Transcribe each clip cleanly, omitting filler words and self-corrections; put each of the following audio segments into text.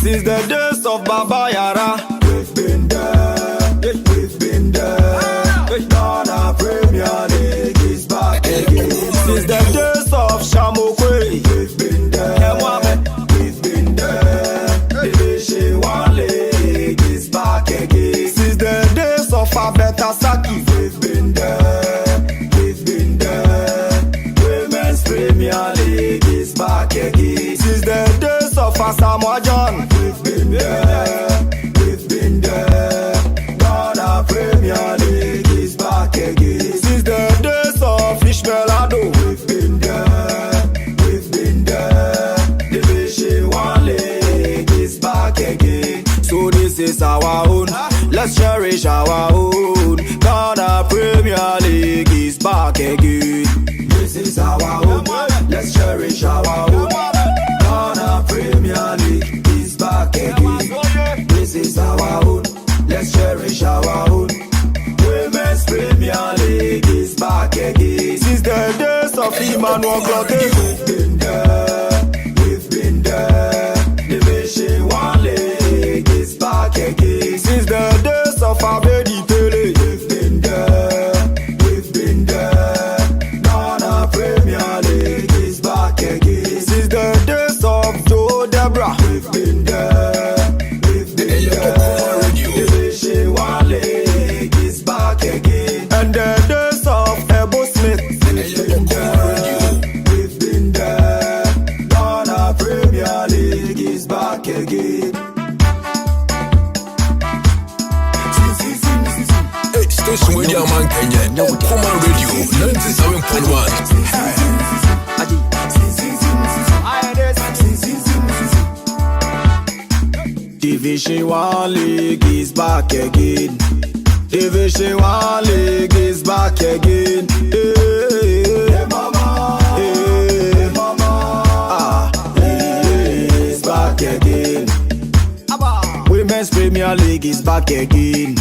Since the days of Baba Yara, we've been there, we've been there. Ghana Premier League is back again. Since the days of Shamokwe, we've been there, we've been there. Division 1 League is back again. Since the days of Abeta Saki, we've been there, we've been there. Women's Premier League is back again. Since the days of Asamoah John, we've been there, we've been there. Ghana Premier League is back again. Since the days of Ishmaelado, we've been there, we've been there. Division 1 League is back again. So this is our own, let's cherish our own. Ghana Premier League is back again. This is our own, let's cherish our own. Ghana Premier League is back again. This is our own, let's cherish our own. Women's Premier League is back again. Since the days of Emmanuel Clotet, we've been there, we've been there. Division 1 League is back again. Since the days of Abedi Pele, we've been there, we've been there. Ghana Premier League is back again. Since the days of Joe Debra, we've been there, we've been there. Division 1 League is back again. And the days of Ebo Smith, we've been there, we've been there. Ghana Premier League is back again. Station with your man Kenya, Common Radio 97.1. Division 1 League is back again. Division 1 League is back again. Hey, mama, hey, mama, it's back again. Women's Premier League is back again.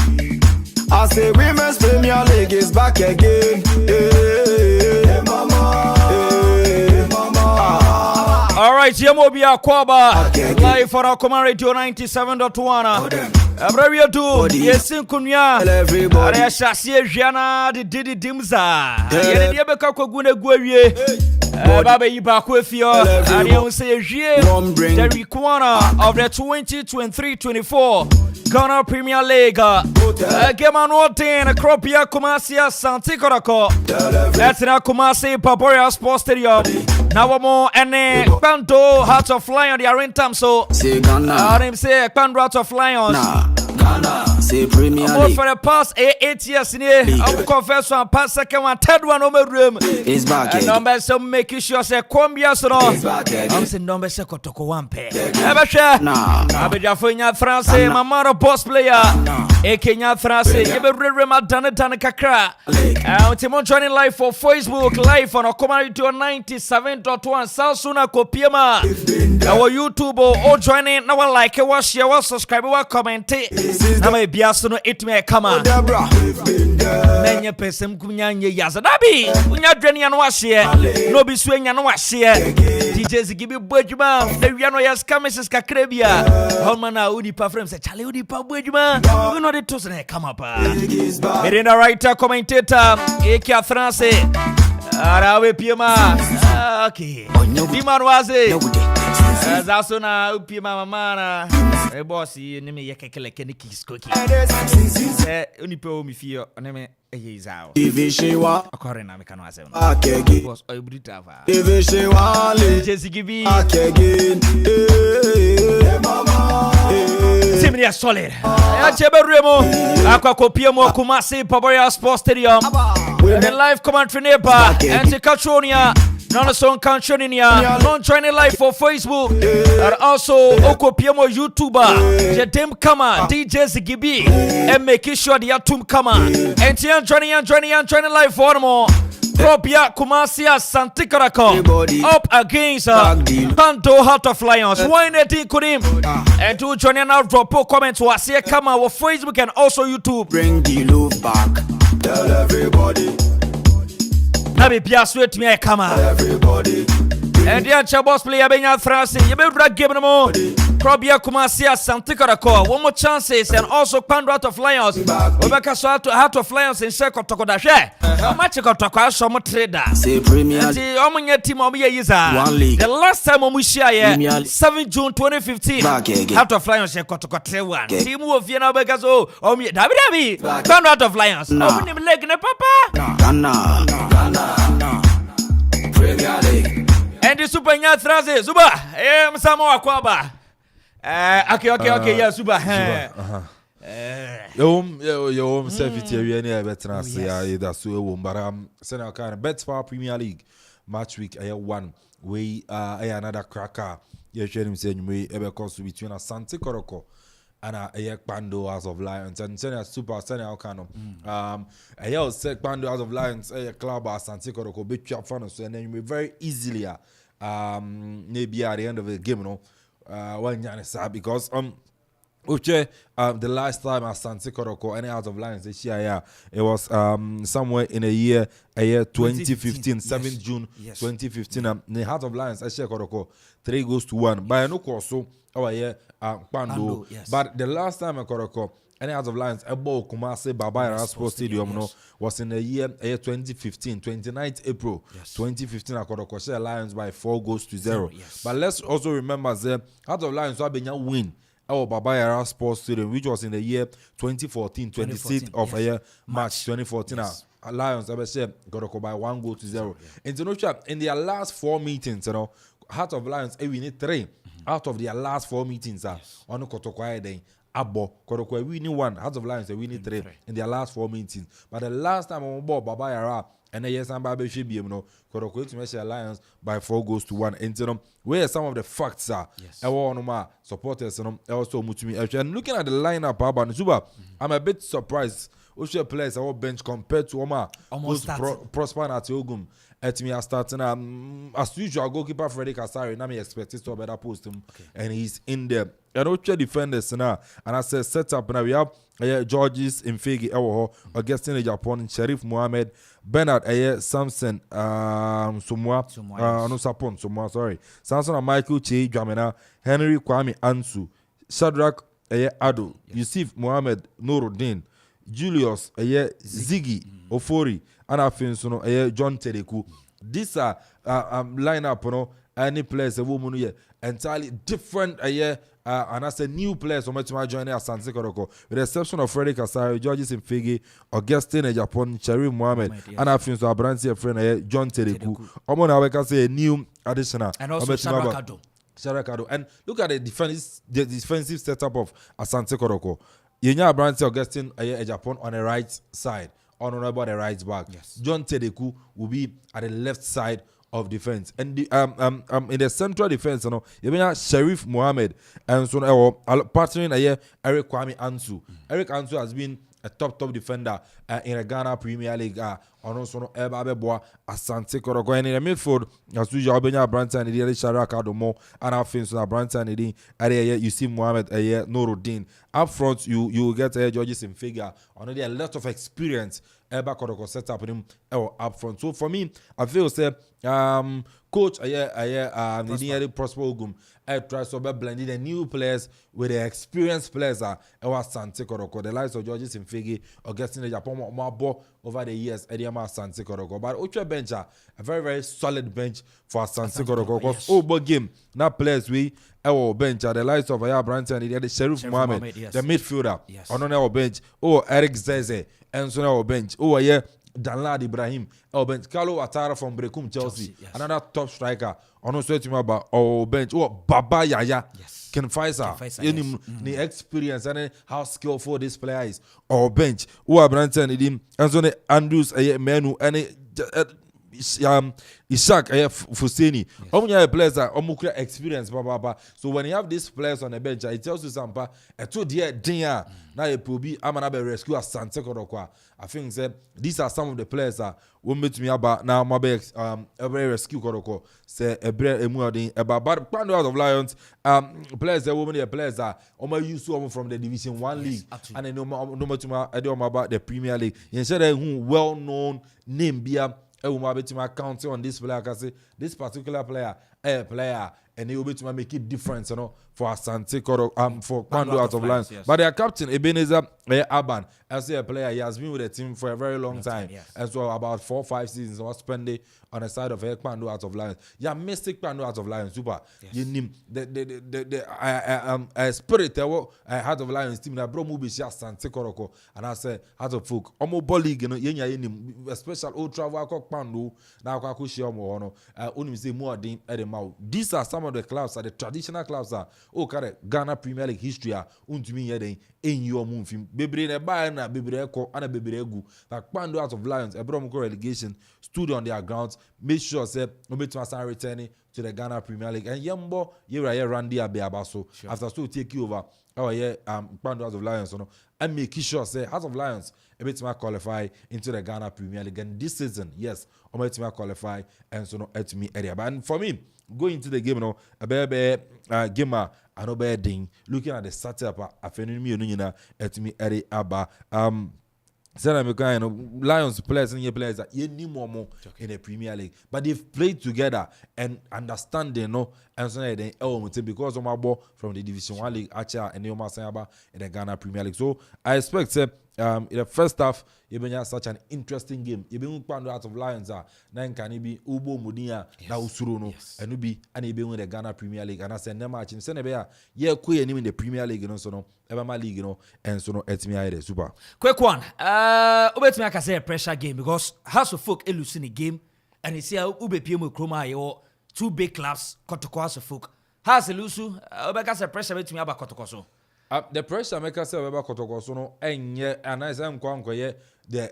I say Women's Premier League is back again. Hey, mama, hey, mama. All right, Yemobi Akwaba, live for our Command Radio 97.1. Abravia do, yes, in Kunya, everybody. I shall see Jana, the Didi Dimza. Yabeka Gune Guerrier, Baba Ibakwefio, and you say, the requirement of the 2023-24 Ghana Premier League. Game on what day in Akropia Kumasia Asante Kotoko. That's in Kumasi Paporia Sports Stadium. Now more and Panto Heart of Lion, the Arentam so. Say Ghana. I say Panto Heart of Lions. Ghana, say Premier League. For the past 8 years in here, I'm confess one, past second one, third one over room. It's back again. Numbers so making sure say Kwambia so no. It's back again. I'm saying numbers say Kotoko one pair. Ever share? Nah. Abeja Funya France, Mamaro boss player. Kenya France, Ebe Rema Dana Kakra. Timon joining live for Facebook, live on Command Radio 97.1 South Suna Kopiema. Our YouTube or joining now like it, share, subscribe, comment. Na me biaso no etime kama menye pesem kunyanye yaza dabi unya dwene ya no wahye no bisu enya no wahye DJ Zigibi bodwuma the wia no yas kameses kakrabia homa na udi pa frame say chale udi pa bodwuma we no dey toss na kama pa in the writer commentator Eke France arawe piema okay di manwaze zaso na upiema mama na boss ni me yekekele keniki skoki unipe o mi fio na me eyizao Division 1 akore na me kanu asem back again. boss oibrita va Division 1 League Jesigibi back again. Hey, mama, hey. Timini ya solid ya cheberemo akakopia mo Kumasi Paboya Sports Stadium with the live commentary neighbor Anti-Catronia non-song Catronia non-joining live for Facebook and also Okopiemo YouTuber Jedem Kama DJ Zigibi and making sure the Atum Kama and joining live for more Propia Kumasi Asante Kotoko up against Panto Heart of Lions. Why not Kurim? And to join now drop a comment to us here come our Facebook and also YouTube. Bring the love back. Tell everybody. Baby Piasu to me, come on. Everybody. And the answer boss player Benya Francis, you better drag game no more. Krobia Kumasi Asante Kotoko. One more chances and also Pando out of Lions. Obeka so out of Lions in Sheko Toko da share. How much Kotoko so mo trader. Say Premier The Omunya team Omuya Yiza. 1 league. The last time Omushia Premier 7 June 2015. Back again. Out of Lions Kotoko 3-1. Team of Vienna Begazo Omuya Dabi Pando out of Lions. Omunim leg ne papa. Ghana. Premier League. And the Super Nyatraze Zuba. Samoa Kwaba. Okay, yeah, Super. Yo, self-it here, any better say that's so. But send kind of bets for Premier League match week. I have one. We another cracker. You share him saying we ever comes between Asante Kotoko and a Pando House of Lions and send a super send out kind of I have said Pando House of Lions a club Asante Kotoko beat you fun so and then you very easily maybe at the end of the game, you know, when you sad because the last time Asante Kotoko any House of Lions this year, it was somewhere in a year 2015, 7th June 2015. The Heart of Lions I share Kotoko 3-1. But no course so our year Pando. But the last time I Kotoko any Heart of Lions Ebo Kumasi Babaya Sports Stadium no was in the year 2015, 29th April 2015. I Kotoko share Lions by 4-0. But let's also remember the Heart of Lions have been win our Babaya Sports Stadium, which was in the year 2014, 26th of a year March 2014. Lions ever said Kotoko by 1-0. In their last 4 meetings, you know, Heart of Lions we need 3 out of their last 4 meetings. On Kotoko then Abo Kotoko we need 1. Heart of Lions we need 3 in their last 4 meetings. But the last time on board Babaya and then yes, I'm Baby should be Kotoko to measure Lions by 4-1. And where some of the facts are, supporters and also Mutumi. And looking at the lineup, I'm a bit surprised. Which players our bench compared to Omar who's Prosper at Yogum. At me, starting as usual, goalkeeper Freddy Kasari. Now, me expected to better post him, and he's in there. And also defenders now, and I said set up now we have Georges Mfegi Ewoho, Augustine Japan, Sharif Mohammed, Bernard Samson sorry, Samson and Michael Che Jamena, Henry Kwame Ansu, Shadrach Ado, Yusuf Mohammed Nuruddin, Julius Ziggy Ofori, and I think John Tedeku. These are lineup, you know, any players a woman entirely different and I said new players who might join Asante Kotoko, with the exception of Freddy Kasari, Georges Mfegi, Augustine Japan, Cherry Mohammed, and I think so Brancy friend John Tedeku. Omona we can say a new additional and also Sharakado. And look at the defensive setup of Asante Kotoko. Yenya Brancy Augustine Japan on the right side, honorable the right back. John Tedeku will be at the left side of defense, and the, in the central defense, you know, you mean Sharif Mohammed and so partnering Eric Kwame Ansu. Eric Ansu has been a top defender in the Ghana Premier League. Also Ebabeboa Asante Kotoko, and in the midfield, as usual, Benya Branson and the Shadrach Adomo, and I think so Branson and you see Mohammed Nuruddin. Up front, you get Georges Mfegi, already a lot of experience. Eba Kotoko set up him up front. So for me, I feel say coach the Prosper Ogum tries to blend the new players with the experienced players Asante Kotoko. The likes of Georges Mfegi or getting the Japan more over the years Ediama Asante Kotoko. But Uche bench a very solid bench for Asante Kotoko. Because over game now players we bench the likes of Branson and the Sharif Mohammed, the midfielder on our bench. Eric Zeze and so our bench. Danlad Ibrahim, our bench. Carlo Atara from Brekum Chelsea. Another top striker. On no sweat about our bench. Baba Yaya. Ken Faisal. The experience and how skillful this player is. Our bench. Branson and so Andrews Menu and Ishak Fuseni. Players are experience. So when you have these players on the bench, it tells you something. Now you will be Amanabe rescue Asante Kotoko. I think these are some of the players that will meet me about now. My every rescue Kotoko say about Pando House of Lions. Players that women players that used to from the Division 1 league and no much about the Premier League. You said who well known name be will be to count on this player. I can say this particular player, and he will be to make it different, for Asante Kotoko, for Kwando out of Lions. Yes. But their captain Ebenezer Aban, as a player, he has been with the team for a very long time, yes. And so about 4 or 5 seasons was spent on the side of Kwando out of Lions. Yeah, mystic Kwando out of Lions, super. Yes. You name the spirit Heart of Lions team that brought movies Asante Kotoko, and I say Heart of Folk. Omo Bolig, a special old travel Kwando now Kwakushi Omo only say more than Edemau. These are some of the clubs, the traditional clubs are Ghana Premier League history untumi yeden enyo mumfim bebre na ba na bebre ko ana bebre egu like Kwando out of Lions ebrom ko relegation stood on their grounds, made sure say obetu asan returning to the Ghana Premier League and yembo ye Randy Abiabaso after so take you over Kwando out of Lions and make sure say House of Lions obetu qualify into the Ghana Premier League and this season yes obetu qualify and so no etimi area. But for me going into the game, a baby gamer, and a ding. Looking at the setup, I find me at me Eddie Abba. Lions players and your players that you need more in the Premier League, but they've played together and understanding, and so they because of my ball from the Division 1 League, Acha and Neoma Sayaba in the Ghana Premier League. So I expect in the first half, you've been such an interesting game. You've been Kwando out of Lions, then can it be Ubo Mudia, now Suruno, and Ubi, and you've been with the Ghana Premier League. And I said, never match in Senebea, queer in the Premier League, so no, ever my league, and so no, it's me super. Quick one, Ubet me I say a pressure game because House of Folk elucine a game, and it's here Ube PM Kroma or 2 big clubs, Kotoko House of Folk. House Elusu, Ubeka pressure with me about Kotoko so. The pressure make us say about Kotoko so no enye and I say am the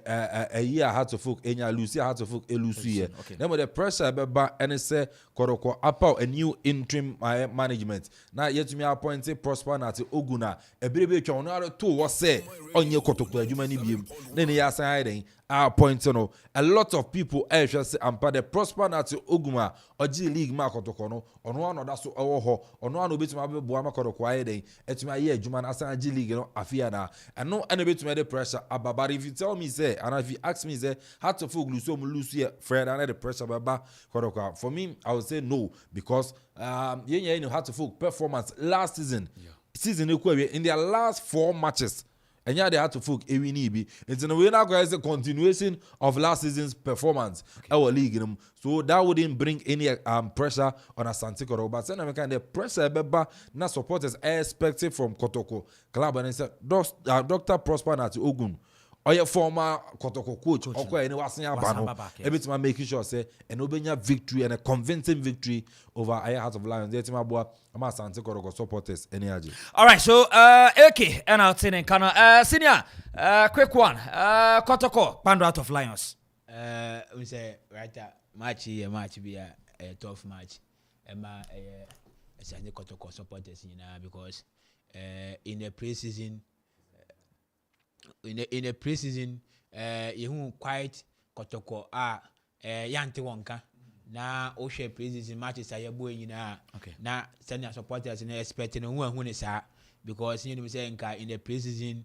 a year had to folk enya Lucy had to folk elusu. Then the pressure beba and say Kotoko apart a new interim management. Now yet me appointed Prosper na Oguna a baby twa no to was say onye Kotoko adwuma ni biem. Then he asan hiding appointed a lot of people say ampa the Prosper na Oguma or G League ma Kotoko no ono ano da so ho ono ano betuma be boa ma Kotoko ayeden etuma ye adwuma na asan G League no afia na and no any betuma the pressure ababa. If you tell me say and if you ask me say how to folk lose here Fred and the pressure baba Kotoko, for me I would say no because you know how to folk performance last season in their last 4 matches. And yeah, they had to folk Ewinibi. It's in a way now guys a continuation of last season's performance. Our league, so that wouldn't bring any pressure on Asante Kotoko. But then kind of pressure beba na supporters expected from Kotoko club and said Dr. Prosper Nati Ogun. Or your former Kotoko coach, or any was every time making sure say an Obenya victory and a convincing victory over Heart of Lions. That's my boy. I'm Asante Kotoko supporters. Energy. All right, so okay, and I'll say Kana senior, quick one, Kotoko Kwando out of Lions. We say right match be a tough match. Emma Asante Kotoko supporters, because in the preseason. In the preseason, you quite Kotoko Yanti Wonka. Na Oshe preseason matches are boy okay. Na senior supporters and expecting who is because you say in the preseason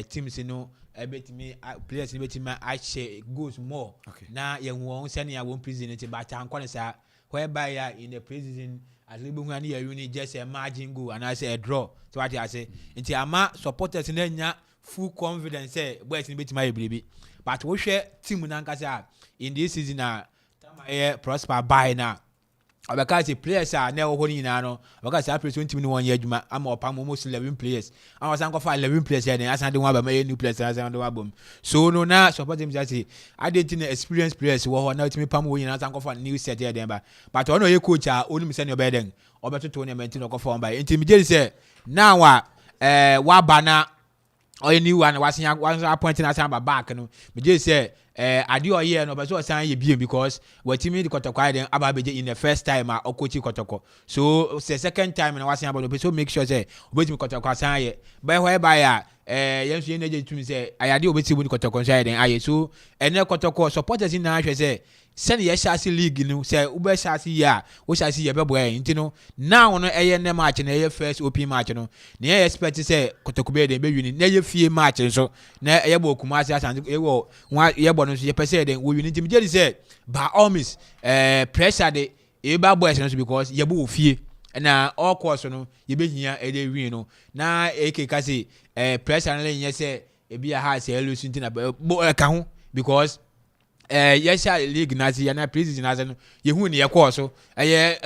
teams a bit me players in bit I share goes more. Okay. Na you won't send your own preseason but I'm calling whereby in the preseason as we bring you just a margin go and I say a draw. So what I say into ama supporters in full confidence say boys in bit my baby. But we share team nankasa in this season prosper by now. Because the players are never holding no. Because I play 21 years, I'm up almost 11 players. I was for 11 players and I said one by new players as on the album. So no now support him just say I didn't experience players who are not me pam winning as for new set here then. But I know your coach are only send your bedding or better tournament to go for by intermediate say now Wabana or a new one was appointing us back no. But just say I do a year no, but so sign you because what team the Kotoko then Ababeje in the first time or coach Kotoko. So the second time and I was saying about so make sure say wait me Kotoko sign by whereby yes you to me say I do with Kotoko then I so and then Kotoko supporters in the say send ye shasi league no say ube shasi ya wo shasi ye bebo e nti no now no eye ne match na eye first open match no na ye expect say Kotoko be den be win na ye fie match so na eye bo Kumasi Asante ye wo ye bo no so ye pese den wo win nti me je say by all means pressure de e ba boys no so because ye bo fie na all course no ye be hia e de win no na ekeka say pressure no le say e bi a ha say lose nti na bo ka ho because yes, league Nazi and prison as an you near course so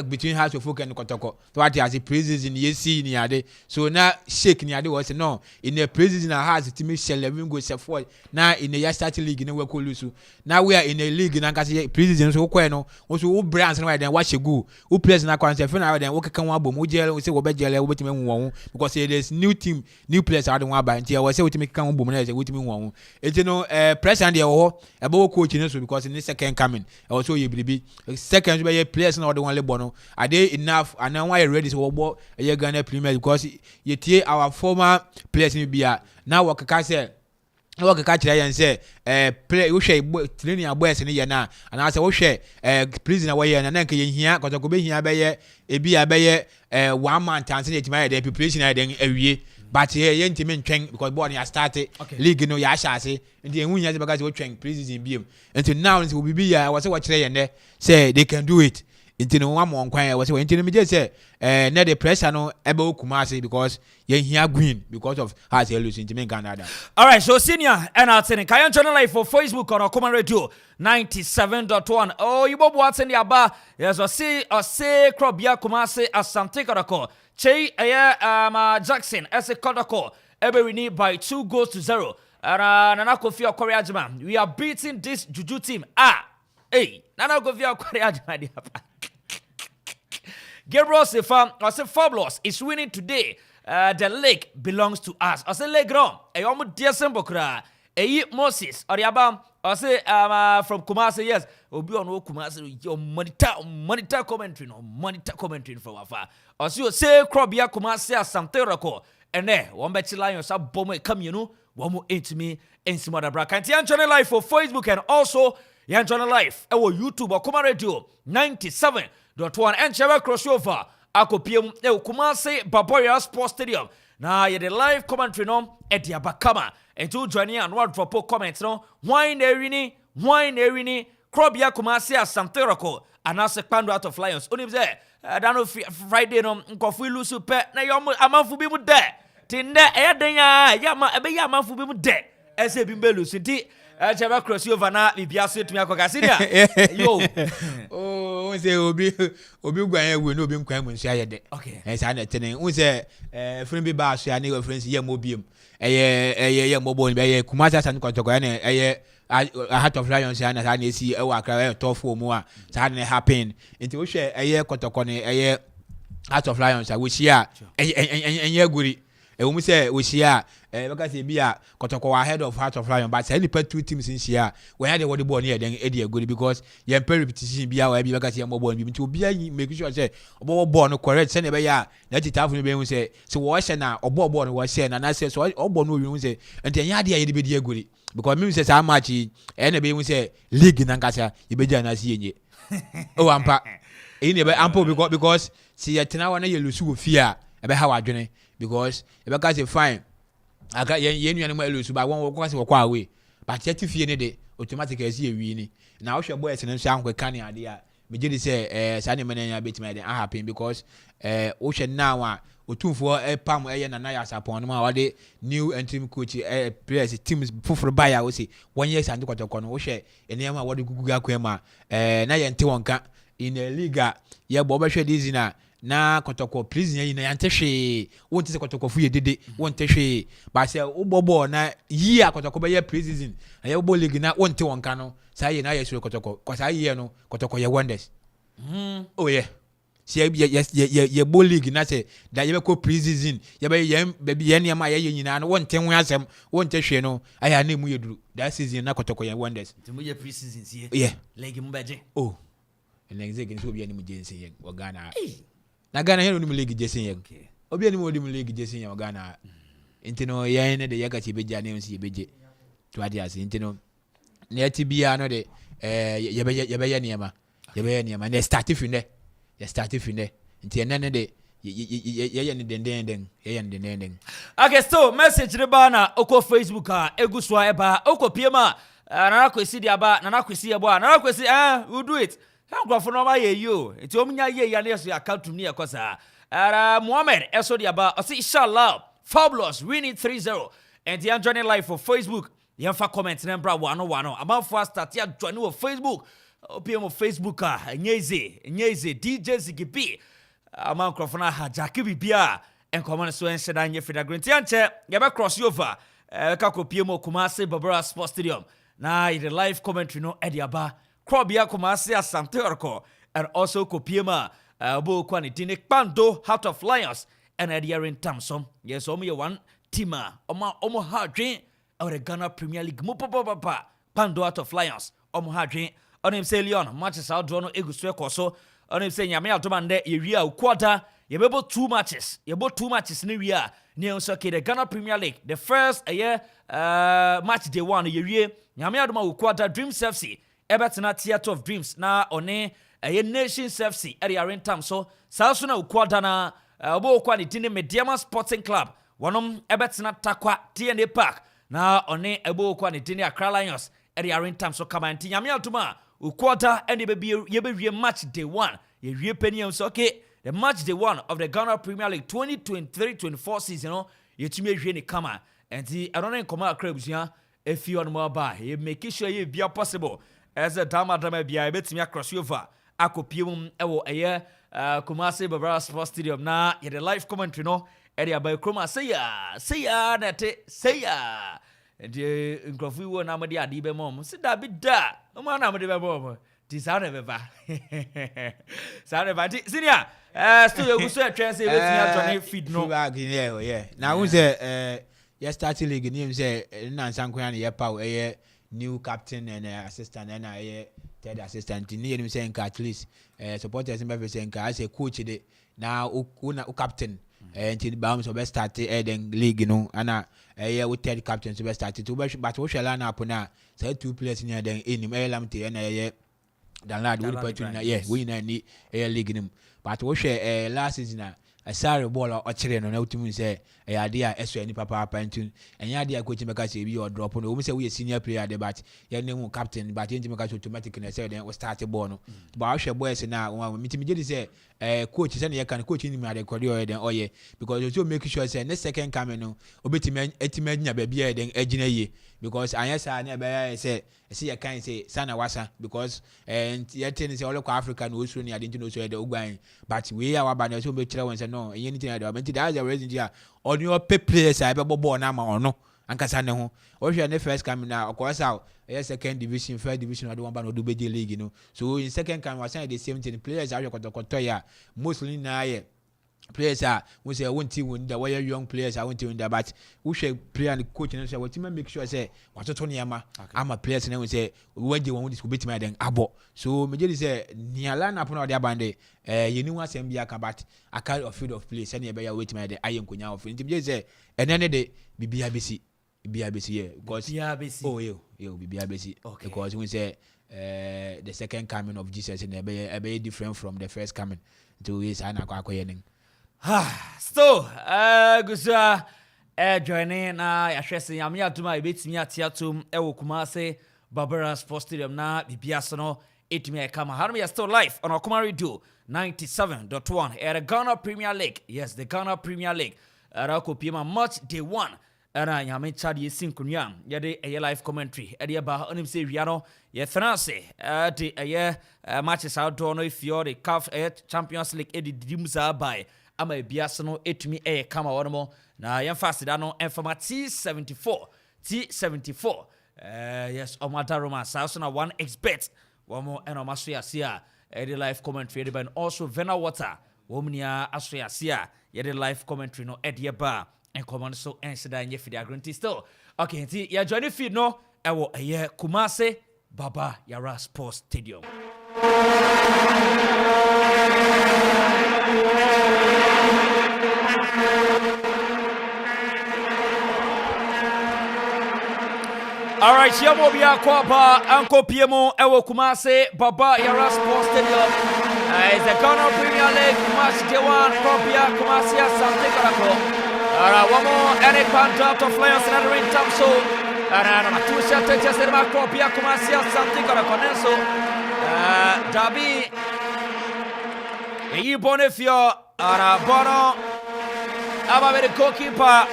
between House of Folk and Kotoko. So what has the prison in ye see near day. So now shake near the was no in the prison has to me shall living go for now in the Yastati League in the work lose. Now we are in a league in Ankasi prison so queno also who brands and right then what you go who plays in a concert for now then what can one boom jail we say what jail with me because there's new team new players I don't want by until I was say with me come boom with me one. It's press and the about coaching because in the second coming also you be second be players na the one le bono are they enough and now why ready so bo e Ghana Premier because you tie our former players ni bia now work ka say work ka kire yan say play we share training boys ni ye na and I say we share prisoner we ye na nka ye hia Kotoko be hia be ye e bia be ye 1 month and say the preparation then awie but here you ntimi ntwen because board ya started league no ya shase and the wunya because we twen preseason biem until now it will be ya was what kire yende say they can do it until one more kwan was until me just say na the pressure no ebe Kumasi because you hear green because of how they lose into Canada. All right, so senior and Altini can you join live for Facebook on Okuma Radio 97.1. Oh, you bob what's in the aba yes or say Krobia Kumasi Asante Kotoko Che Jackson as a Kotoko ebe we need by 2-0 and Akufo Koreajima we are beating this Juju team hey Nana Akufo Koreajima Gabriel Sefa I say fabulous is winning today. The lake belongs to us. I say Legron. Omu dear Sembokra. Moses. Oriabam. I say from Kumasi. Yes. Obi on Kumasi. Your monitor commentary. No monitor commentary from afar. I say Krobia Kumasi Asante Rako. And there one betty lion sub bomb come you know. One more into me in some other bracket. And Yan channel live for Facebook and also Yan channel live. Our YouTube or Okuma Radio 97.1 and Cheva crossover. Akopiem Kumasi Barima Sports Stadium. Now you the live commentary no at the Abakama. And to join you and what for comments no. Wine Erini, Krobia Kumasi Asante Kotoko. And now Sekpando out of Lions. Only there. I don't know Friday no Kofi Lusu pe na yomu Amanfo bi mu de. Tinde edenya yama ebe Amanfo bi mu de. Ese bi mbelu sinti Cheva crossover na bibia so tumi akoka senior. Yo. Oh, say obi gwan we no obi nkwan mu nsia ye de. Okay. Say na tene. We say friend bi ba so ya na friends ye mo biem. Ye mobo ni be Kumasi Asante Kotoko na a Heart of Lions ya na na esi e wa akra tough mu a sa na happen. Nti wo hwe Kotoko ne Heart of Lions a wo hia enye guri. We say we share because be a Kotoko ahead of Heart of Lion, but any per two teams in share we had the body born here then Eddie good because you repetition be our because you mobile to be making sure say born correct send be ya that it have be say so what na obo born was say and I say so obo no we say and then ya dey be good because me say how much and be say league na nkasa you be na see yenye oh ampa in be ampa because see ya tena wana ye lusu fear ebe how adwene because ebe ka say fine aka ye nua ne mo elusu ba won wo kwase wo kwa away but yet fie ne de automatically see ewi ni na wo hwe boys ne nso anko kan ade a me gidi say sa ne menanya betima de happen because wo hwe now a otumfo pam na ya sapon no ma wade new interim coach players teams foforo baya wo say 1 year Asante Kotoko no wo hwe ene ma wade gugu akwema na ye nte wonka in a liga ye bo be hwe dizi na Kotoko prison yi na yante hwe wonte se Kotoko fu ye dede wonte hwe ba se ubobo na yi Kotoko be ye prison na ye ubo league na wonte wonka no sa ye na ye sure Kotoko ko sa ye no Kotoko ye wonders oh yeah se ye bo league na se da ye be ko prison ye be ye baby ye ne ma ye nyina no wonte ho asem wonte hwe no aya na mu ye duru that season na Kotoko ye wonders to mu ye prison sie yeah league mu beje oh and executive so bi ani mu jensi ye Ghana na Ghana here no mu league jesin ye obi ani mu odi mu league jesin ye Ghana intino ye ne de yaga ti beja ne nsi beje to adi ase intino na ti bia no de yɛbɛyɛ nneɛma na start fi nɛ nti ɛnɛ de yɛyɛ ne dendenden. Okay, so message ne ba na oko Facebook egu so eba oko pm nana kwesi dia ba nana kwesi ebo nana kwesi we do it nkrofo no ba ye yo nti omnya ye ya na so account ni ekosa Mohammed eso dia ba o say inshallah fabulous winning 3-0 and the joining live for Facebook yɛmfa comment na mbra wano Amanfo start ya join wo Facebook opm Facebook nyeze DJ Zigibi Amanfo na hajaki bibia enkomo so enhyeda nye frida green tianche yebe cross over ka kopiem Kumasi Barbara Sports Stadium na the live commentary no ediaba Krobia Kumasi Asante Kotoko and also kopiem bo kwani tine Kpando Heart of Lions and Ediarin Tamson yes omo ye one teamer omo hardwin or the Ghana Premier League mo papa Kpando Heart of Lions omo hardwin onim say Leon matches out draw no eguswe koso onim say nyame atomande yewia quarter yebebo 2 matches ni wia ne so ke the Ghana Premier League the first match day 1 yewie nyame adoma quarter Dreams FC ebetena Theatre of Dreams na one Nations FC area rentam so saso na quarter na obo kwa ni tine Mediama Sporting Club wonom ebetena Takwa TNA Park na one ebo kwa ni tine Accra Lions area rentam so kama nti nyame atoma quarter ene be yebewie match day 1 yewie peniam so okay the match day 1 of the Ghana Premier League 2023-24 season yetumi ehwe ni kama enti anona nkoma Accra busia efi on mo ba ye make sure ye bia possible as a drama bia ebetumi across over akopiem ewo Kumasi Barbara Sports Stadium na ye the live commentary no area by Kroma say ya enti nkrofu wo na mede ade be mom se da bi da o na mede be mom ti sa na be ba senior still you go so atwa say betumi atone feed no yeah na who say start league ni say na nsanko ya na ye power new captain and assistant and third assistant ni you say at least supporters be say as a coach de na una captain until baum so be start den league no ana we third captain so be start to but we shall na upon say 2 players ni den enim lamte na dan lad we put in we na ni league nim but we share last season a sorry ball or chire no na utimi say idea eso ani papa ntu enya idea coach make say bi or drop no we say we senior player there but you name captain but you make automatic na say then we start ball no but we share boys na mitimi je say coach say na can coach ni me record or then oye because you make sure say next second coming no obetimi etimi nya ba bia then agina ye because anyasa na be say see you can say sana wasa because you tell say all of Africa no so ni identity no so the ugban but we are ba na so be kire won say no anything I do but that's the reason here on your players I be ball na ma ono ankasa ne ho o hwe ne first coming na of course out second division third division I don't want to do be league you know so in second coming was saying the same thing players are kotokoto ya mostly na players we say one team win the way young players I want to win that but we should player and coach and say what team make sure say what to niama ama players and we say we dey one this go beat me then abo so me just say niala na pon the bande you know asem bia ka but I carry of field of play say na be ya wait me then ayen konya of team just say enene de bibia besi yeah because oh yo bibia besi because we say the second coming of Jesus and be different from the first coming to is ana kwa yening so gusa joining na ya hwese yame atuma ebetimi atiatum ewo Kumasi Barbara Sports Stadium na bibiaso no etimi kama harum ya still live on Okuma Radio 97.1 at the Ghana Premier League. Yes, the Ghana Premier League arako pima match day 1 ana yame chadi sinkunya yade live commentary ade ba onim se wiano ye France de matches out no if you the CAF Champions League edidimuza by ama biaso no etumi kama wono na yemfase da no enfama T74 yes omata Roma so na 1xbet womo enomaso yasia the live commentary and also Vena Water womnia aso yasia the live commentary no ba and command so answer nye fidi agranti still okay nti ya join feed no ewo Kumasi Baba Yara Sports Stadium. Alright, Yamobia Kwaba, Uncle Piemo, Ewo Kumase, Baba Yara Sports Stadium. It's the Ghana Premier League, Match J1, Kopia, Kumasi, Asante Kotoko. One more, any contract of Lions and other in Tamso. And I'm 2 shots, just in my Kopia, Kumasi, Asante Kotoko. Nenso, Dabi, Bonifio, Bono, Abba, goalkeeper.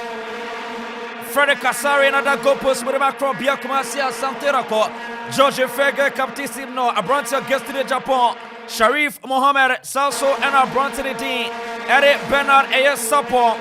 Frederick Kasari, another goal post with Macron, Biakumasi, Asante Kotoko. George Fege, Captain no, Abrantia guest in Japan. Sharif Mohammed, Salso, and Abrantia Dean. Eric Bernard, Aya Sapo.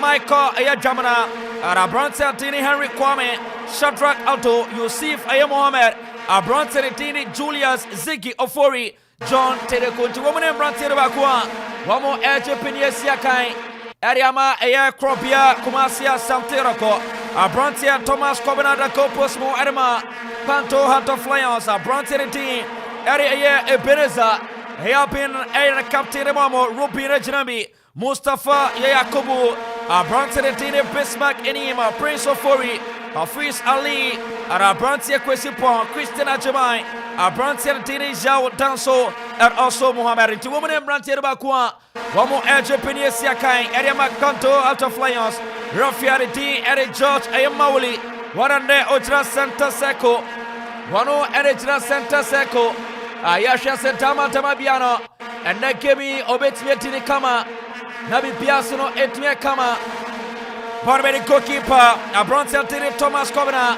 Michael, Aya Jamana. Abrantia Dini Henry Kwame. Shadrach Alto, Yusuf, Aya Mohammed. Abrantia Dini, Julius, Ziggy Ofori. John Tedeko, woman and Brantia Bakua. One more edge opinion, Siakai. Ariama Aya Kropia Kumasia Santerako Abrantia Thomas Cobenada Copos Mo Adama Panto Hunter Flyers Abrantia team Area Ebeneza Hayapin Air Captain Mamo Rupina Jinami Mustafa Yakubu Abrantia team Bismarck Enima Prince of Fori Hafiz Ali Abrantia Kwesipon Christian Ajamai Abrantia team Jao Danso and also Muhammad to woman and Brantia Bakua. One more edge opinion, Siakai, Eddie Macanto, out of Lions, Rafael D, Eddie George, Ayamauli, one on the Otra Santa Seco, one more Editra Santa Seco, Ayasha Santama Tamabiano, and then Kemi Obetini Kama, Nabi Piasano, Etmia Kama, Parmeni goalkeeper, Abrantia Thomas Cobena,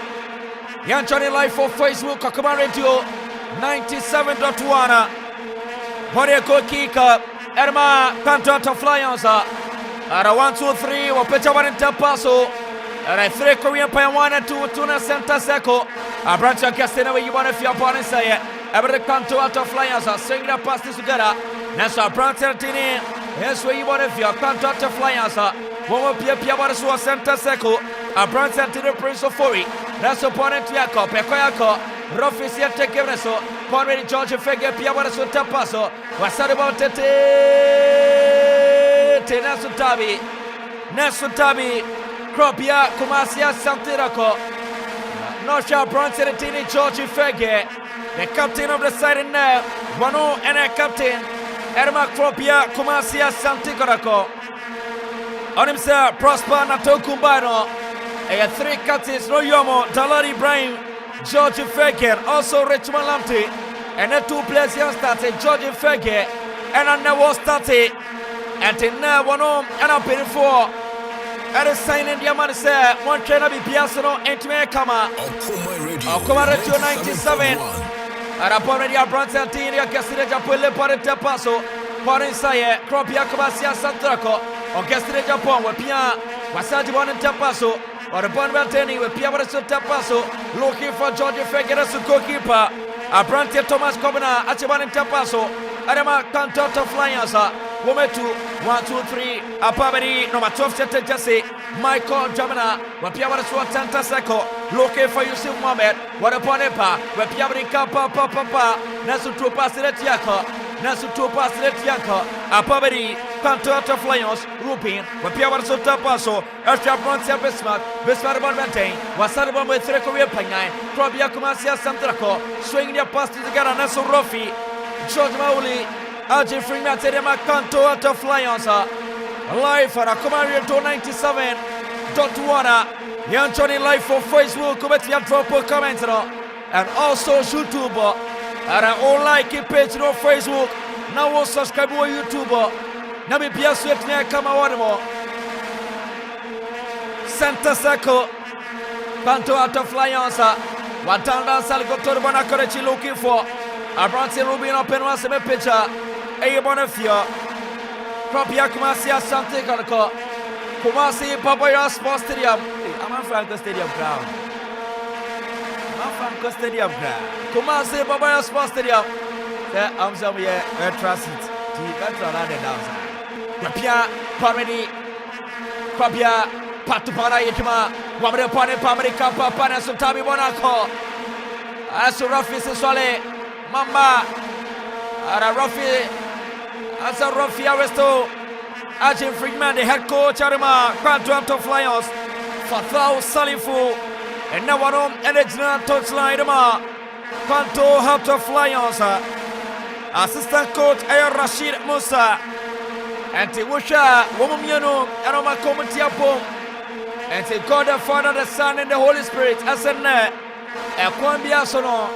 Yan Johnny Live for Facebook, Kakuma Radio, 97.1, Pore goalkeeper. Erma Cantata Flyers at a 1, 2, 3 or pitch over in Tapaso and a 3 Korean Pine 1 and 2 Tuna Santa Seco. A branch of Castina where you want if your opponent say it. Every canto out of Flyers are singing up past this together. That's our branch Tini. Here's where you want if your canto out of Flyers are. One more Pia Water Santa Seco. A branch Tini Prince of Fori. That's opponent Yako, Pekoyako. Rofis yet take care of so. Ponready George Fege Pia Water Tapaso. Was about Tete Nasutabi Kropia Kumasia Santirako Nosha Bronson Tini George Fege, the captain of the side in there, Wano and a captain Erma Kropia Kumasia Santikorako. On himself, Prosper Natokumbano, and 3 captains Royomo, Dalari Ibrahim, George Fege, also Richmond Lamptey, and the 2 players here started George Fege. And I never started until now. One home and I'm paying for. At a sign in the man said, one trainer be Piasano and to Kama. I'll come out to 97. And I'm already a branch and teen. I guess the Japan Lepore Tapaso. Foreign Saye, Cropia Kumasia Santraco, or Castre Japan with Pia, Wasaji one in Tapaso, or the Bon Valteni with Pia Tapaso, looking for George Fegger as a goalkeeper. A branch Thomas Cobena, Achiban in Tapaso. Adama Cantata Flyers, Woman 2, 1, 2, 3, Apabari, number 12 set Jesse, Michael Jamana, Wapiabara Santa Seco, looking for Yusuf Mohamed, what upon Epa, Wapiabri Papa, Nasu Tupa Siletiaka, Nasu Tupa Siletiaka, Apabari, Cantata Flyers, Rupin, Wapiabara Sota Paso, Ersha Bronsia Bismarck, Bismarck Bonbente, Wasarabon with 3 Korea Pangai, Krobia Kumasia Santraco, swinging their pass to the Garanaso Rofi. George Mauli, Ajay Freeman, Tedema Kanto out of Lions. Live for Akumari to 97.1. Young Johnny live for Facebook, comment your drop a comment and also YouTube. And all like it page on Facebook. Now we'll subscribe to YouTube. Nabi Pia Swift near Kamawadamo. Santa Seco, Kanto out of Lions. Watanda Salgotor Bonacorechi looking for. Abrantia Rubin open once a pitcher. A Bonafia. Kropia Kumasia Asante Kotoko. Kumasi Papaya Sports Stadium. Amanfo Stadium ground. Amanfo Stadium ground. Kumasi Papaya Sports Stadium. There I'm some here. Transit. That's around the downside. Kropia Parmedi. Kropia Patupana Yekima. Wamre Pane Pamri Kampa Pana Sutabi Bonako. Asurafis Sole. Mamba, Ara Rafi, Asa Rafi Aresto, Ajay Freeman, the head coach, Arima, Quantum Flyers, Fathau Salifu, And now one and it's not touchline ma. Panto Heart of Lions. Assistant coach Ayo Rashid Musa. And Tiwusha Womumiano and Oma Komutiapo. And to God the Father, the Son, and the Holy Spirit. As a net. Ekwambia sono.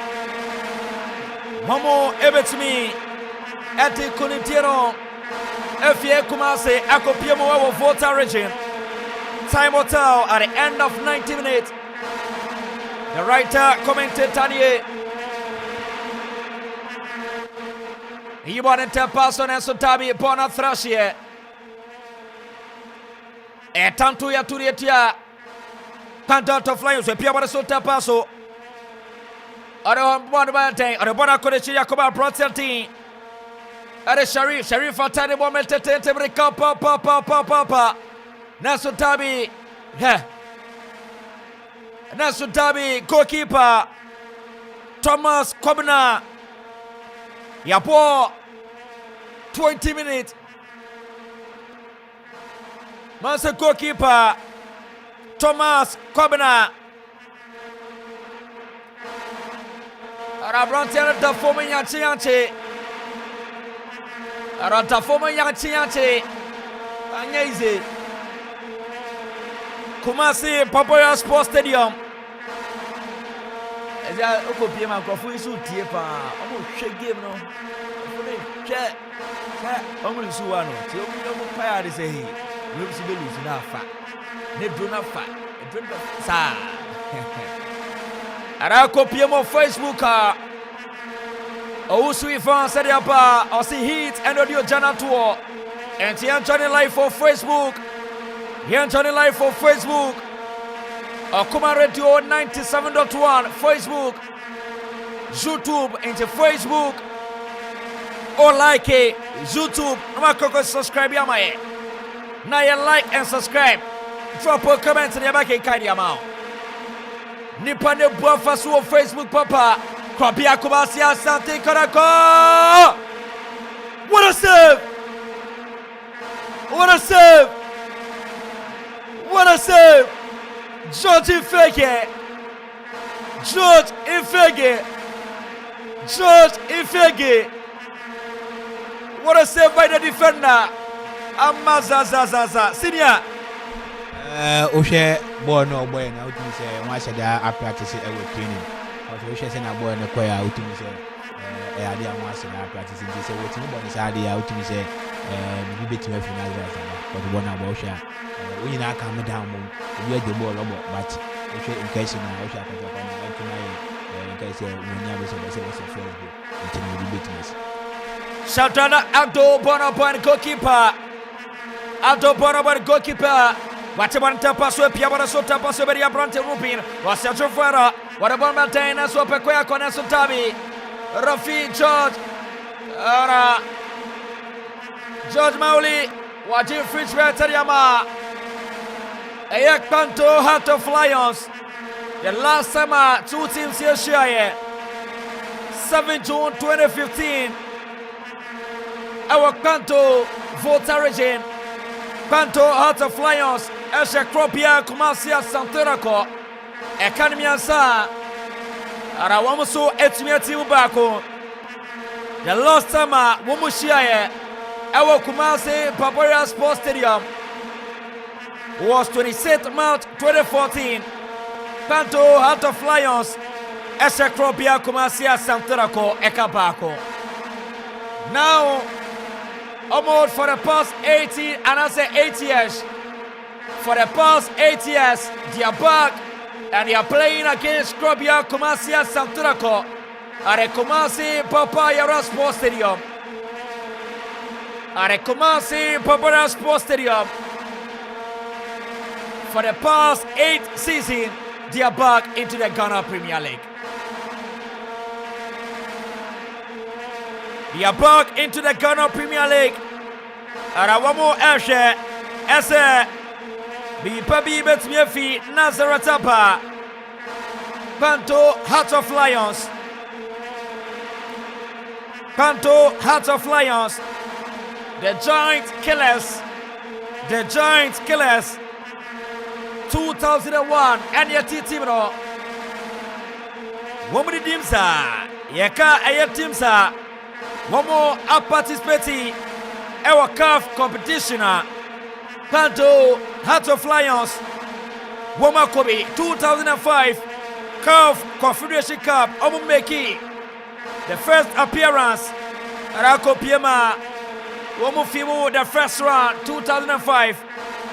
Momo ebetumi. Eti kunitiro. Efie Kumase Akopemo of Volta region. Time will tell at the end of 90 minutes. The writer commented Tanye. He wanted to pass on Sotabi upon a thrash here. E tanto ya turietia. Can't of Lions with Piabara Sota Paso. I don't want to maintain. I don't want to call it Yakoba Protein. Are Sharif atani moment tete breka pa Nasotabi Nasotabi goalkeeper Thomas Kobna Yapo 20 minutes Masa goalkeeper Thomas Kobna Arabrantiana da fomin yanchi Aranta former Yanchi Anyaze Kumasi Papaya Sports Stadium. Is that Okopia Akuffo is Tiepa? Almost shake game no. Check. Almost Suano. Tiomo Paya is a he. Looks to be losing our fat. Nebuna fat. A drink of sa. Arakopia on Facebook. Ousui fan said yapa or see heat and audio channel tour. And here joining live for Facebook. Here joining live for Facebook. Okuma Radio 97.1 Facebook. YouTube into Facebook. Or like it. YouTube. Namakoko subscribe yamae. Now you like and subscribe. Drop a comment in the back and kind yamao. Nipane Buafasu on Facebook papa. Kwabia Kubasi Asante Kotoko. What a save! What a save! What a save! George Ifege. George Ifege. George Ifege. What a save by the defender. Amazazazaza. Senior. Oshe boy no boy na utimi say one said I practice it with training. We should send a boy in the choir out to me say, I didn't want to practice it. They say, what's in the idea out to me say, you bet me if you know but one about share. We not come down, we had the ball, but in case you know, I shall put up in case when you have a Facebook until you beat me. Shout out Abdo Bonobo goalkeeper. Abdo Bonobo goalkeeper. Watchman passo Piabara Sota passo Beria Bronte Rupin. Was a chauffeur. What about Maltaina Sopequia Conesso Tabi? Rafi George. George Mauli. Watching Fritz Verteriama. Ayak Panto Heart of Lions. The last summer, 2 teams here share. 7 June 2015. Our Panto Volta region. Panto Heart of Lions. Esha Kropia Kumasia Santerako. Academy Ansa. Arawamuso Etmiati Ubako. The last summer, Womushia. Our Kumasi Papaya Sports Stadium was 26th March 2014. Panto Heart of Lions. Esha Kropia Kumasia Santerako Ekabako. Now, almost for the past 80 and I say 8 years. For the past 8 years, they are back and they are playing against Krobia Kumasia Santurako at the Kumasi Papaya Sports Stadium. At the Kumasi Papaya Sports Stadium. For the past 8 seasons, they are back into the Ghana Premier League. They are back into the Ghana Premier League. Arawamo Eshe Ese Bipabi Betmiefi Nazaratapa Panto Heart of Lions. Panto Heart of Lions. The Giant Killers. The Giant Killers. 2001 NYT Timino. Woman Dimsa, Yaka Ayatimsa, Momo are participating our CAF competition. Panto Heart of Lions, Woma Kobe 2005 CAF Confederation Cup, Omumeki, the first appearance. Arako Piema, Womu Fimu, the first round 2005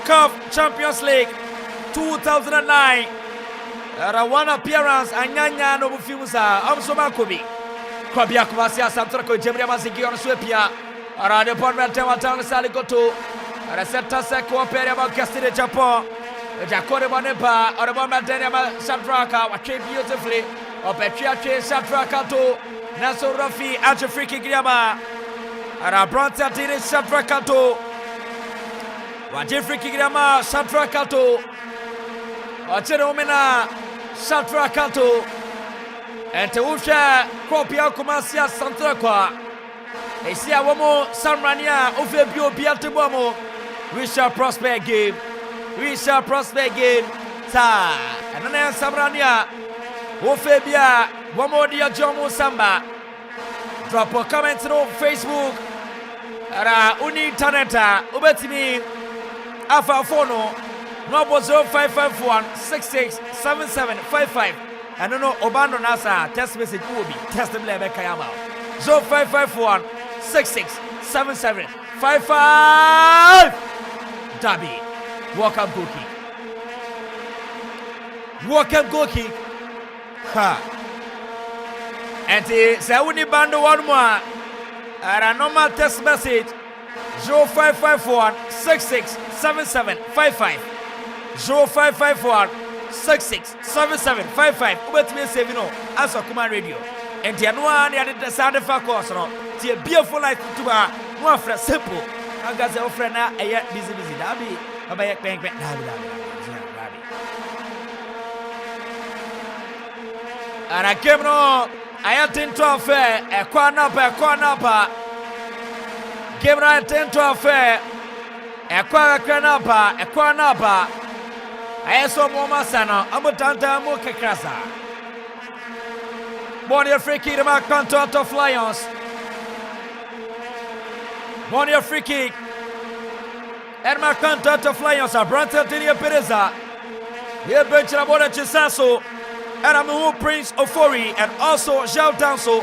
CAF Champions League 2009. One appearance, Anyanya no Fimusa, Amsoma Kobe. Kwabia Kumasia Santrako, Jemria Masiki on Swepia, Arade Portman Tewatan Salikoto, Araseta Seko Perema Castile Japan, Jacore Bonepa, or the Bomatenema Santraka, what came beautifully, or Petriache Santraka to Naso Rafi, Antifriki Griama, Arabronta Tini Santraka to Wajifriki Griama, Santraka to Ochenomina, Santraka to and to Usha, Kopia Kumasia Santrakwa. They see a woman, Samrania, Ufebio Biatibomo. We shall prosper again. We shall prosper again. Ta, and then Samrania, Ufebia, Womodia Jomo Samba. Drop a comment on Facebook. Uni Taneta, Ubetimi, Alpha Fono, number 0551 667755. I don't know, Obando Nasa, test message will be test the Blebe Kayama. 0551 667755. Dabi, welcome cookie. Welcome cookie. Ha. And the Saudi Bando one more. And a normal test message 0551 667755. 0551 667755. Ubet me save no answer command radio. And the one the sound of a course no. The beautiful life to ba one friend simple. I got the friend na busy dabi. Abaya bank dabi. And I came no I attend to affair a corner. Came right into affair a corner. I saw Moma Sana, Amutanta Mukakrasa. Bonnie free kick, the mark contact of Lions. Bonnie free kick. And mark contact of Lions are Branta Tinia Pereza. Here, Benjamin Chisaso, and Amu Prince Ofori, and also Jao Danso.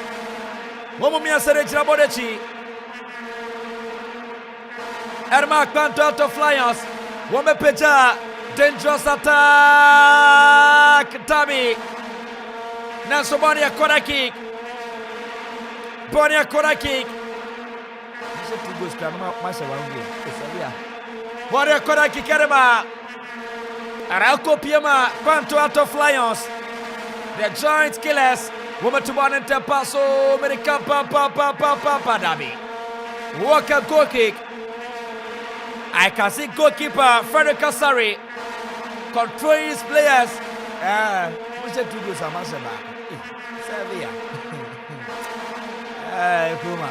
Momomia Serena Bodechi. And mark contact of Lions. Wome Peja. Dangerous attack, Tabi. Nanso Bonia corner kick. Bonia corner kick. Bonia corner kick, Erema. Arauco Piema, Quanto out of Lions. The giant killers. Woman to one and Tempaso, America, Papa, Dabi. Walk up goal kick. I can see goalkeeper Frederick Kasari controlling his players. We said to do some answer back. Sevilla. Kuma.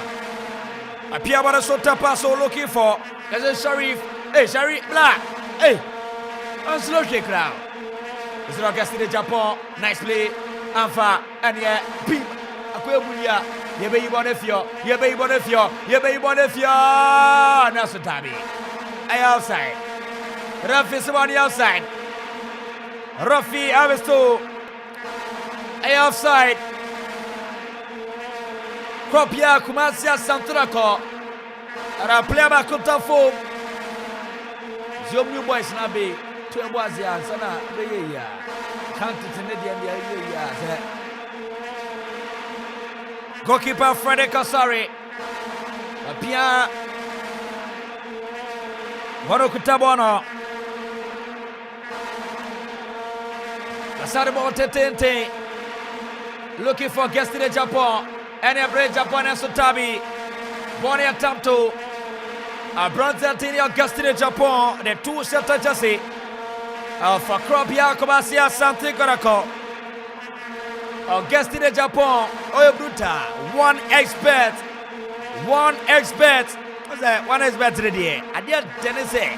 A Piabara Sota Paso looking for. There's a Sharif. Hey, Sharif Black. Hey, on slow shake crowd. It's not guessing the Japan. Nice play. Anfa. And yeah, Pim. Akuebulia. Yebe Bonefio. Naso Tabi. Outside. Rafi is on the outside. Rafi Avisto. Outside. Kopia Kumasia Santrako. Raplema Akuffo. Zomu boys na be. Twemwazia sana be ya. Can't it goalkeeper Frederick Kasari. Pia Wano Kutabono. Kasari Motetente. Looking for guest in the Japan. And a break Japan and Sotabi. Bonnie attempt to a Bronzer Tini guest in the Japan. The two shelter Jesse. For Kropia Kobasia Asante Kotoko. Guest in the Japan. Oyo Bruta. One expert. What's that? One expert today. I did Tennessee.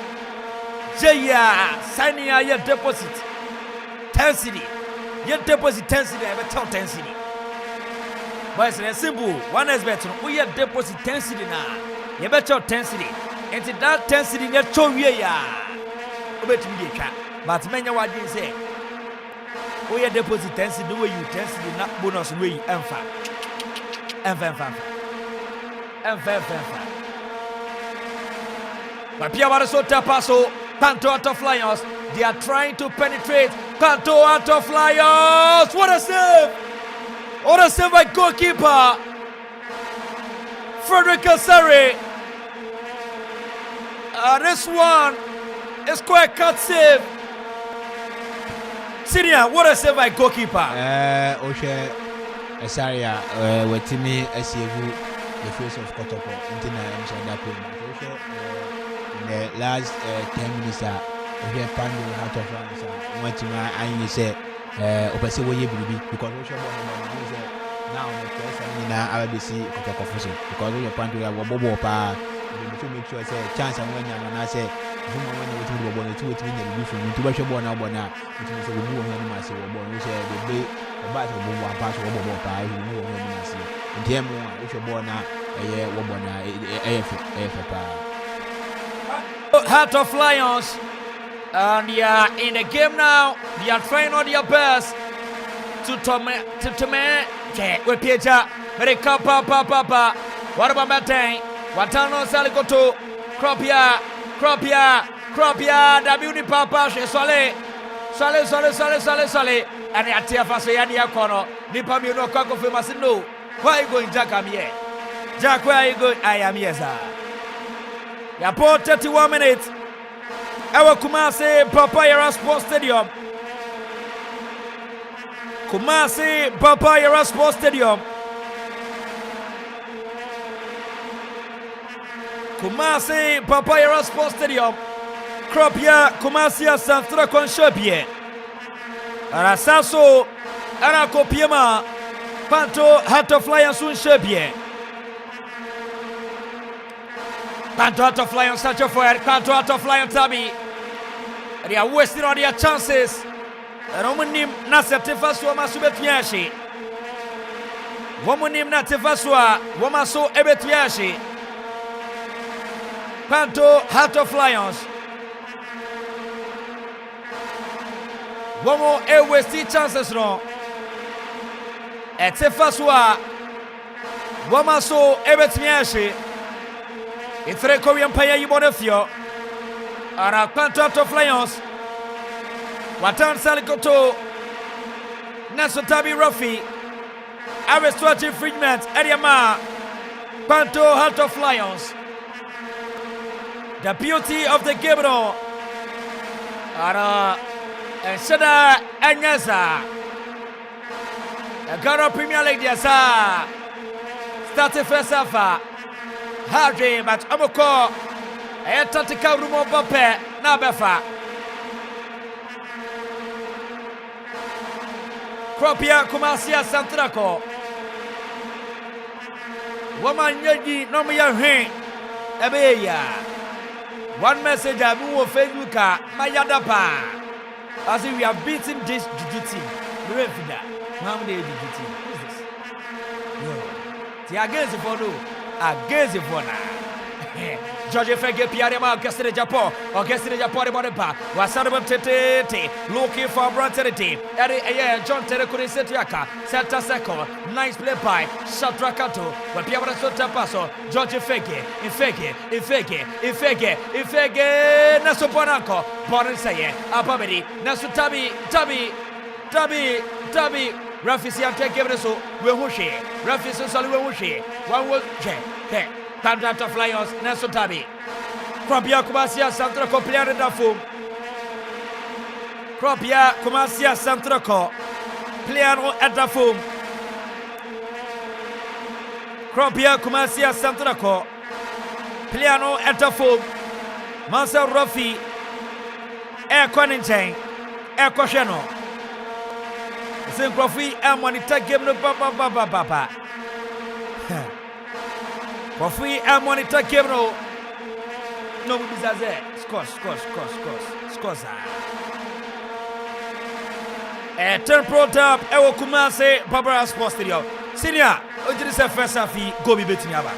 Jaya, signing your deposit. 10 city. Your deposit 10 city. I have a 10 city. Boys, it's simple. One is better. We have deposit 10 cedi now. You better 10 cedi. And that 10 cedi, you show me. But many what you say. We have deposit 10 cedi. The way you 10 cedi, not bonus way. But Pierre Barasota Paso, Panto out of Lions. They are trying to penetrate. Panto out of Lions. What a save! What a save by goalkeeper Frederick Asare. This one is quite a cut save. Senior, what a save by goalkeeper. Oshe Asaria, with me, I see the face of Kotoko. In the last 10 minutes, we have Pandu out of France. What to my eye say, Opasi Way because we should now the person in our ABC Kotoko because we are Pandu Bobo Pa. To make sure say chance and when I say when you born to it in the different to watch your born out now, which is a move on my say born, which is the bay of battle one part of Bobo Pa, who move on my say. And the more which are born out a year, woman, Heart of Lions, and they are in the game now. They are trying on their best to with Piecha, very papa. What about that thing? Watano Salikoto, Cropia, Dabuni Papa, Sole, and the Atiafaso Yadia Kono, Nipamuno Akuffo Masino. Where are you going, Jack? I'm here. Jack, where are you going? I am here, sir. You put 31 minutes. Our Kumasi Papayara Sports Stadium. Kumasi Papayara Sports Stadium. Kumasi Papayara Sports Stadium. Cropia Kumasi Santra Conshopie. Arasaso Arakopiema Panto Heart of Lions soon Shepie. Panto Heart of Lions such a fire. Panto Heart of Lions Tabi. They are wasting all their chances. Romanim Nasatefasua Masubetiashi. Womanim Natefasua Womaso Ebetiashi. Panto Heart of Lions. One more wasting chances no. Etefasua Womaso Ebetiashi. It's a Korean Paya Yibonefio. Ara Panto Heart of Lions. Watan Salikoto Nasotabi Ruffy Aristocratic infringement Ediama Panto Heart of Lions. The beauty of the game no Ara Shada Anyaza the Ghana Premier League Yasa started first half Hardy but Amoko Tatika Rumo Bape Nabefa Cropia Kumasia Santrako Woman Yaji Nomia Hin Ebeya. One message I move on Facebook Mayadapa. As if we are beating this Juju team. How many Juju team? Who is this? No. The against the photo. Against the photo. George Fege Piarema Orchestra Japan. Orchestra Japan Bonepa. Wasarabam Tete. Looking for Brantanity. John Terekuri Setiaka. Santa Seco. Nice play by Shatrakato. When Piabra Sota Paso. George Fege. Infege. Nasopanako. Bonasaye. Ababedi. Nasutabi. Tabi. Rafisi Ante Gebreso. Wehushi. Rafisi Salu Wehushi. One was J. Panto of Lions, Nasotabi. Cropia Kumasia Santraco, Player Dafum. Cropia Kumasia Santraco, Player at Dafum. Cropia Kumasia Santraco, Piano at Dafum. Mansell Ruffy, Air Conington, Air Coshano. Saint Profi, and Monita Game no Papa. For free and monitor Kebro. No bizaze. Scores. A turn pro tap. Ewo Kumase Barbara Sports Stadium. Senior, what did you say first half? Go be betting about.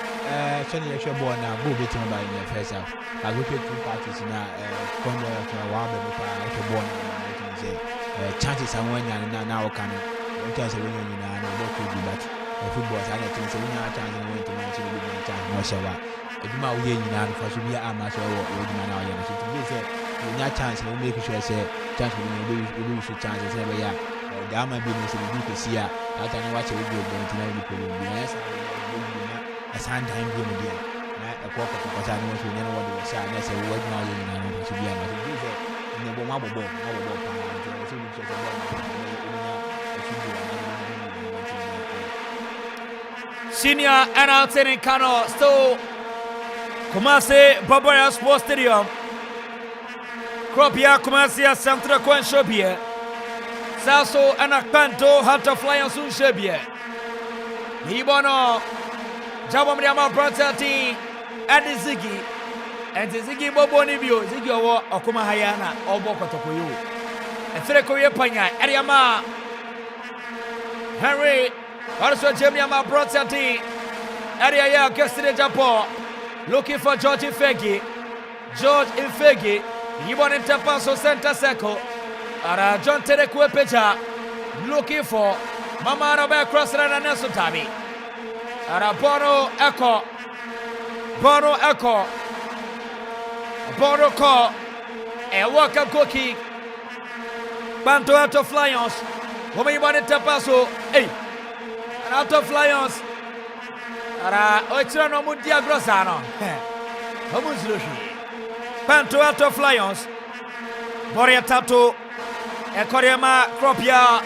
Senior, you're born now. Go betting about in the first half. I will take 2 parties now. Congo for a while, but born. Chances are when now can. Chance of winning in an about to do that. Football, I don't think so. We have a chance to win to Manchester United. No, sir. If you are winning now, for to be a match or what you man are. So to say, we have a chance to make sure say chance we will shoot chances every year. The Ama business in the UK here. I don't know what you will do going to know the problem. Yes, a sound time game again. A quarter because I know you never want to say, I say, what now you know to be a match. In the mobile ball, Senior and Anthony Kano still Kumasi Babaya Sports Stadium. Kropia Kumasi Central Kwan Shobie. Saso and Akpanto Hunter Flyers Soon Shobie. Hibono Jabomriama Protati and Ziggy. And Ziggy Bobo Nibio, Ziggy or Okuma Hayana, or Bokotokoyu. And Frekoye Panya, Ariama Henry. Also, Jemiama Protati, Area Cassidy Japo, looking for George Infegi. George Infegi, Yibon Interpaso Center Seco, Ara John Terekwe Peja, looking for Mama Robert Crossland and Nesutabi. Ara Bono Echo, Bono Call, a walk-up cookie, Banto out of Lions, Woman Yibon Interpaso, hey. Out of Lions. Ara Oitrano Mundia Grossano. Homuslushi. Panto out of Lions. Boria Tato. Ekoriama Kropia.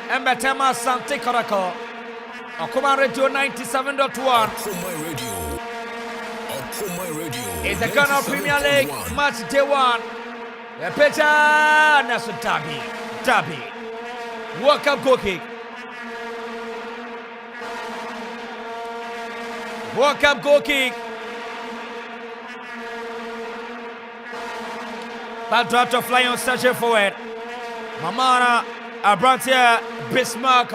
Embetema Asante Kotoko. Okuma Radio 97.1. It's the Ghana Premier League match day 1. The pitcher Nasu Tabi. World Cup goal kick. World Cup goal kick. Back to fly on searching forward. Mamana Abrantia Bismarck.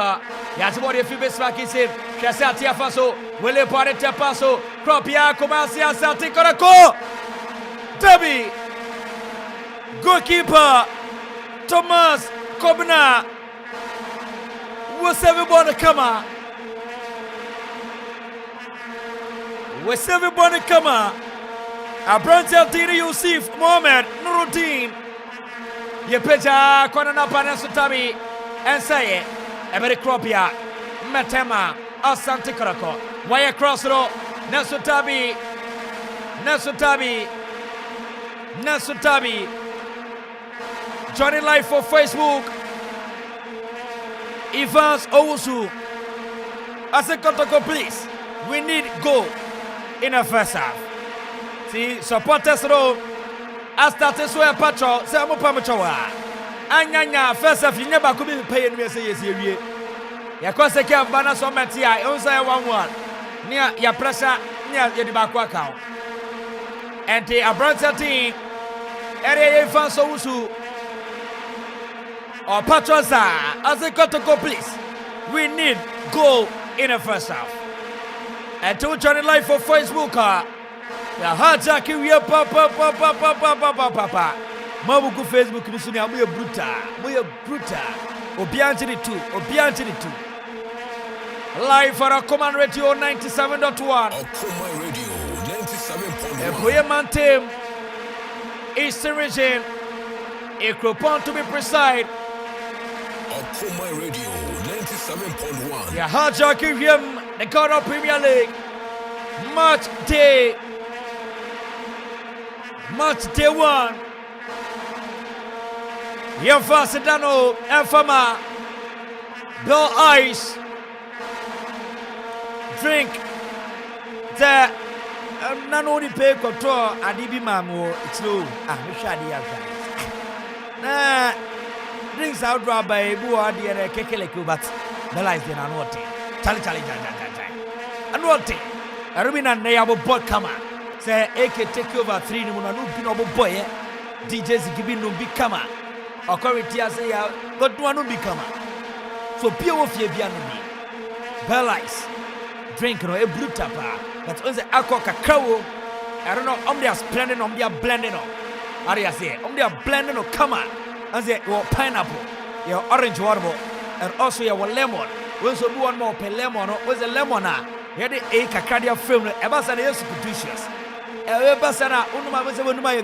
Yasbody if you Bismarck is it. Shasatia Faso. Willie Parete Paso. Kropia Kumasia Asante Kotoko. Debbie. Goalkeeper Thomas Kobna. Was everybody come on? Was everybody come on? Abrantia Tiri Yusuf Mohamed Nuruddin. Yepeja Kwanana Panasutabi and say it. Every Kropia Metema Asante Kotoko. Wire crossroad Nasutabi. Joining live for Facebook. Evans Owusu. Asante Kotoko, please. We need goal in the first half. See, supporters row. I started so a patrol. Say I'm Anyanya first half. You never could be paying me. Say yes, you. Ya kwase ke bana so metia. You say 1-1. Near your pressure. Near your back account. And the Abrantia team. Area Evans Owusu. Or Patrosa, Asante Kotoko, please. We need goal in the first half. And to join live for Facebook, the hijacking we are papa. Mabuku Facebook, Misunia, we are brutal. Obianchini 2. Live for our command radio 97.1. Command radio 97.1. The Boyeman team, Eastern region, Akropong to be precise. Command radio 97.1. Yeah, hijacking him, the Ghana Premier League. Match day 1. Yemfa Sedano, Enfama, Bill Ice, drink the not only pay control and Ibi Mamo, it's low. Nah, drinks out by Bua, dear Kekeleku, but the lies in Anote. Charlie. Anote. I remember Nayabo Bot say, Eke take over 3 Numano Pinobo boy, DJs giving no big kama. Or Corritia say, but one will become. So pure of Yabianobi. Belize. Drink no a bruta pa. But on the aqua cacao. I don't know, they are splendid, they are blending on. How do you say? They are blending on, come on. And say, your pineapple, your orange water, and also your lemon. We so do one more per lemon, was a lemon. Here the a cacadia film, a basan is delicious. A basana, Unuma was a my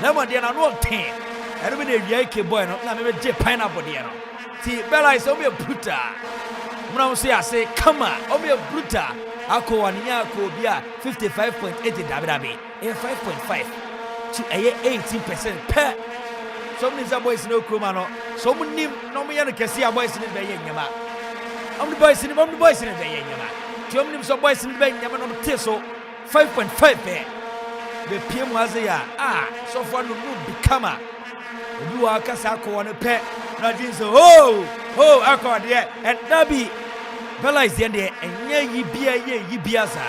lemon, they are not 10. I don't mean a yake boy, not maybe pineapple, dear. See, Bella is only a bruta. When I say, come on, only a bruta. Ako wania ko bia 55.8 dabi 5.5 to 18% per. Some of these boys no kroma no. Some nim no me yan kesi boys ni be nyama. The boys ni be nyama. Some nim some boys ni be nyama no te so 5.5 per. Be PM was ya so far no become obi wa kasa ko won pe na din so akọ de and dabi Bella is the end there, and ye bia sa.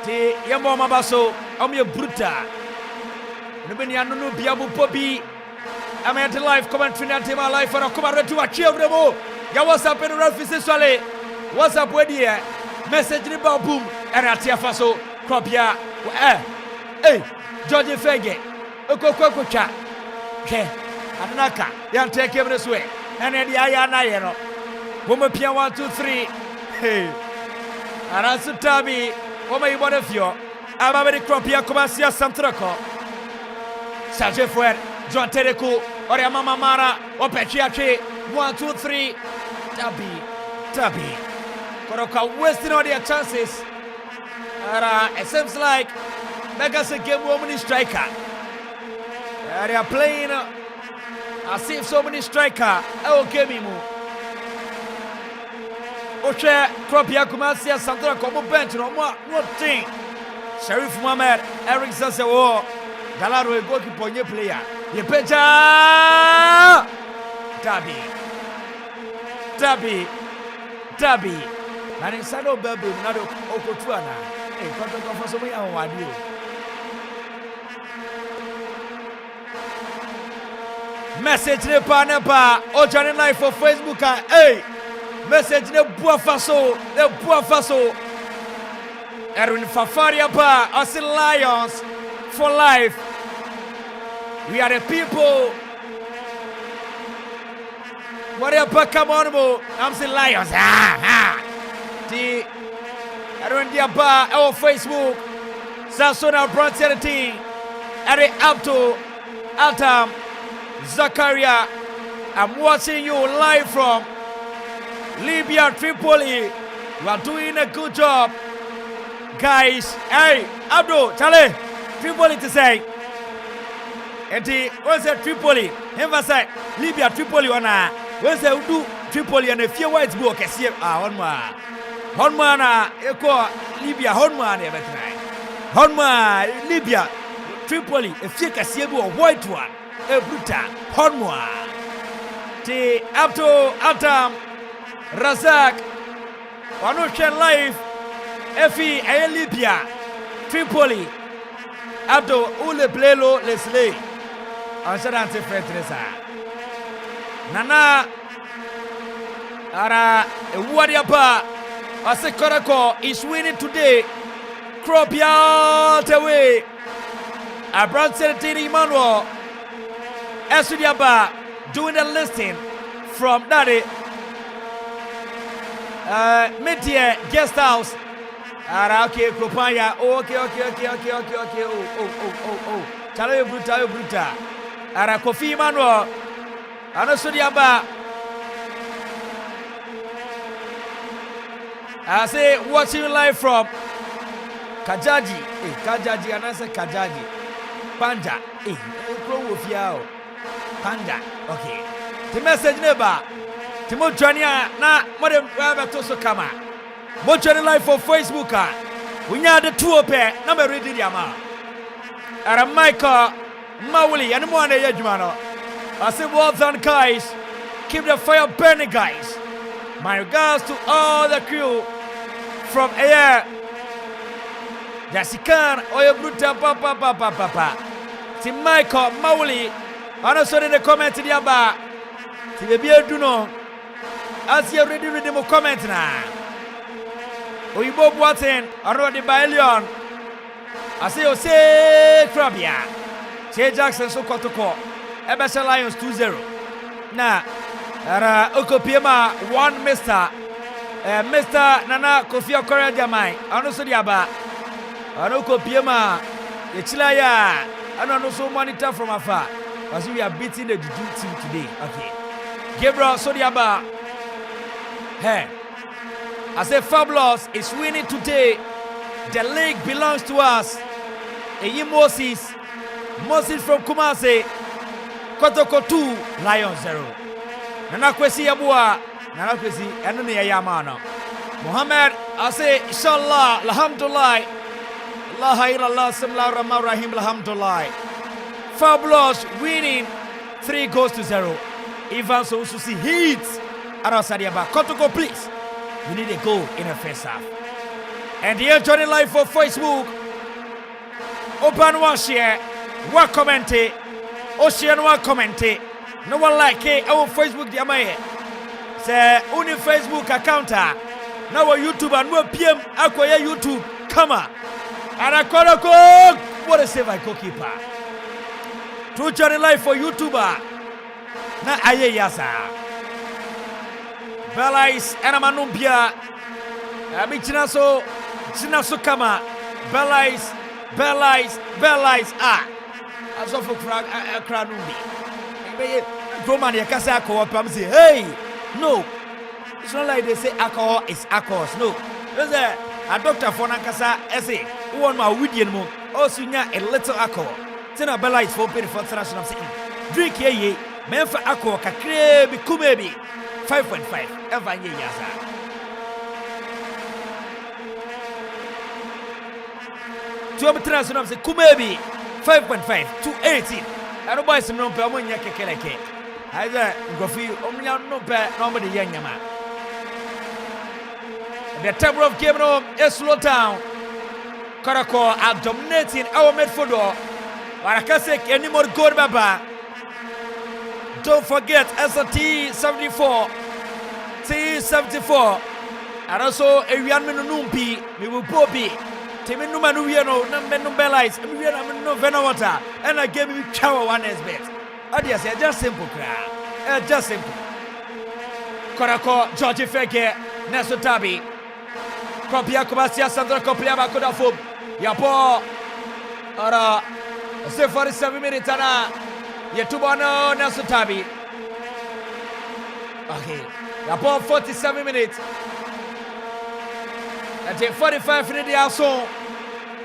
Te yambo mabaso, ye bruta. Nobody no biabu poppy. I'm at life commentary and my life for a command to achieve them all. Ya what's up in the references swale? What's up with here? Message the boom and at Faso, Cropia. Hey, George Fege, Okokocha. Okay, Anaka, yan take him this way. And then the Ayana, Woman Pia 1, 2, 3. Hey, and as to Tabi, Oma Ibonefio, I'm a cropia Comasia Santraco, Saje Fuer, John Tereku, or Mama Mara, or Pechiache, 1, 2, 3. Tabi. Koroka wasting all their chances. It seems like Megas a game woman striker. They are playing as if so many striker. Oh, give me more. Oche Cropia Kumasia Santana Kobo bench no more thing. Sheriff Mohamed Eric Sasewo Galaro goalkeeper nye player. Ye pecha Tabi. Na ni sado bebe na do okotua na. Kotoko for so me an wadi o. Message ne pa o join live for Facebook message the Buafaso. Erwin Fafaria pa us Lions for life. We are the people. Whatever come on mo, I'm saying Lions. The Erwin Diaba our Facebook. Sasona Bronze team. Eric Abdo Altam Zakaria. I'm watching you live from Libya, Tripoli. You are doing a good job, guys. Hey, Abdul, Charlie, Tripoli to say. And what's that Tripoli? Emphasize Libya, Tripoli, what's that do Tripoli and a few white book? Honma, Echo, Libya, Honma, Honma, Libya, Tripoli, a few Cassiebo, white one, a bruta, Honma. The Abdul Atam. Razak, Wanuchen Life, Efi, Libya, Tripoli, Abdo, Ule Plelo, Leslie, Ansarante Fetresa. Nana, Ara, Wadiapa, Asekorako is winning today. Cropia away. Abram 17 Emmanuel, Esudiaba, doing the listing from Daddy. Mid-year guest house. Okay, Kopanya. Okay. Chalo bruta. Ara Kofi Emmanuel. Anasudiaba. I say watching live from Kajaji. Kajaji, and I say Kajaji. Panja. Panja. Okay. The message never. Timo Jania na modern wherever to kama. Mo join live for Facebook. We nya the two pair number ready diama. Ara Michael Mawuli and mo na yadwuma. I say well done guys. Keep the fire burning guys. My regards to all the crew from air. Jasikan Oyo Bruta papa. Tim Michael Mawuli. And also in the comment diaba. Ti be do no. as you ready read the comment now. Oyibo Boateng already by Leon. I say Ose Krabia. Che Jackson so Kotoko. Ebesha Lions 2-0. Now, Okopiema 1 Mr. Mr. Nana Kofi Okore Jamai. Ano so diaba. Ano Okopiema Echilaya. Ano so monitor from afar. As we are beating the Juju team today. Okay. Gabriel Sodiaba. Hey. I say Fabulous is winning today. The league belongs to us. Eyi Moses from Kumasi. Kotoko 2, Lions 0. Nana Kwesi Yabua. Nana Kwesi Enuni Yamano. Muhammad, I say Inshallah, Alhamdulillah. La ilaha illallah, Bismillah ar-Rahman ar-Rahim, Alhamdulillah. Fabulous winning 3-0. Ivan Soususi hits. Arasadiaba. Kotoko, please. You need a goal in the first half. And here joining live for Facebook. Open one share, one comment, or share one comment. No one like it. Our Facebook the amaye. Say only Facebook account. Now our YouTube and no PM. Acquire YouTube. Come on. And I call a goal. What a save by goalkeeper. To joining live for YouTuber. Na aye yasa. Belais and Amanumbia. Amichinaso. Chinasukama. Belais. Ah. As of a Kranumbi. Roman Yakasa Akuffo say, hey, no. It's not like they say alcohol is alcohol. No. There's a doctor for Nakasa essay. Who want my Widian mo? Also, a little alcohol. Tina Belais for pay for international saying. Drink ye, men for alcohol, Kakrebi, Kumebi. 5.5. Ever ye yasa. Say Kumebi 5.5 to 18. I don't buy some number when you can like it. I go for you. Only no bad nobody young man. The table of game room is slow down. Koroko are dominating our midfield. Warakasek any more goal baba. Don't forget Asante T74. T74. And also a young man numpi. We will Bobby. Timmy Numanu, no Bellies, and we have no Venawata, and I gave you cow one as bet. Adias, just simple, just simple. Korako, George Feke, Neso Tabi, Copia Cobasia Sandra Copia Akuffo, Yapo, or say 47 minutes, Anna, Yatubano, Neso Tabi. Okay, Yapo 47 minutes. At 45 minutes, they are so.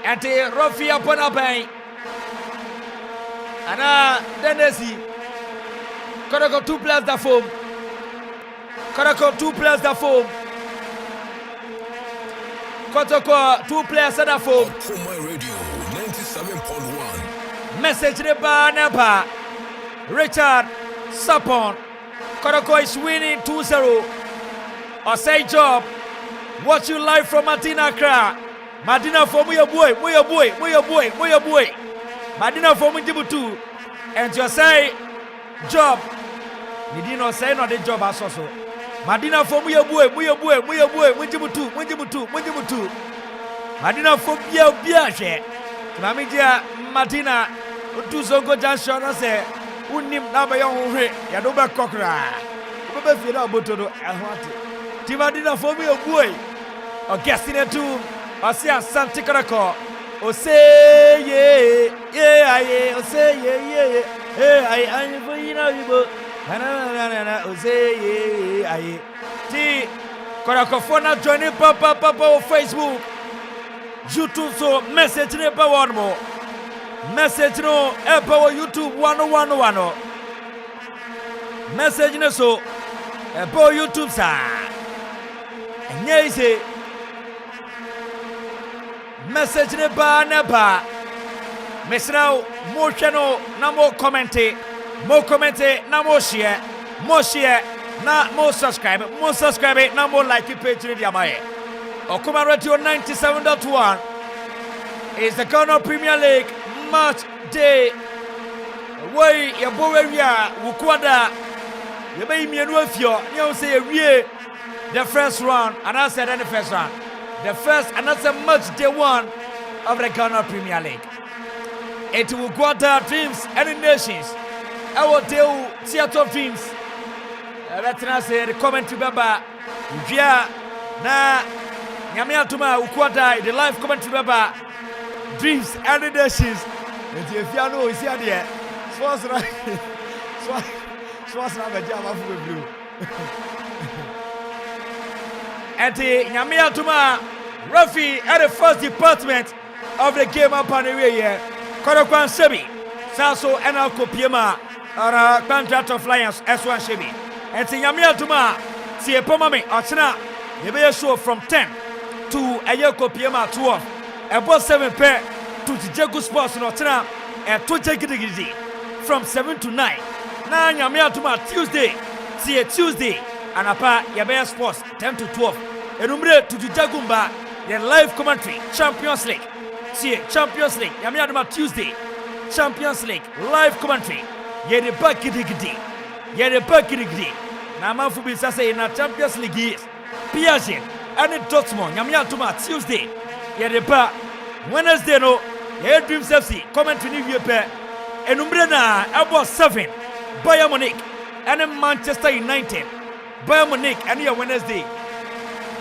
At the Rofi upon a bay. And Denesi. Koroko 2 plus the foam. Koroko 2 plus the foam. Kotoko 2 plus the foam. Twumhene Radio 97.1. Message the bar Napa. Richard Sapon. Koroko is winning 2-0. Or say job. Watch you live from Martina Accra. Martina for me, boy. Martina for me, Djibouti. And you say, job. You did not say not the job as also. Martina for me, boy. Djibouti. Martina for me, Biache. Mamija Martina, Utuzongo Junction, I say, Unim Nabayon, Yadoba Kokra. Ubefina Botodo, and what? Timadina for me, boy. Or guessing it too. Or say Asante Kotoko. Or say yeah. Or say yeah. Hey, I'm for you know you. Or say yeah. T. Kotoko for now joining Papa on Facebook. YouTube so message ne pa one more. Message no Apple YouTube 101. Message ne so Apple YouTube sa. Nye say message ne ba. Mesrao mo channel na mo comment, na mo share, na mo subscribe, na mo like page ni diamaye. Okuma Radio 97.1 is the Ghana Premier League match day. Way ya boweria wukwada You may be a few. You say we the first round, and I said the first round. The first and that's a match day one of the Ghana Premier League. It will go down dreams and nations. I will tell theater of dreams. Let's not say the comment to Baba. Yeah, na Yamia Tuma Ukwata, the live comment to Baba. Dreams and nations. And if you know, is here. Swans right. Swans not a jam of blue. And Yamia Tuma, Rafi at the first department of the game up on the way here. Korokwan Shebi, Saso and Alcopiema, or contract of Lions S1 Shebi. And Yamia Tuma, see a pomame, Ochina, you may show from 10 to a Yoko Piema 12, about 7 pair to the Jago Sports in Ochina, and 2 Jagidi from 7 to 9. Now Yamia Tuma Tuesday, see a Tuesday, and apa Yabea Sports 10 to 12. Enumere to the Jagumba, the live commentary, Champions League. See Champions League, Yamia Tuma Tuesday, Champions League, live commentary. Yede Bakidi, Yede Bakidi. Na Amanfo bi say na Champions League is PSG and Dortmund, Yamia Tuma Tuesday. Yede ba Wednesday no, Yede Dreams FC commentary ni wie pe. Enumere na about 7. Bayern Munich and Manchester United. Bayern Munich and your Wednesday.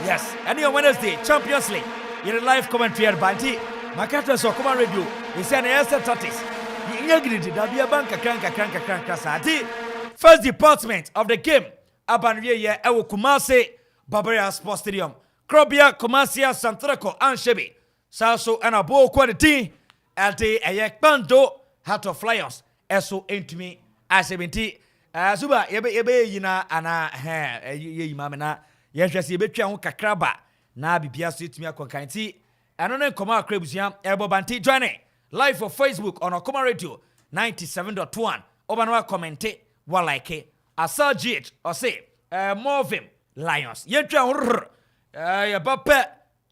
Yes, and your Wednesday Champions League. Yede live commentary at Banti. Makata so come radio. He said the status. The ingredient that be a bank crank. First department of the game. Abanwie ye ewo Kumasi Barima Sports Stadium. Krobia Kumasia Santreko Anshebi. Saso and a bow quality. Lte Ayekbando Heart of Lions. Eso entumi A70. Zuba yebe yina ana ye mamena. Yehwese yebetwa ho kakraba na bibia so etumi akonkanti. Eno ne nkoma akrabusia Ebo Banti joining live for Facebook on Okoma Radio 97.1. Obanwa commentate wa like Asa GH or say more of him Lions. Yetwa ho ya bape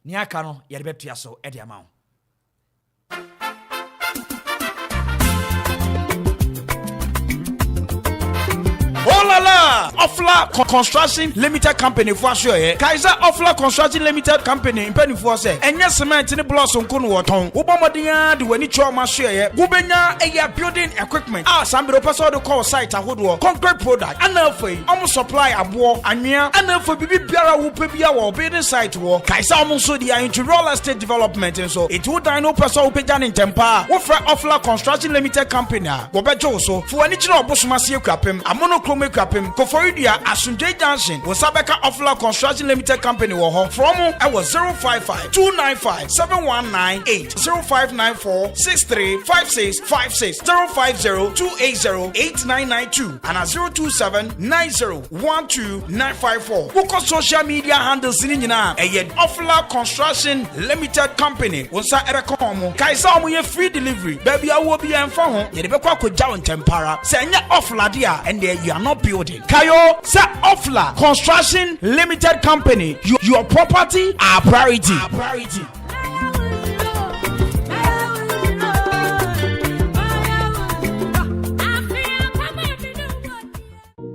ni aka no ye de betua so e de ama ho. Oh la la! Offla Construction Limited Company for sure. Kaiser Offla Construction Limited Company impeni for say. Enya cement ni blocks on kono woton. Ubomodiya de wani choma sure. Gubenya eya building equipment. Sambiro person do call site ahodo. Concrete product. Anafo omo supply abo anwea. Anafo bibi biara wo pe bia wo building site wo. Kaiser omo so dia into real estate development and so. It would dino person wo pe jan in tempa. Wo fra Offla Construction Limited Company a. Wo bejo so. Fu ani chira obosoma sie kwapem. Amono Krapem Koforidia Asunje Junction Wasabeka Offla Construction Limited Company wo from I was 055 295 7198 0594 635656 050 280 8992 and 027 90 954. Woko social media handles in nyina eye Offla Construction Limited Company wonsa erekomo kaisa omo ye free delivery baby awo bi emfa ho ye de bekwa akogya on tempara se nya Offla dia and you are not building. Kayo sa Offla Construction Limited Company. Your property our priority. Our priority.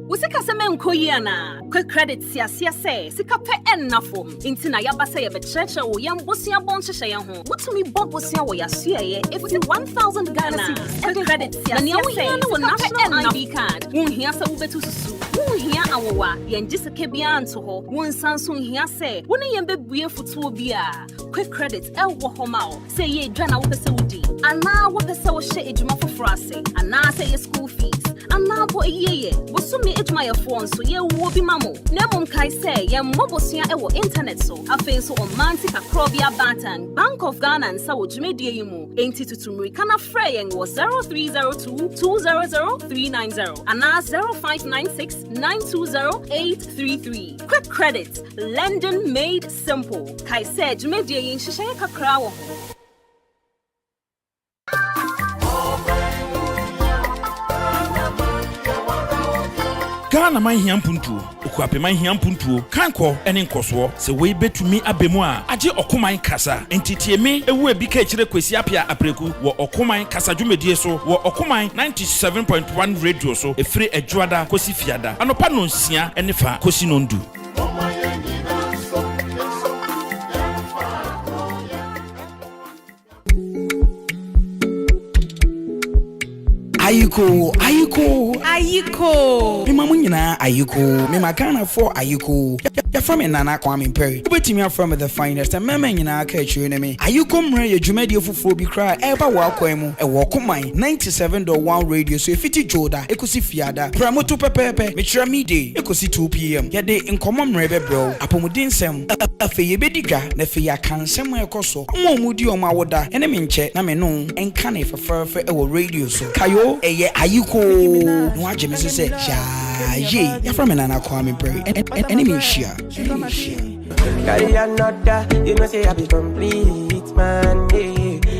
Usika seme nkoyiana quick credit sia say sika pe ennafo intina yaba say be cheche wo yam bosia bon cheche ye ho butumi bobosia wo yasia ye if 1000 Ghana cedis quick credit sia say no national ID card won hia sa ubetu susu won hia awowa yen giseke bia anto ho won sanso hia say won yen bebue futuo bia quick credit wo ho ma o say ye dwana wo pese wudi ana wo pese wo hye edwuma foforo ase ana say ye school fees ana bo yeye wo sumi edwuma ye phone so ye wo bi mamo na mom kai say ye mobosua e wo internet so afen so omanti Akrobia Bantan Bank of Ghana and sa wo dwumedie yi mu enti tutumri kana frɛ yen wo 0302 200 390 ana 0596 920 833 quick credit lending made simple kai say dwumedie yi nhyehyɛ kakra wo ho. Ghana man hia mpuntuo Akuapem man hia mpuntuo kanko ene nkoso se we betumi abemu a age okoman kasa entitiemi ewu ebi ka kire kwesi apia apreku wo okoman kasa dwumedie so wo okoman 97.1 radio so efiri ejuada kosi fiada anopa no nsia ene fa kosi nondu Ayiko. Me mamu nyina ayiko. Me makana for ayiko. Ya from Nana Kwame Perry. Ubetimi from the finest and meme nyina ka chire me. Ayiko mre ye dwumadi fufuo bi kra eba wa kwemu e wo koman 97.1 radio so efiti joda ekosi fiada. Pramoto pepepe me kira mide ekosi 2 pm. Ya de nkomo mre bebro. Apomudensem afe ye bediga na fe ya kansem ekoso. Omomudi omawoda ene me nche na me no enka na feferfe e wo radio so. Kayo eye ayiko no agye me say ye ya from Nana Kwame Perry enemy share carry another you know say I be complete man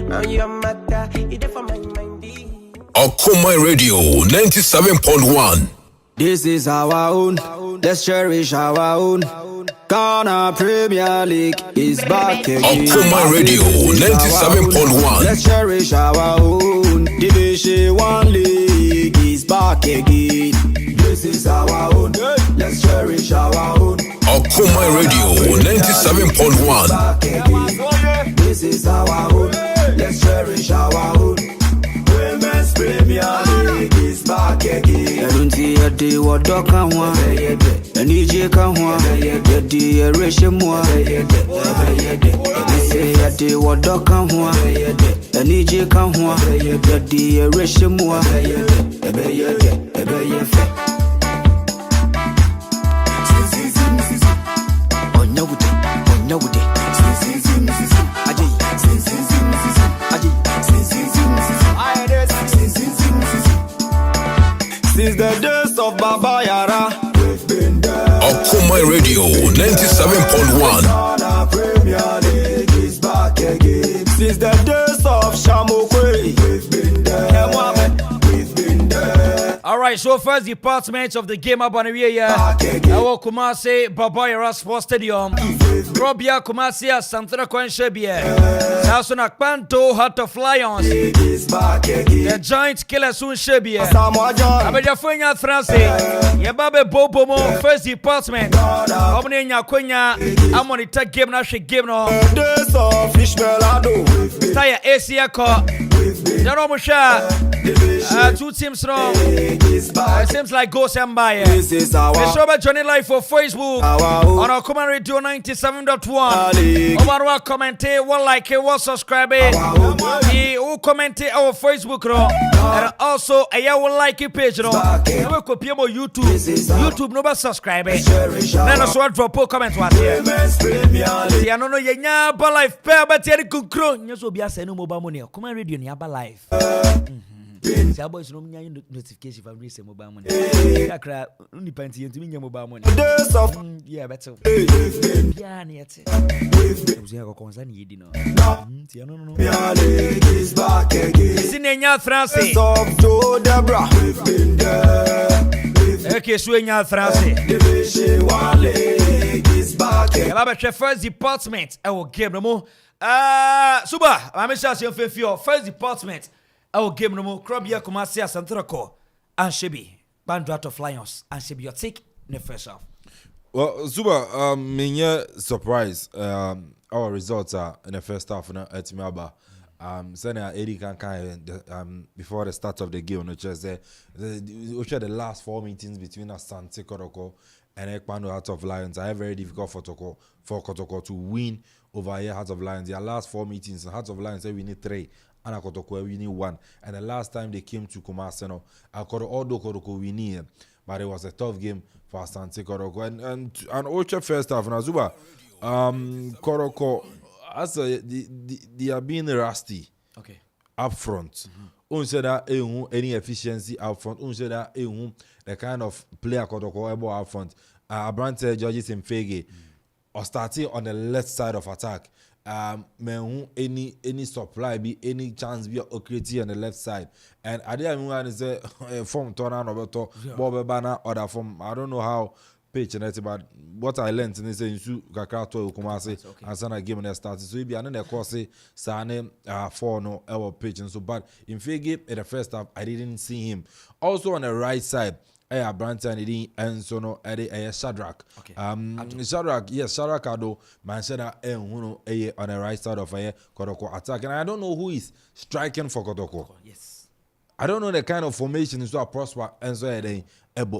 now you matter it for my mind Akoma Radio 97.1. This is our own, let's cherish our own. Ghana Premier League is back again. Akoma Radio 97.1. Let's cherish our own. Division 1 League is back again. This is our own, let's cherish our own. Akoma Radio 97.1. This is our own, let's cherish our own. Women's Premier League is back again. I don't see a day what dog can want. And EJ can want. The day ratio more. Say a day what dog can want. And EJ can want. The day ratio more. Since the days of Baba Yara, we've been there. Akoma Radio 97.1. Ghana Premier League is back again. Since the days of Shamokwe, we've been there. We've been there. All right, so first department of the game up on the way. Our Kumasi Baba Yara Sports Stadium. Robia Kumasi Asante Kotoko. Sasuna Kpanto Heart of Lions. The Giant Killer soon Shebia. Abeja Fenya France. Yababe Bobomo first department. Omni Nyakwenya Amonita game na she game no. Taya Asia Ko. Jaromusha. 2 teams no. It seems like go Sambaye. This is our journey live for Facebook on our Akoma Radio 97.1. Overall comment, one like, one subscribe. Who comment our Facebook and also a one like page. We copy YouTube. YouTube no subscribe. Then also drop a comment was here. I don't know yenya ba life pair but yet kukro. Nyeso bia se no mobile money. Akoma Radio ni aba live. See boys no notification for receive mobile money. Kakra uni panti yentimi nya mobile money. Yeah, better. Yeah, ni ate. Uziya ko konza ni yedi no. Ti no. Is back again. Sinenya France. We've been there. Okay, Suenya France. Division 1 League is back again. Yaba first department. I will game no more. Suba, I'm sure you feel first department. Our game no more. Krobia Kumasi Asante Kotoko and Shebi Bandrat of Lions and Shebi your take in the first half. Well, Zuba, me surprise. Our results are in the first half na Etimaba. Senior Eddie can before the start of the game, which is the last 4 meetings between Asante Kotoko and Ekpando Heart of Lions are very difficult for Kotoko to win over here Heart of Lions. Their last 4 meetings, Heart of Lions say we need 3. And Kotoko we need 1. And the last time they came to Kumasi, although Kotoko we need, but it was a tough game for Asante Kotoko. And Ocha first half, now Zuba, Kotoko, as they are being rusty. Okay. Up front. Said that any efficiency up front. Said that the kind of player Kotoko able up front. Abrante Georges Mfege or starting on the left side of attack. any supply be any chance be occurring on the left side. And I didn't want to say form turn on over to Bob Banner or form. I don't know how pitch and but what I learned in this issue Kakato Kumasi and Sana game and started. So be another course Sane 4 no our pitch and so but in Fege in the first half I didn't see him. Also on the right side. Branton and so no Shadrach. Okay. Shadrach, yes, Shadrach Ado, Manchester on the right side of Kotoko attack. And I don't know who is striking for Kotoko. Yes. I don't know the kind of formation is so prosper and so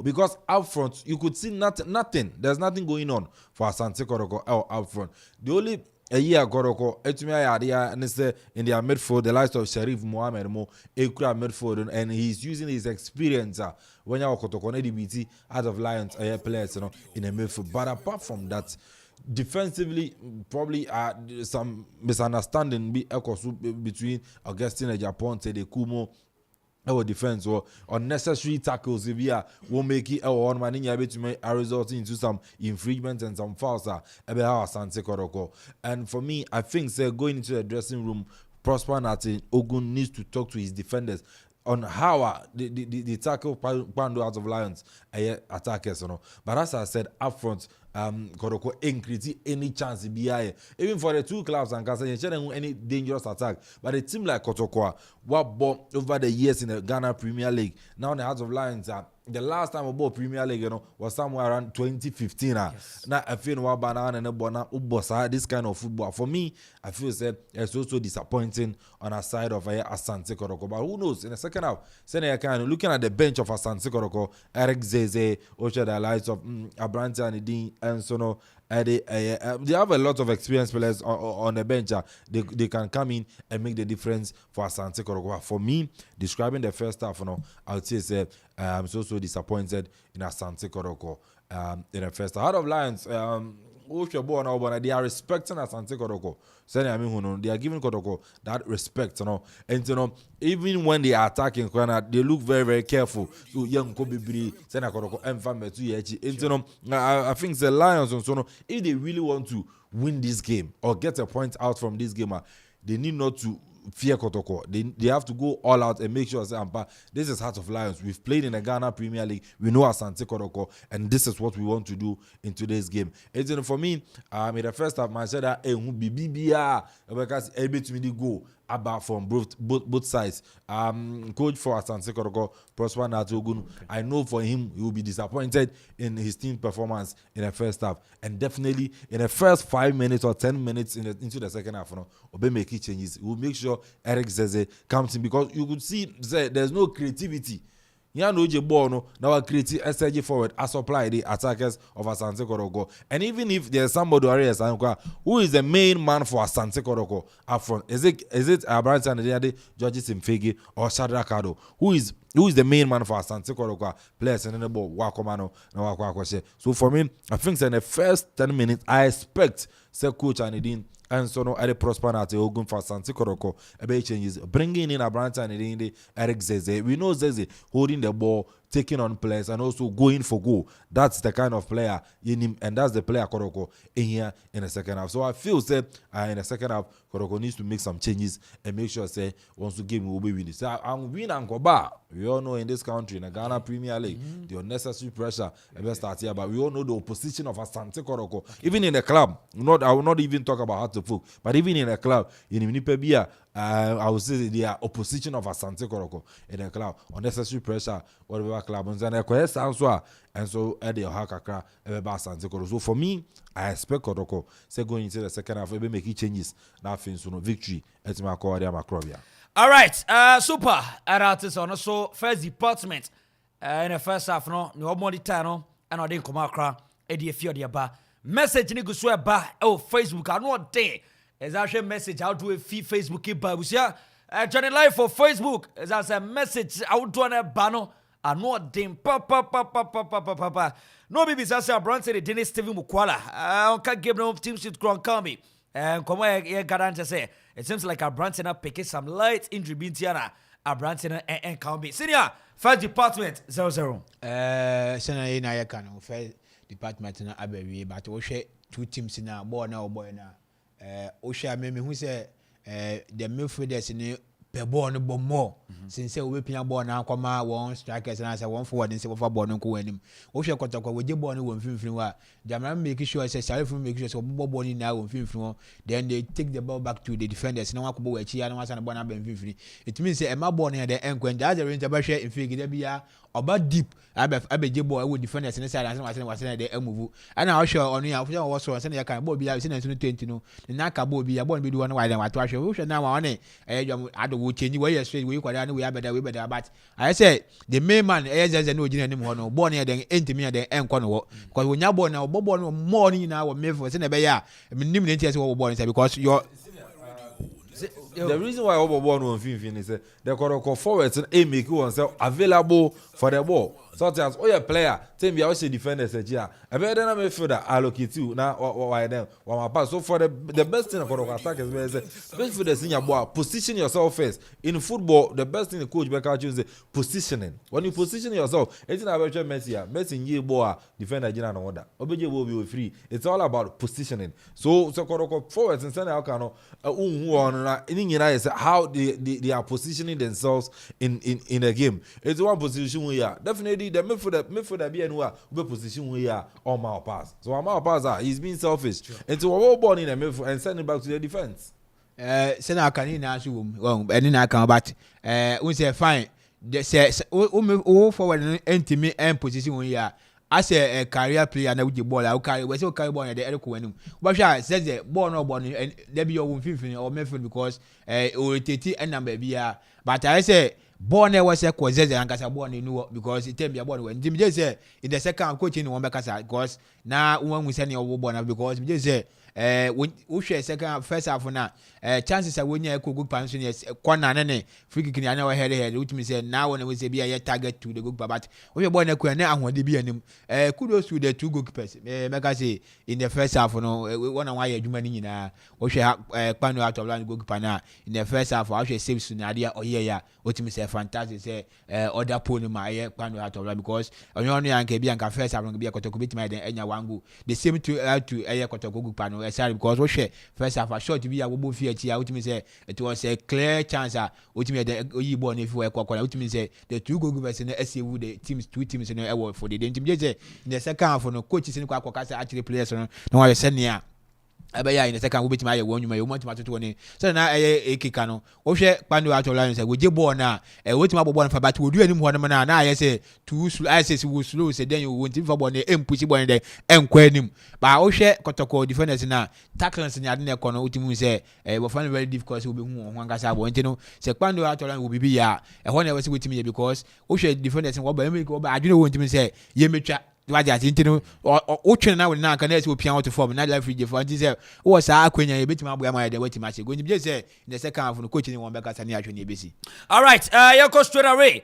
because up front you could see nothing. There's nothing going on for Asante Kotoko up front. The only a year Koroko, Etumia Adia, and in their midfield, the likes of Sharif Mohammed Mo, Ekra midfield, and he's using his experience when you're Kotoko DBT out of Lions players, in a midfield. But apart from that, defensively, probably some misunderstanding between Augustine and Japan, the Kumo. Our defense or unnecessary tackles if you will make it our one man in to make a result into some infringement and some fouls Asante Kotoko. And for me, I think going into the dressing room, Prosper Nati Ogun needs to talk to his defenders on how the tackle Pando out of Lions attackers, But as I said up front, Kotoko increase any chance BI even for the two clubs and Kasa any dangerous attack. But a team like Kotoko, what bought over the years in the Ghana Premier League, now in the Hearts of Lions the last time I bought Premier League, was somewhere around 2015. Yes. Now I feel this kind of football. For me, I feel it's also disappointing on a side of Asante Kotoko. But who knows? In the second half, looking at the bench of Asante Kotoko, Eric Zeze, Ocha the likes of Abrante and and so no, they have a lot of experienced players on the bench. They can come in and make the difference for Asante Kotoko. For me, describing the first half, I would say I'm so disappointed in Asante Kotoko in the first half. Heart of Lions, they are respecting Asante Kotoko. They are giving Kotoko that respect, and even when they are attacking, they look very, very careful. So young Kobe Bri, Kotoko, and I think the Lions, if they really want to win this game or get a point out from this game, they need not to fear Kotoko. They have to go all out and make sure this is Heart of Lions. We've played in the Ghana Premier League. We know Asante Kotoko, and this is what we want to do in today's game. And for me, in the first half, I said that who be BBR because able to me go about from both sides. Coach for Asante Kotoko, Prosper Natogun. I know for him, he will be disappointed in his team performance in the first half, and definitely in the first 5 minutes or 10 minutes into the second half, Obe make changes. He will make sure Eric Zeze comes in because you could see there's no creativity. Now creative SG forward as supply the attackers of Asante Kotoko. And even if there's somebody who is the main man for Asante Kotoko up front, is it Abrante and George Simfegi or Shadrach Ado? Who is the main man for Asante Kotoko players in the ball? So for me, I think in the first 10 minutes, I expect Coach Anidin and so no Eric Prosper at Ogun for Asante Kotoko. A changes, bringing in Abrante and Eric Zeze. We know Zeze holding the ball, taking on players, and also going for goal. That's the kind of player in him, and that's the player Kotoko in here in the second half. So I feel in the second half, Kotoko needs to make some changes and make sure once the game will be winning. So I'm winning Ankoba. We all know in this country, in the Ghana Premier League, the unnecessary pressure ever start here, but we all know the opposition of Asante Kotoko. Even in the club, I will not even talk about how to folk, but even in the club, in Winnipeg, I would say they are opposition of Asante Kotoko in the club. Unnecessary pressure, whatever club, and so at the Hakaka, Asante Kotoko. So for me, I expect Kotoko going into the second half, maybe making changes. Now, victory at Macrovia. All right, super. Artists on also first department in the first half, no more time, and I didn't come out. Eddie Fiordia message ni gusua ba Facebook. I know day. As I share message out to a Facebook ba busia. Johnny live for Facebook. As I say message out to a bano. I know dim pa. No baby sasa Brown said Dennis Steven Mukwala. I can't give no team sheet ground coming. And come on, Garanta say it seems like our Branson are picking some light injury being Tiana. Our Branson and Combi. Senior first department 0-0. Sena na ya kan first department na abewi but we share two teams na boy na Osha me who say the midfielders in per ball no more since we pia ball na kwama one strikers and say one forward and say for ball no ko anim Osha Kotoko we ball no won finfin wa Jamra make sure say sorry for make sure so ball ni na won finfin then they take the ball back to the defenders na wakobo we chia na wasa na ball na ben finfin it means say e ma ball na the enquest that's the range ba hwe in figure bia oba deep abeje ball we defenders na side and wasa the move and I sure on ya for was so say na kan ball bia say na 20 no na ka ball bia ball be do one wide and wato hwe hwe na wa one we change where you straight we kwada we better but I say the main man just no gina nim ho no ball na den entimi den enko no because when you ball na ball no more ni na we me for say na be ya nim na ntia say we ball because your the reason why ball no fin is the Kotoko forwards and make oneself available for the ball. Sometimes a player tell me I say defenders here. I better than midfielder allocate you now why them my pass. So for the best thing for attack is midfielders in your ball position yourself first. In football, the best thing the coach back out is positioning. When you position yourself, it's not about Messi in ye ball defender jina no order. Obeje will be free. It's all about positioning. So Kotoko forwards and center can how they are positioning themselves in a game. It's one position we are definitely the midfielder be anywhere we position we are on my pass. So on my pass he's being selfish. And so we're born in the midfield and send it back to the defense. Send our can na so any na kan but we say fine. The say forward entimi and position we are as a career player na with the ball I carry we say carry ball na the eriko anum. But sure says the ball no ball and there be your 15 or midfield because orientate and number bia but I say born there was a cause and kasa born in new because it tell me about when Jim just say in the second coaching one kasa because now when we send your born because just say when we share second first half na chances are when you go good pension yes corner na free kick na na head which means say now when we say be a target to the good but we born na kwa na ahode bi anim kudos to the two goalkeepers make say in the first half no one and why adwuma ni nyina we share panu out of line goalkeeper na in the first half we share save sunadia oyeya which means say fantastic say other pony ma panu out of line because onyo no yanka bi anka first half no bi Kotoko bit my den enya wangu the same to Kotoko goalkeeper no sorry because we share first half a shot bi a wo fi achi which means say it was a clear chance which means the oyibo na fi we kwakwa which means say the two goalkeepers na save the teams two teams no e for the team just say in the second half no coach sin kwakwa kasa actually players no na wa send ya abaya in the second we bit my one you want to one so na ekika no wo hwe pando out of line say we je ball na wetin ball na but we do anim ho na na say too slow I say we slow say then you want to ball na push ball na enkwa anim but wo hwe Kotoko defenders na tackles na ade na ekono ultimu say we find very difficult we be hu ho angasa bo ntino say pando out of line we be ya ho na we say wetin because wo hwe defenders wo ba make wo ba adwene wo ntimi say ye metwa waje atintino o twene na we na kan na se opia out form na life free for say wo sa akwenya ye betima aboya ma ye de wetima che go nyi say in the second half no coach ni won beka sani atwe ni ebesi. All right, you go straight away.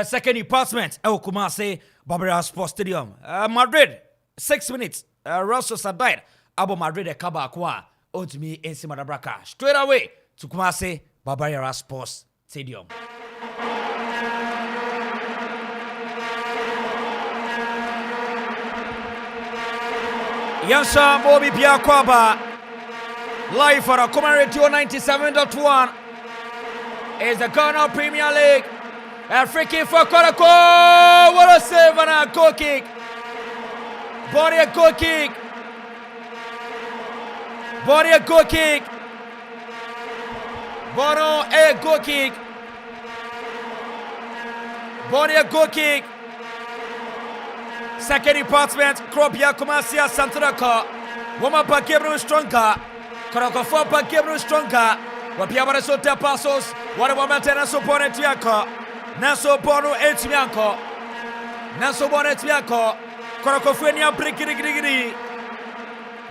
Second department Kumasi Barima Sports Stadium. Madrid 6 minutes. Russell Sadide Abo Madrid Kaba Kwa Otmi Ensi Madabraka. Straight away to Kumasi Barima Sports Stadium. Yansa Mobi Pia Kwaba live for a community 97.1 is the Ghana Premier League. A free kick for Kotoko. What a save and a goal kick. Body a goal kick. Body a goal kick. Bono a goal kick. Body a goal kick. Second department, Kropia Kumasi Asante Kotoko. Woman pa Gabriel stronger. Kotoko for pa Gabriel stronger. Wapia bara so te passos. What a moment na so pone tiako. Naso bono etianko. Naso bono etianko. Kotoko fenia break giri.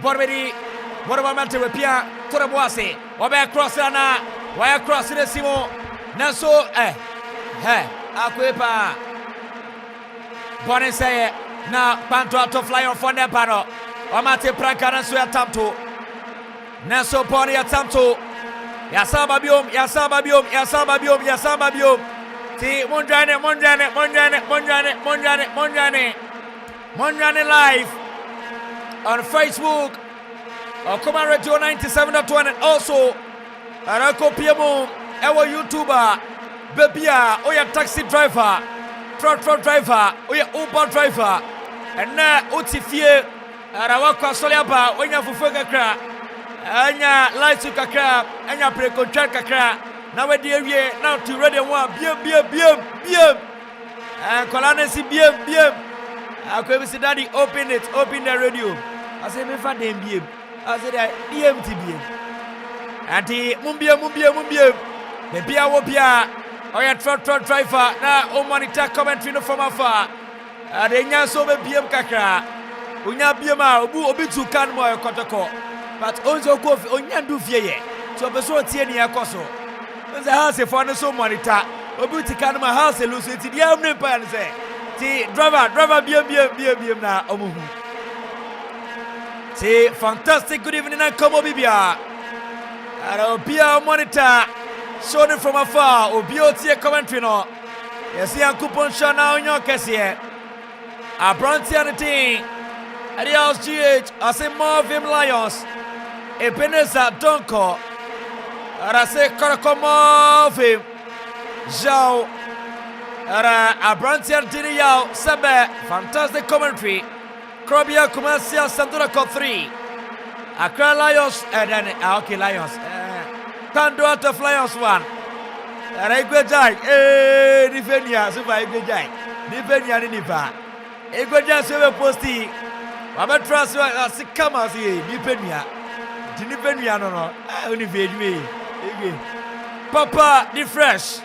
Borbedi. What a moment wapia to the boise. Wabe cross na. Waya cross the simo. Naso Akwepa. Bono say na panto to fly on for the panel. Amate Pranka na so atamto. Naso Boni atamto. Yasaba biom. Ti Monjane live on Facebook Okuma Radio 97.1 and also Arako Piemo our YouTuber Bebia Oya taxi driver truck driver Oya Uber driver and na Utifie Arawako Soliaba Oya Fufu kakra Anya lights kakra Anya pre-contract kakra now we dear now to ready one biem and Kolanesi biem I could say daddy open the radio I say me for them biem I said biem tibiem Anti mumbie Maybe I will be a truck driver na o monitor commentary no from afar. Adenya so be biem kakra. Onya biema obi tu kan mo Kotoko. But onzo go onya ndu fie ye. So be so tie ne yakoso. Nze house for no so monitor. Obi ti kan ma house lose ti dia mne pa ne say. Ti driver biem na omuhu. Ti fantastic good evening and come obibia. Arabia monitor showing from afar. Obioti commentary no. Yes, Akuffo now on your case here. A Bronte and the team. Adios GH. I say more of him Lions. Ebeneza Donko. And I say Korokomo of him. Zhao. A Bronte and the Yao. Sebe. Fantastic commentary. Krobia Kumasia Sandurako 3. Accra Lions and then okay Lions. Can't do out of Lions 1. And I go die. Defenia, so I go die. Defenia Nipa. I go just have a posty. I'm a transfer. I see come as he. Defenia. Defenia no. Only fade me. Papa, the fresh.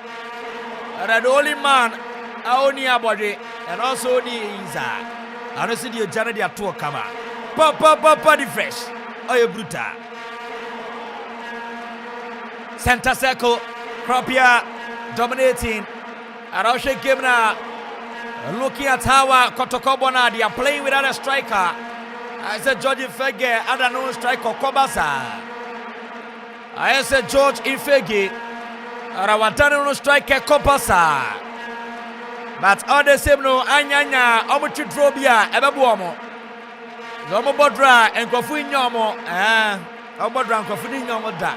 And the only man. I only a body. And also the Isa. I don't see the Janet at 2 come. Papa, the fresh. Oh, you brutal. Center circle, Kropia dominating. And also game now. Looking at how Kotoko Bona, they are playing without a striker. I said George Infege, and a no striker Kobasa. I said George Infege, and I no striker Kobasa. But all the same no, Anyanya, Omuchidrobia, Ebabuomo. Zomo Bodra and Kofu Nyomo, Obodra and Kofu Nyomo da.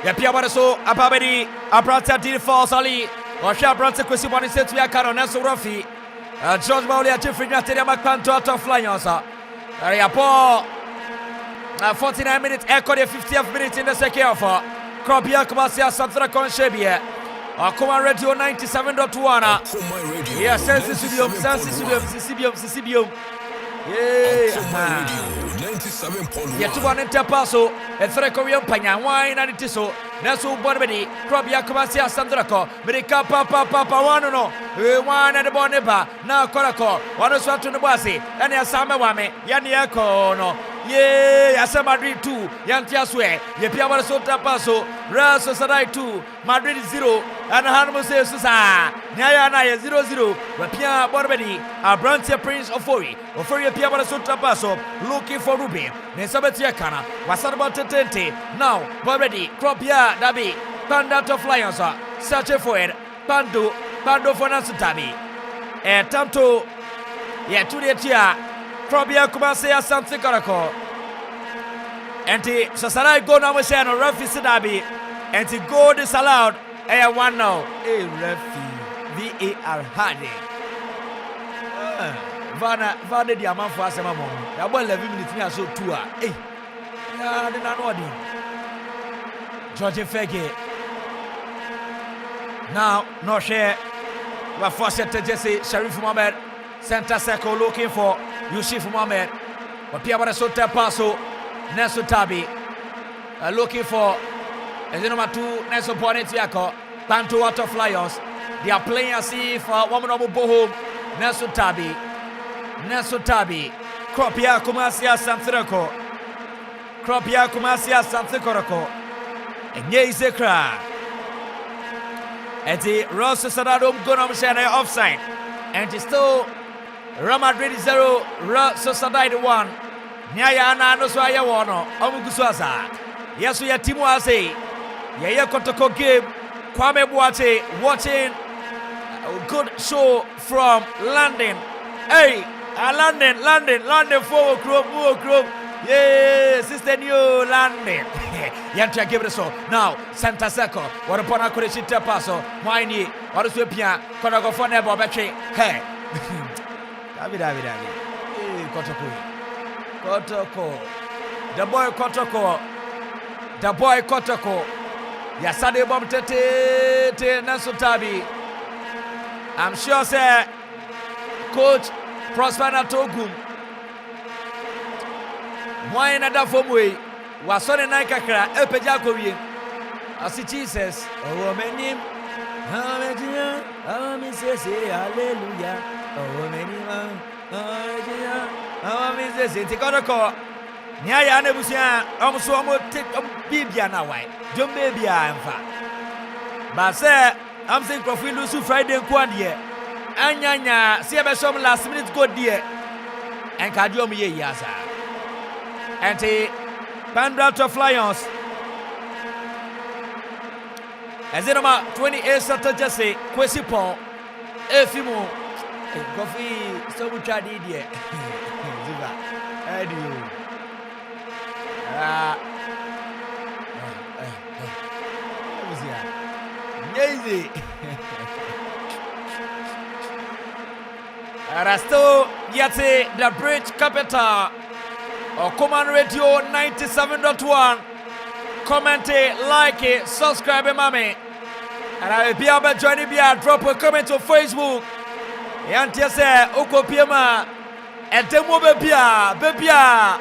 Yapia Baraso, Apabedi, Abrata Dil Falls Ali, or Shabrata Kwesibani said to Yakaro Naso Rofi, George Maulia Jeffrey Natia Makanto out of Flyosa. Ariapo 49 minutes, echo the 50th minute in the second half. Kropia Kumasia Santra Conchebia. Akuma Radio 97.1. Yes, Sensibilium. Yeah, to one interpasso, and 3 Korean Panya, wine and it is so. Nasu Bonbedi, Krobia Kumasia Sandrako, Medica Papa, one and the Boneba, now Korako, one is what to the Basi, and Yasama Wame, Yaniako, no. Yea, Asama Madrid 2, Yantiaswe, Yapiama Sota Paso, Raso Sarai 2, Madrid 0, and Hanmose Susa, Nyaya 0-0, Rapia Borbedi, a Brantia Prince of Fori Piama Sota Paso, looking for Ruby, Nesabetiakana, Wasaraba Tente, now Borbedi, Kropia, Dabi, Panda to Flyers, search for it, Pando for Nasutabi, and Tanto, yeah, to the Tia. Krobia Kumasia Asante Kotoko. And the Sasarai go now with Shano Rafi Sidabi. And the goal disallowed. A 1 now. A Rafi VAR Hardy. Vana the Amanfo Asamamo. I will 11 minutes so 2. Eh. I did not know him. George Fege. Now, no share. We're forced to Jesse Sharif Mohamed. Center circle looking for Yusuf Mohamed. But Piabara Sota Paso, Neso Tabi. Looking for number 2, Neso Bonetiako, Panto out of Lions. They are playing as if woman of Bohom, Neso Tabi. Kropia Kumasia Santreko. And Yezekra. And the Ross Sadadom Gonam Shana offside. And it's still Real Madrid 0, Real Sociedad 1. Nyaya na no so aya wono. Omuguswaza. Yesu ya timu ase. Yeye Kotoko game. Kwame Boate watching a good show from London. Hey, London forward group. Yeah, sister new London. Yantia give it so. Now, Santa Seco, what upon a Kurishita Paso, Miney, what is Whipia, Konago for Nebo Betchy. Hey, David. Hey, Kotoko. The boy Kotoko. Yasade Bob Tete Nasutabi. I'm sure, sir, Coach Prosper Natogum. Why another from way? Was on a night kakra, Epejakovi. I see Jesus, oh, my name. Hallelujah, hallelujah. Oh, many, Tikotoko. Nyaya Nebusia, almost take a Bibiana white. John Baby, I'm fat. But, sir, I'm saying Coffee Lucy Friday and Quadia. Anyanya, see about some last minute good dear. And Kadiomi Yasa. And the Pandra to Flyons. As in about 28 Saturday, Jesse, Quessy Paul, Efimo, Coffee, so much I did yet. Adieu. Easy. Rasto Yate, the bridge capital. Or Command Radio 97.1. Comment it, like it, subscribe it, mommy. And I will be able to join you. Drop a comment on Facebook. And just say, Oko Piema. And demo bebia. Bebia.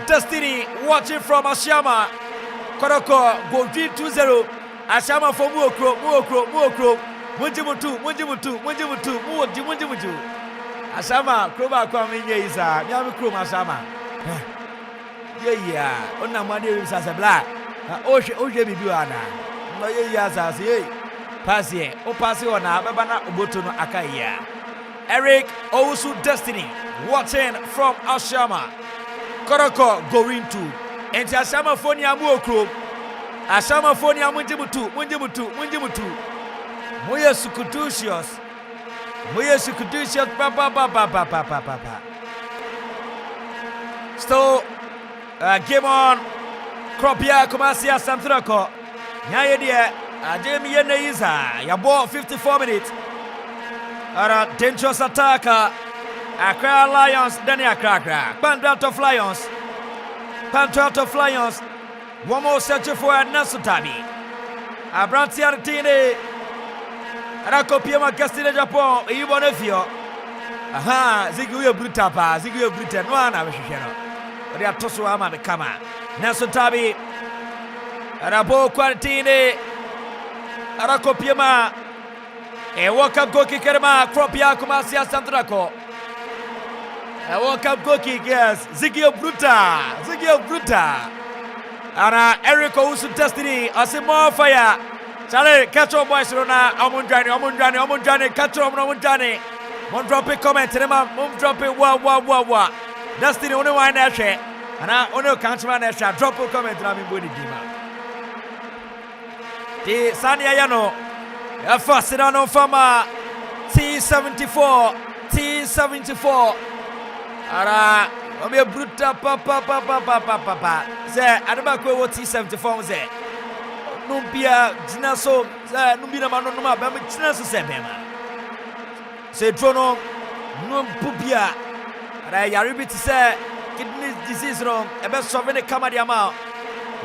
Destiny watching from Ashama. Koroko go 3-2-0. Ashama for Muokro. Munjimutu. Ashama, Kroba Kwaminya is a Yami Krum Ashama. Yeah. Ona money is as a black. Oje Bibuana. No, yes, as ye. Pass here. O pass on Abana Ubotono Akaya. Eric Owusu Destiny watching from Ashama. Koroko going to. And Ashama Fonia Muokro. Ashama Fonia Munjimutu. Moya Sukudusios, papa. Still, game on. Kropia Kumasia Santrako. Nyaya dear, Jamie Yeneiza, your ball 54 minutes. Ara dangerous attacker. Accra Lions, Dania Krakra. Pandrato Lions. One more search for Nasutabi. Abrantia Tine. Arakopiema Castilla Japan, Ibonefio. Aha, Ziguia Brutapa, Ziguia Britain, one of Shishano. They are Tosuama the Kama. Nasutabi. Arabo Quarantine. Arakopiema. A walk up Goki Kerma, Kropia Kumasia Sandrako. A walk up Goki, yes, Zigio Bruta. Ana Eric Owusu Destiny, Asimo Fire. Charlie, catch up boys, Rona, Omunjani, catch up Omunjani. Mon drop a comment, Mom drop it, wa. Destiny only one share. And I only can't man share. Drop a comment, Rami Budi Dima. The Sani Ayano, a first sit down on Fama T74. Ara, I'm a bruta papa. Say, I don't know what T74 say. Numbia, Ginaso, Numbina Manoma, Bamicinaso Sebema. Say, Trono, Num Pupia. And I repeat to say, kidney disease wrong, a best sovereign Kamadiama,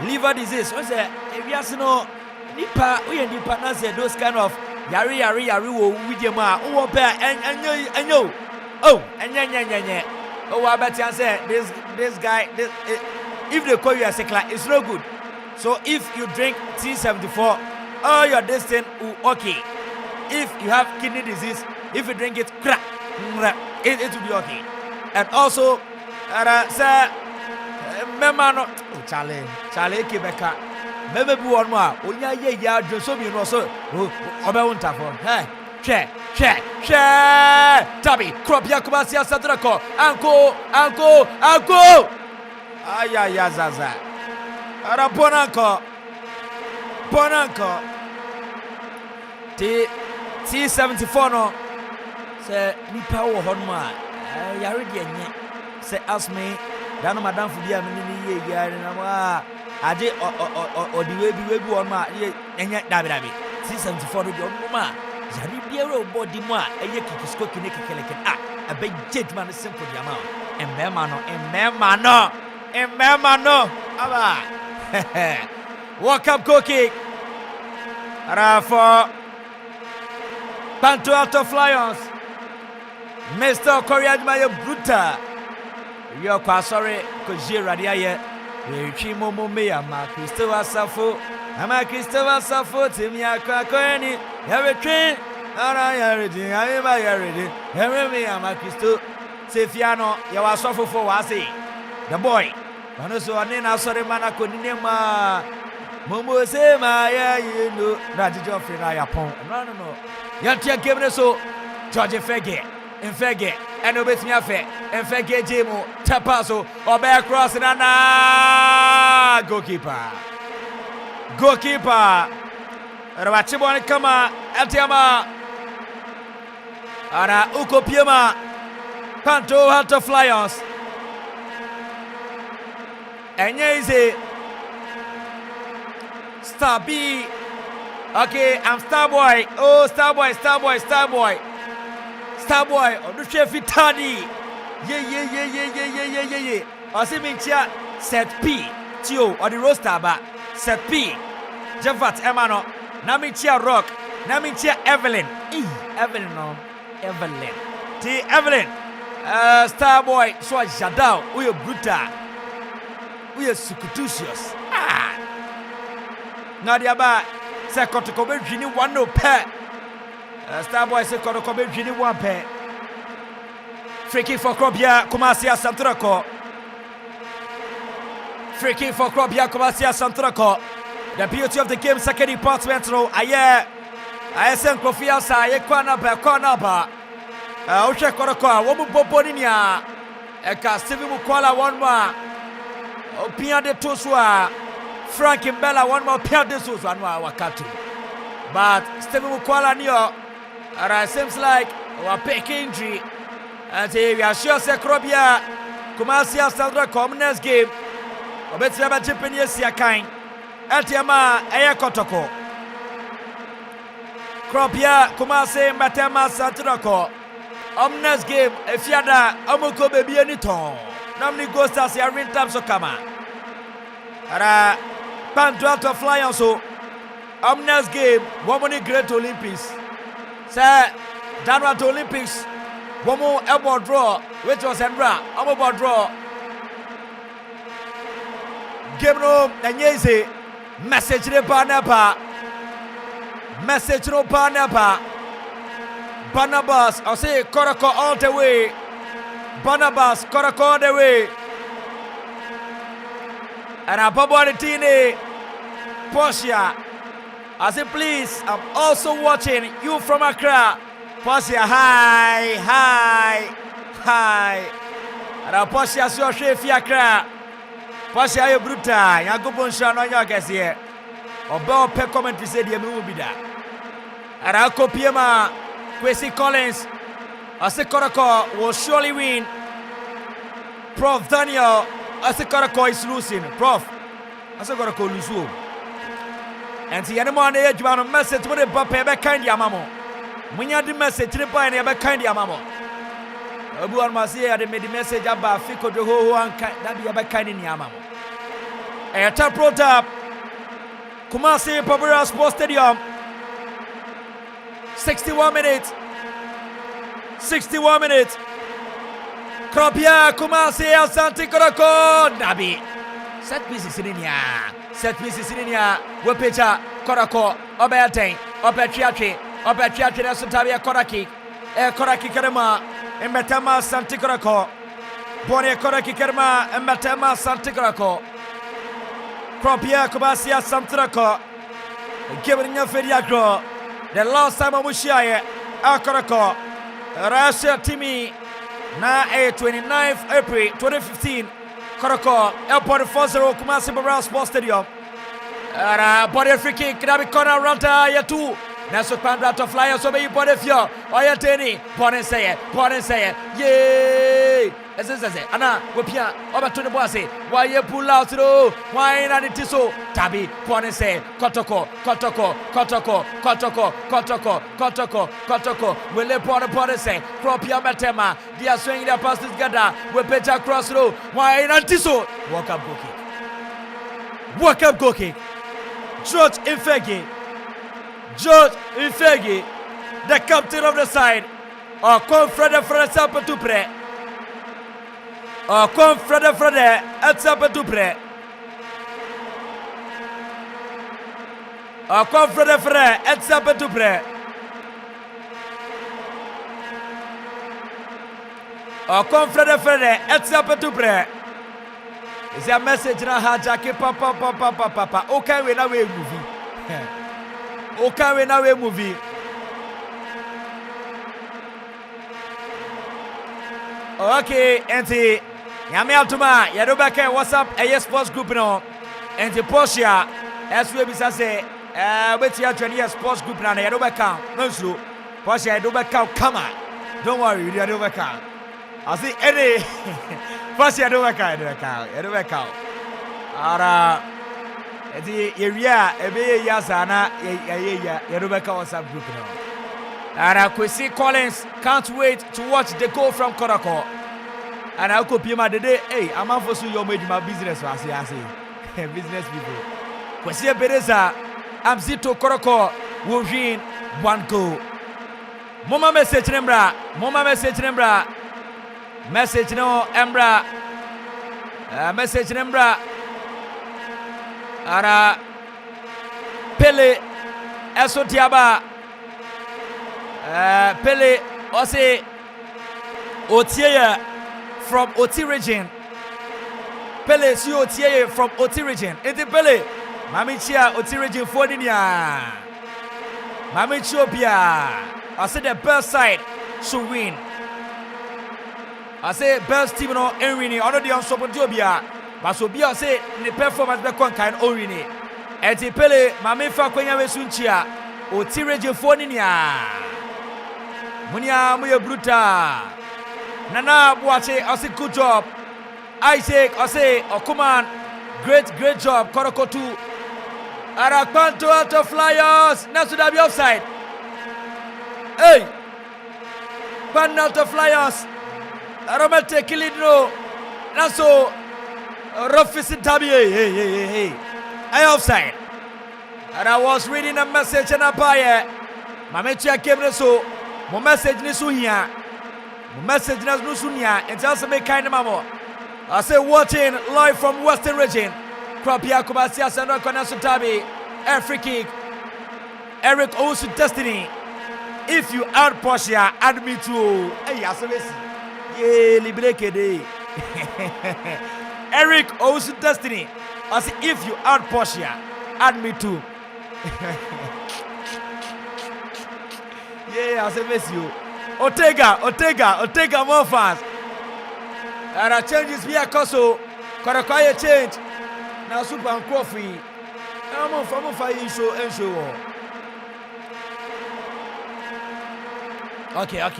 liver disease. What's that? If you ask no, Nipa, we and Nipa, those kind of Yari, with your ma, oh, bear, and yo. Oh, and yeah. Oh, I bet you say, this guy, if they call you a sickler, it's no good. So if you drink T74, all your destiny will okay. If you have kidney disease, if you drink it, crack, it will be okay. And also, sir, remember Charlie, Quebeca, maybe one more. Yeah, just so you know, so, hey, check. Tabi, Kropia Kumasia Sadrako, Uncle. Ay, Zaza. Ara Bonanko. T74 no say nipa wo ho no a yare de enye say ask me da no madam fu bia me ni ye yare na ma ade odi we bi on ma enye dabi T74 no de on ma yare bia ro body mu a eye kikisko kine kekeleke abe judgment man simple dia ma emema no aba walk up goal kick for Panto Alto Flyers. Mr. Koreajmayo Bruta. Yo kwa sorry ko jira dia ye. Retwi momo me ama Kristo Asafo. Ama Kristo Asafo timi akwa kwani. Ya retwi ara ya redi. Ayi ba ya redi. Ewe me ama Kristo. Sefiano ya wasofo fo wase. The boy. Ono so ane na sorry mana ko ni ma. Momo se ma ya yinu. Na jijo free na ya pon. No. Yantia game so George Fege and obetimi afe Fege jemu tapaso obe cross na goalkeeper Rabachiboni kama atiama ara ukopiema Panto Alto Flyers Enyeze Stabi. Okay, I'm Starboy. Oh, Starboy. On the chef Itani. Yeah. Osimincha set P. Tio or the roster ba. Set P. Javat Emano. Namicha Rock. Namicha Evelyn. Evelyn. T. Evelyn. Starboy. So Jadao. We are brutal. We are sukutusious. Nadia ba. Se Kotoko be dwini one no pair. Starboy se Kotoko be dwini one pair. Free kick for Krobia Kumasi Asantrako. The beauty of the game second department no I send Kofia sa ye kwana ba. Oche Kotoko wo mu boboni nia. Eka Steven Mukwala one more. Opia de toswa. Frank Mbella one more pair this was one more wakatu. But Stephen Mukwala Nio seems like our pick injury. And we are sure Sekrobia Kumasia Sandra next game. Obetia Japanese Yakai. Atiama Aya Kotoko. Krobia Kumase Matema Santrako. Next game Efiada Amuko Baby Aniton. Namni Ghosta Sia Rintam Sokama. Ara Panto Alto Flyers so next game woman Great Olympics. Say Danwat Olympics woman elbow draw which was Embra elbow draw. Game no Enyeze message no Banaba Barnabas I say Koroko all the way. Barnabas Koroko all the way. And Ababaditine Portia. I say please, I'm also watching you from Accra. Portia, hi. And Portia so chef Accra. Portia you brutal. Ya go bon sha no nya kese. Oba pe comment say dey me bi da. And Akopiema Kwesi Collins. I say Koroko will surely win. Prof Daniel Asekarako is losing. Prof Asekarako lose. And the animal age man message with a papa be kind ya mamo. When you the message tripa and be kind ya mamo. Obuan Masia the message about Fiko the ho and that be kind in ya mamo. A tap pro tap Kumasi Popular Sports Stadium. 61 minutes. Kropia Kumasi Asante Kotoko Nabi. Set pieces in here. Wepecha Kotoko Obeate Obetriatri Nasuntabia Koraki Koraki Kerema Emetama Santi Kotoko Bone Koraki Kerema Emetama Santi Kotoko Kropia Kumasi Asante giving a Fediagro. The last time Mushiaye Kotoko Russia Timmy. Na 29th April 2015 Kotoko Airport 4-0 Kumasi Barima Sports Stadium. Body free kick Krabi corner Ranta Yatu Naso Pandra to fly so be body fio. Oyateni. Pone say it. Yay! As I say, Anna, Wapia, over to the bossy. Why you pull out through? Why not it is so? Tabi, Pone say, Kotoko. Will they pone say, Cropia Matema, they are swinging their passes together. We better cross through. Why not it so? Walk up goal kick. George Infegi, the captain of the side. Or come Frede Sampa to pray. Or come Frede at Sampa to pray. Or come Frede at Sampa to pray. Or come Frede at Sampa to pray. Is a message na hajaki papa. Okay, we now movie. Okay, enti Yami Altuma, Yadobaka, what's up? A sports group no. Enti Porsche, as we say, with your Junior sports group na Yadobaka, no slow. Porsche, Yadobaka, come on. Don't worry, Yadobaka. I see any Porsche, Yadobaka. Ara, enti area, ebe Yazana, Yadobaka WhatsApp group no. And Kwesi Collins can't wait to watch the goal from Kotoko. And I could be my day. Hey, Amanfo so you made my business. I say, business people. Kwesi Bereza, Amzito Kotoko will win 1 goal. Mama message Nembra. Message no Embra. Message Nembra. Ara Pele Esotiaba. Pele Ose Otiye from Oti region. Pele si Otiye from Oti region. Eti Pele Mamichia Oti region 40nia. Mamichopia. I say the best side should win. I say best team no enwini. Ono di Onsopotobia. But so be I say the performance be kon kind onwini. Eti Pele Mamifa kwenya wesunchia Oti region 40nia. Munia Muya Bruta Nana Boache, I say good job. Isaac, I say Okuman, great job. Kotoko 2 Arakpanto out of Flyers. Now should be offside. Hey, Pan out of Flyers. Aromete Kilidro. Now so Rufus Tabi. Hey. I offside. And I was reading a message and a buyer. Mametia came so. My message ni sunya. It also make kind of mamo. I say watching live from Western region. Cropia Kubasia Sandra Konasu Tabi. Air free kick. Eric Owusu Destiny. If you add Porsche, add me too. Hey, Asabesi. Yeah, Libreke day. Eric Owusu Destiny. I say if you add Porsche, add me too. Yeah, I say miss you. Otega more fast. And I changes via Koso. Kotoko change. Now super and coffee. I'm for you show and show. Okay. I'm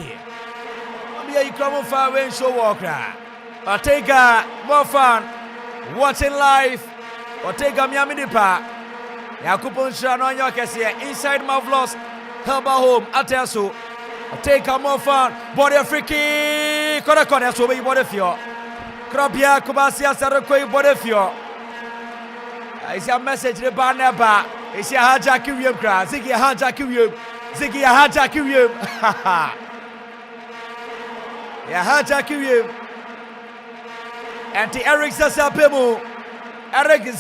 here you come on far when show walker. Otega more fun. Watching live. Otega Miami Dipa. Yakupon inside Marvelous. Helba home, Ateso. Take a more fun. Body free kick. Kotoko, so we body fio. Cropia Kubasia Sarakoi body fio. I see a message the banner. I see a hajaki yum cry. Ziggy hajaki yum. Ziggy hajaki yum. Ya hajaki yum. Anti Eric Zaza Bemu. Eric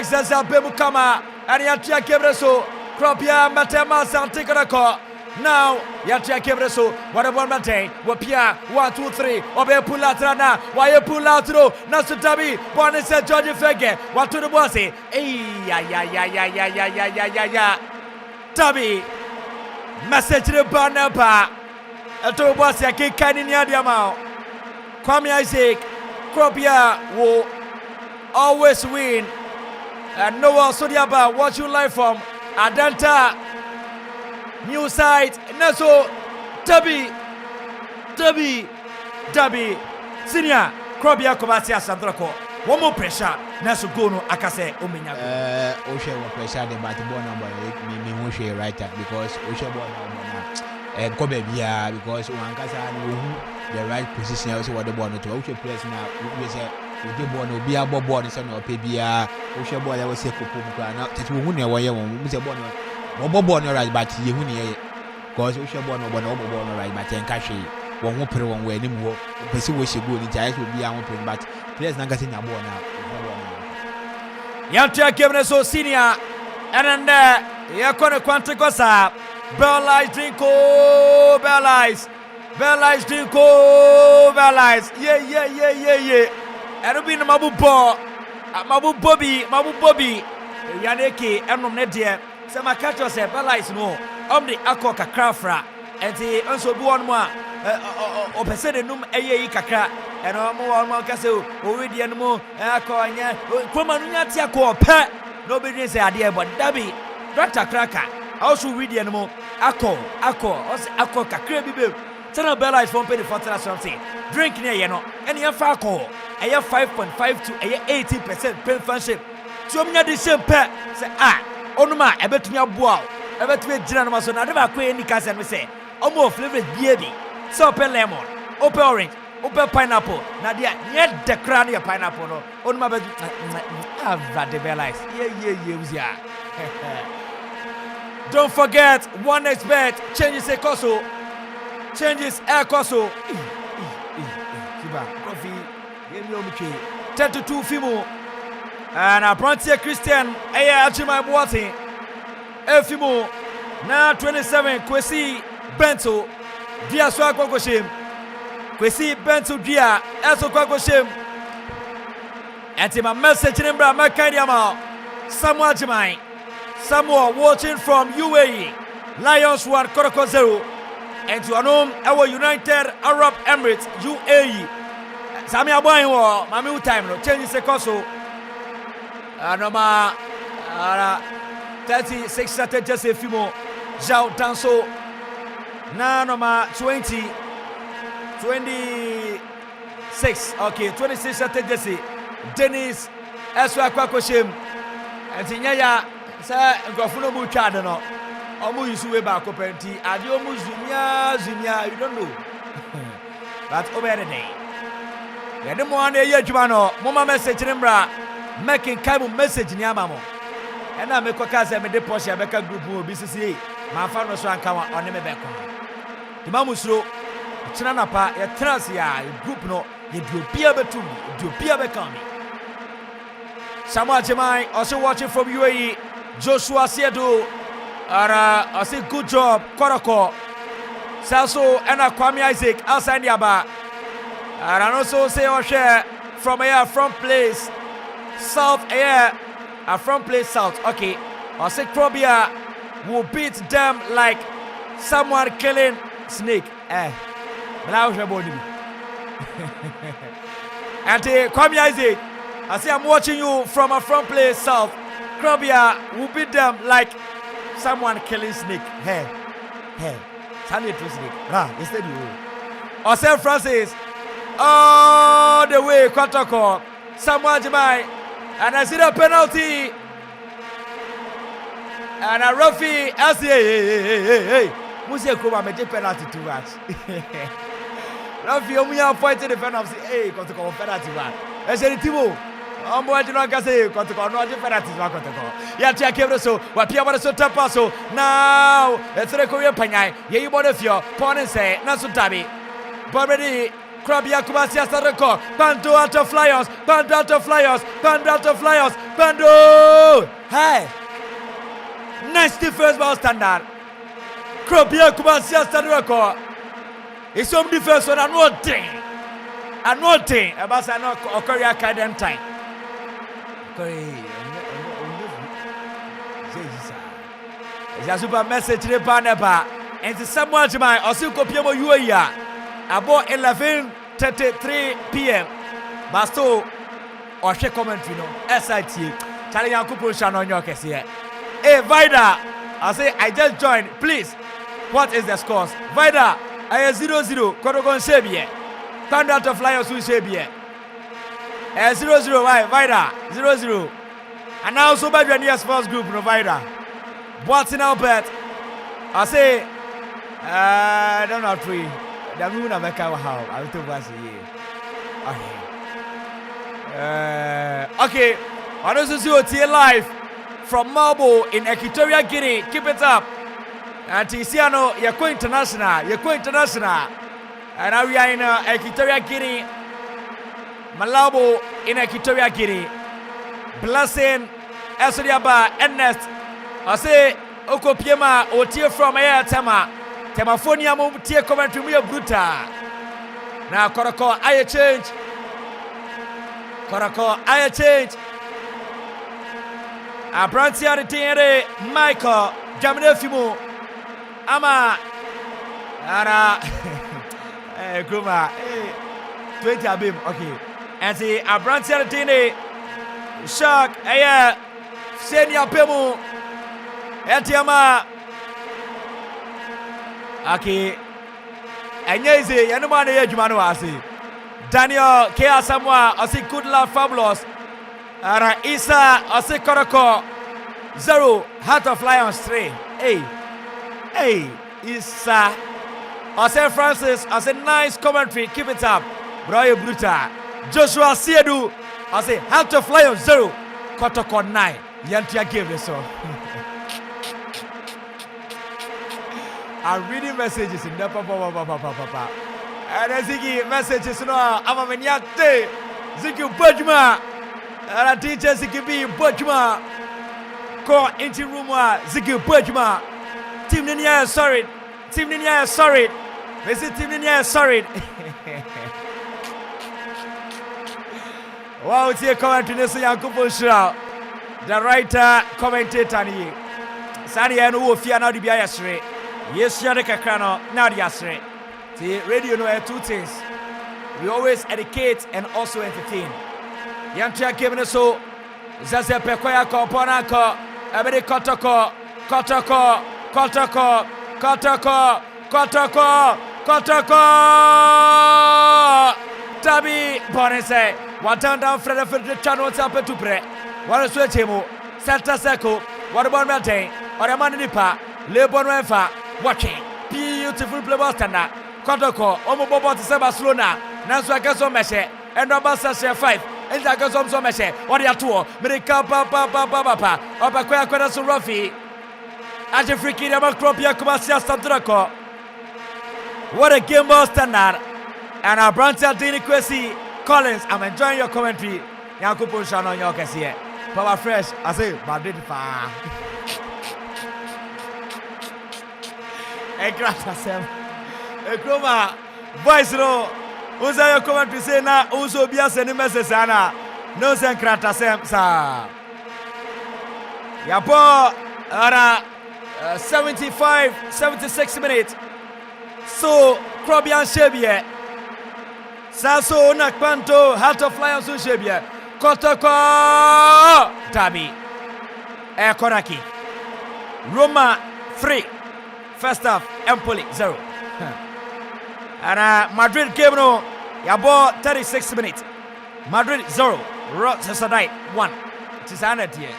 Zaza Bemu Kama. And Yatia Kebreso. Cropia Matema Asante Kotoko. Now Yatia Kebreso. What a one maintain. Wapia 1, 2, 3. Obe pull out na. Why you pull out through? Nasu Tabi. Bonnie said George Fege. What to the bossy? Ya. Tabi. Message to the banner pa. To bossy a kick kind in Yadiamao. Kwame Isaac. Cropia will always win. And Noah Sodiaba, watch you live from Adanta new side Naso Dabi Senior Krobia Kobasia Sandroko. One more pressure Naso Gono Akase Omenya. Oshe was pressure the Batibon number me Moshe writer because Oshe born and Kobe Bia because one Kasa the right position also what the born to Oshe press now we say we did born be a board son or Pebia Oshe boy I was say Kupuka now to win a way on Mr. Born right but you win because Oshe born right but then Kashi one more per one way anymore pursue what she go in giant will be our but players not getting a born now. Yantia Kevneso Senior and then Yakona Quanticosa Bell Drinko Bell Drinko yeah and be the Mabu Bobby Yaneki and Nedia Sama Catcher said Bell no the Akoka Crafra and the also one more o pesede num eye kakra e no mo kase o we die no mo akonya koma no nya tia ko pe no be dey say ade e bo dabi doctor kraka also we die no mo akọ kakra bi be tell Bella is from pay the father something drink near ye no and ye fa akọ e 5.5 to 80% prevention so me nya de sempe say onuma e betumi aboa e betumi gina no so na de ba ko e ni kase no say omo flavor baby so open lemon, open orange, open pineapple. Now there, yet the crown of pineapple. No, on my bed. I've the Bella. Yeah. Don't forget, one expert changes a coso, changes air coso. Coffee, give me 10-2 Fimo, and a Brontier Christian. Achima Boating, Fimo. Now 27 Kwesi Bento. Dia so akogoshem Kwesi Bento dia eso kwagoshem my message nembra makadiama Samuel watching from UAE Lions 1 Koroko 0 and to anom our United Arab Emirates UAE Sami aboyin wo mami time no change se koso anoma 36 Saturday just a few more Jao Danso na number 26 okay 26 Saturday Dennis Eswa Kwakoshem and Tinyaya say Gofuno mu twade no omo yusu we ba kopenti ade omo zunya you don't know but over the day ya de mo an ye adwuma no mo ma message nembra making kai message ni ama mo and na me kwaka say me de Porsche abeka group mo BCC ma fa no so anka wa one me be ko Timamusro, Chinanapa, a Transia, group no, you do Pia Betum, do Pia Becami. Samuel Jemai also watching from UAE, Joshua Siedo, I say good job, Koroko, Sasso, and Kwame Isaac outside Yaba. And I also say or share from here, from place South air, from place South. Okay, I say Krobia will beat them like someone killing snake. Now body. And Kwame Isaac, I say I'm watching you from a front place South. Krobia will beat them like someone killing snake. Hey. Sunday to snake. Instead you. Or say Francis, all the way Kotoko, Samuel Jemai, and I see the penalty. And a Rafi, I say, Musa Kuma made a penalty too much. Rafi, we are fighting the penalty. Hey, Kotoko penalty man. I said, Timo, I'm going to not say Kotoko, not the penalty. Yatia Kevroso, what Piabaso so tapaso. Now, let's record Panay. Ye bought a few, Pon and say, Nasutabi. Already, Krabia Kubasia Sarako, Bando out of Flyers, Bando! Hey! Nice defense ball standard. Krabia Kubasia Sarako. It's some defense on another thing. About I know Korea Academy time. It's a super message to the Panapa. And to someone to my Osiko Piemo UAE. About 11:33 p.m. Basto or share commentary no SIT. Charlie Akuffo Shanon York here. Hey Vida, I say I just joined. Please What is the scores? Vida, I 0-0. Kotoko Sebie. Thunder to Flyers who Sebie. 0-0. Why? Vida 0-0. And now so bad when yes first group no Vida. What's in Albert? I say, I don't know three. The moon of a cow how I'll tell us here. Okay. I also see you live from Marble in Equatorial Guinea. Keep it up. And Tiziano, you're going international. You're going international. And now we are in Equatorial Guinea. Malabo in Equatorial Guinea. Blessing Esodiaba Ernest. I say, Oko Piema, or tear from Air Tema. Temafonia move tear comment to me a bruta. Now, Kotoko, I change. Kotoko, I change. A Brantia retiere Michael Jamine Fimu Ama Ara Kuma 20 Abim, okay. And see a Brantia retiere Shark Aya Senia Pemu Etiama Okay. And yes, Yanumani Jumano Asi Daniel Kea Samoa Asi Good Love Fabulous. Ara Isa Ose Kotoko 0 Heart of Lions 3. Hey Isa Ose Francis Ose nice commentary. Keep it up. Broye Bruta Joshua Siedu Ose Heart of Lions 0 Kotoko 9. Yantia game this so. I'm reading messages in the papa. And I see messages no Amameniate Ziki Bajma. Ara teacher Ziki Bojuma. Ko into room Ziki Bojuma. Team Ninia sorry. Team Ninia sorry. Visit Team Ninia sorry. Wow, it's here commentary this Akuffo Shra. The writer commentator ni. Sani enu ofia na di bia yesre. Yes ya de kakra no na di yesre. See radio no two things. We always educate and also entertain. Yantia Kevin so Zaze Pekoya Kompona ko Ebedi Kotoko Tabi Bonese Watanda Freda Frederick Chano Tampe to pre One Swechemo Santa Seco What about Melting or a man nipa Lebon Wenfa watching beautiful play Bostana Kotoko Omo Bobo to Barcelona Nanso Agaso Meshe and Robasa 5 and Agaso Meshe what are two Medica Papa Obakoya Kwadaso Rofi Aje Friki Akropong Akuapem Santrako. What a game ball standard. And our Brantia Dini Kwesi Collins, I'm enjoying your commentary. Yakupo Shano Yokas here. Power fresh, I say, Madrid fa. Ekratasem. Ekroma. Voice no. Usa your commentary say na uso bia send message ana. No sen kratasem sa. Yapo ara 76 minutes. So, Krobian Shebie. Sasso Nakpanto, Heart of Lions Shebie. Kotoko Tabi. Koraki. Roma 3. First half, Empoli 0. And Madrid came no. Yabo 36 minutes. Madrid 0. Sociedad 1. It is 100 here.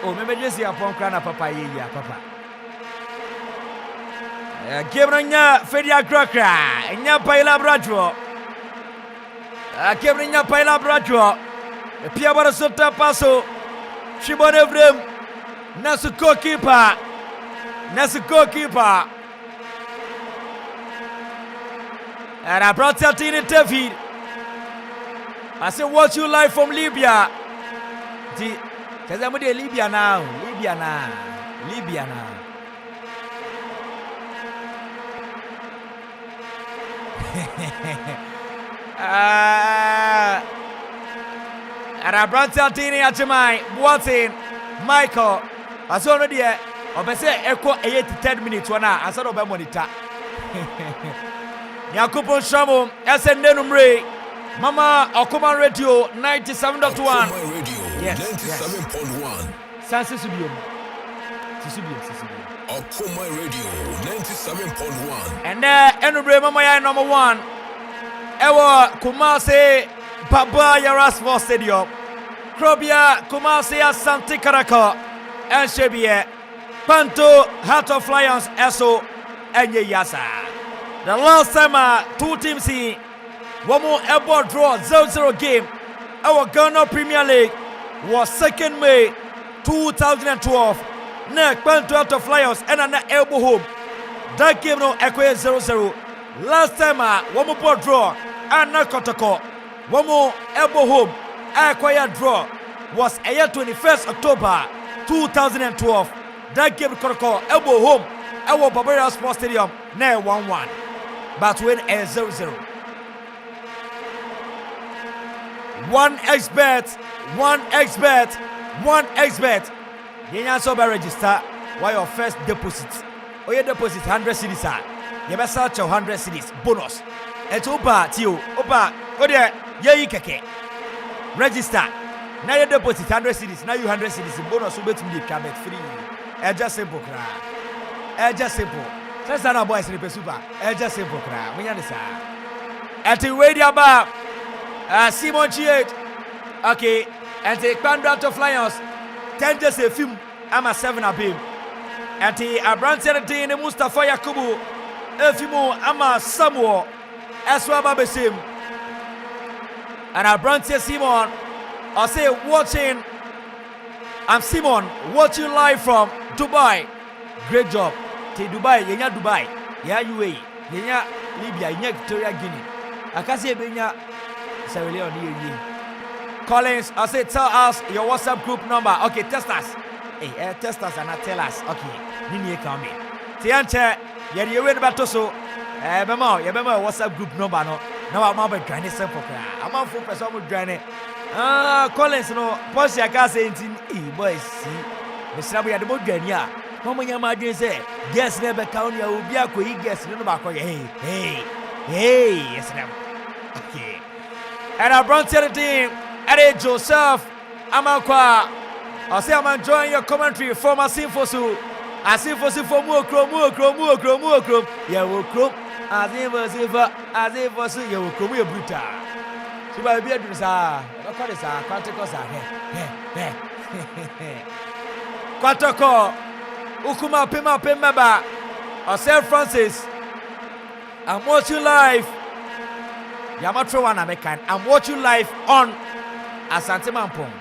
Oh, maybe just here upon Krana Papa yeah, Papa. Kebranya Fedia Krakra, Nya Paila Bradro. Kebranya Paila Bradro. Piabara Sota Paso. Shibon Evrem. Nasuko keeper. And I brought Tini David. I said, watch you live from Libya. Tell them Libya now. And I brought Tini Achimai, Watson, Michael. I saw already a echo 8 minutes. I saw no monitor. Yakupo Shamo, SNNumre, Mama Okuma Radio 97.1. Radio yes. 97.1. Sansi Subium. Okuma Radio 97.1. And Enubre Mamaya number 1. Ewa Kumasi Baba Yarasmo Stadium. Krobia Kumasi Asante Kotoko. And Shebie Panto Heart of Lions Eso Enye Yasa. The last time two teams see one more airborne draw 0-0 game. Our Ghana Premier League was 2nd May 2012. Neck Panto Heart of Lions and an elbow home. That game no equate 0-0. Last time one more board draw and not Kotoko. One more elbow home acquired draw was a year 21st October 2012. That game Kotoko elbow home. Our Barbara Sports Stadium near 1-1. But win a 0-0. 1xbet. You so register why your first deposit. Or your deposit 100 cedis. You best search 100 cedis bonus. And to Opa, Tio, Opa, go there, ye keke. Register. Now your deposit 100 cedis. Now you 100 cedis bonus. You bet me the free. It's just simple, it's just simple. Let's not boys in the super. It's just simple, we understand. At the way about Simon Chiet. Okay, and the Pandrat of Lions. 10 just a film. I'm a 7 of him. And the Abrantetti in the Mustafa Yakubu. Efimo, I'm a Samuel. As well, Babesim. And Abrantetti Simon. I say, watching. I'm Simon, watching live from Dubai. Great job. Dubai, yenya Dubai, ya UAE, yenya Libya, yenya Victoria Guinea. I can say benya Sierra Leone ye. Collins, I say tell us your WhatsApp group number. Okay, test us. Hey, test us and tell us. Okay, nini come in. Tianche, you wait about so. Bema, you remember WhatsApp group number no. Now I'm about granny simple. Amanfo person with granny. Collins no. Post ya can say boys see. Mr. We are the most granny. Mama Yama say, guess never count ya will be a quick guess. No back. Hey, yes, okay. And I brought the team. And Joseph Amakwa. I say I'm enjoying your commentary from Asinfosu. Asinfosu for more chrome. Yeah, will chrome. Asinfosu, you will come here, Buta. So by Beatrice, look at this, Kotoko. Ukuma Pema Pemba or St. Francis. I'm watching live. Yamatro one American. I'm watching live on Asante Mampong.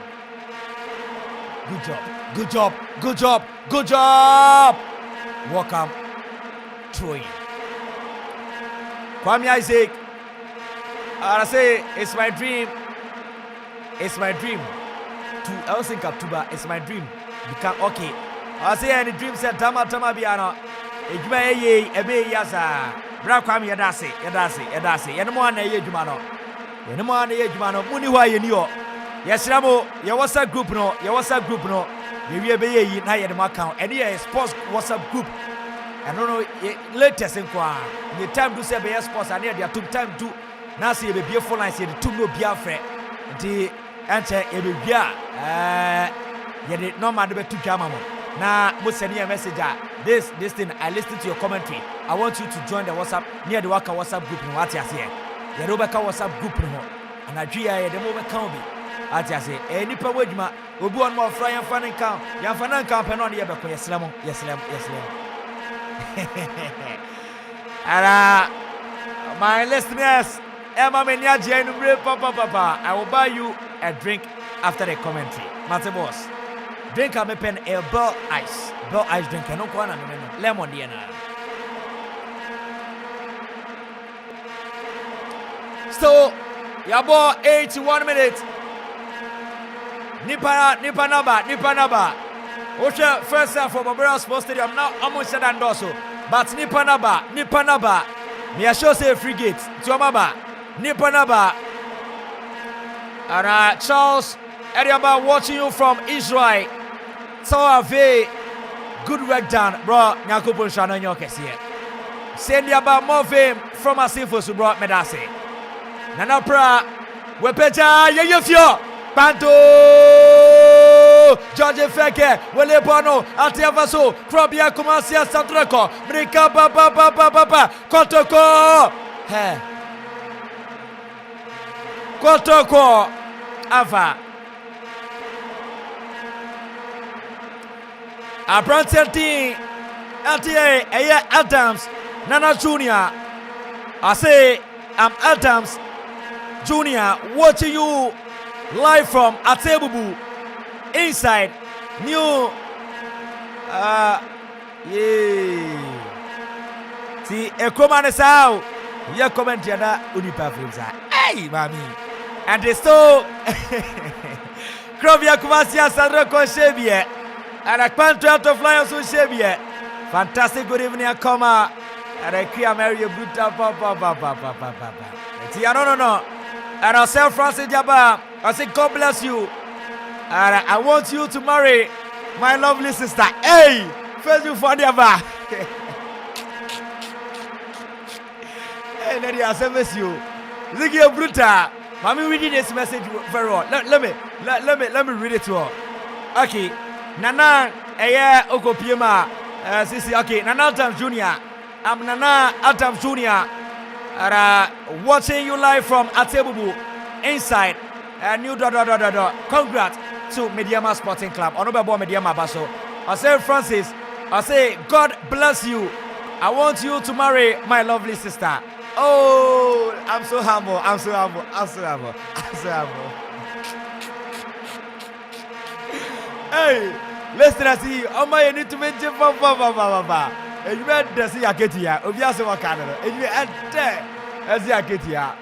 Good job. Welcome. Troy. Kwame Isaac. I say it's my dream. To Elsin Kaptuba. It's my dream. Become okay. I say any dream said Tama Biano. Ejuma ye ebe yasa. Bra kwam yedase. Yenmo an ye jumano. Muni wa ye niyo. Yesramo ye WhatsApp group no. Ye wi ebe ye na ye dem account. Ene ye sports WhatsApp group. I don't know latest in kwa. The time do say be sports and they took time to na say be beautiful line say the two no bia frɛ. Nti enche e be bia ye de normal be to kama mo. Now, most send you a message. This thing, I listened to your commentary. I want you to join the WhatsApp near the Waka WhatsApp group in what you say. The Robeka WhatsApp group in and I dream the moment can be. As I say, any per word, ma, will be on more fry and fun and count. Yan Fanan camp and on the other. Yes, Lemon. And my listeners, Emma Menyaji and Papa, I will buy you a drink after the commentary. Master Boss. Drink a pen a bell ice drink and no one lemon diana. So your ball 81 minutes. Nipa naba. Osha first half for Barbara Sports Stadium now almost said and also. But Nipa naba. Me a show say frigate to Amaba. Nipa naba. And Charles Ediaba watching you from Israel. So Ave, good work done, bro. Nyakupo Shana Nyokes here. Send you about more fame from Asinfo to bro Medase. Nana pra, Wepeja, Yefio, Panto. George Feke, Wele Bono, Atiavaso, Krobia Kumasia Sandrako, Brika Baba, Kotoko, Kotoko, Ava. A Branson team, LTA, Adams, Nana Jr. I say, I'm Adams Jr. watching you live from Atebubu inside new. See, a command is out. Your comment here, Unipa Films. Hey, mommy. And they stole Krovia Kumasia Sandra Koshebier. And I can't try to fly on Shebie. Fantastic good evening, Akoma. And I can't marry a brutal papa. No. And I'll say Francis Jabba. I say God bless you. And I want you to marry my lovely sister. Hey, first you for the bar. Hey, Lady, I service you. Look at brutal. Mommy reading this message very well. Let me read it to her. Okay. Nana, Okopiema, Sisi, okay, Nana Adams Jr. I'm Nana Adams Jr. Watching you live from Atebubu inside new . Congrats to Mediama Sporting Club. Honorable Mediama Baso. I say, Francis, I say, God bless you. I want you to marry my lovely sister. Oh, I'm so humble. Hey. Listen, I see. Oh my, you need to mention Baba. And you had to see Aketia. Obviously, what kind of. And you had as the Aketia.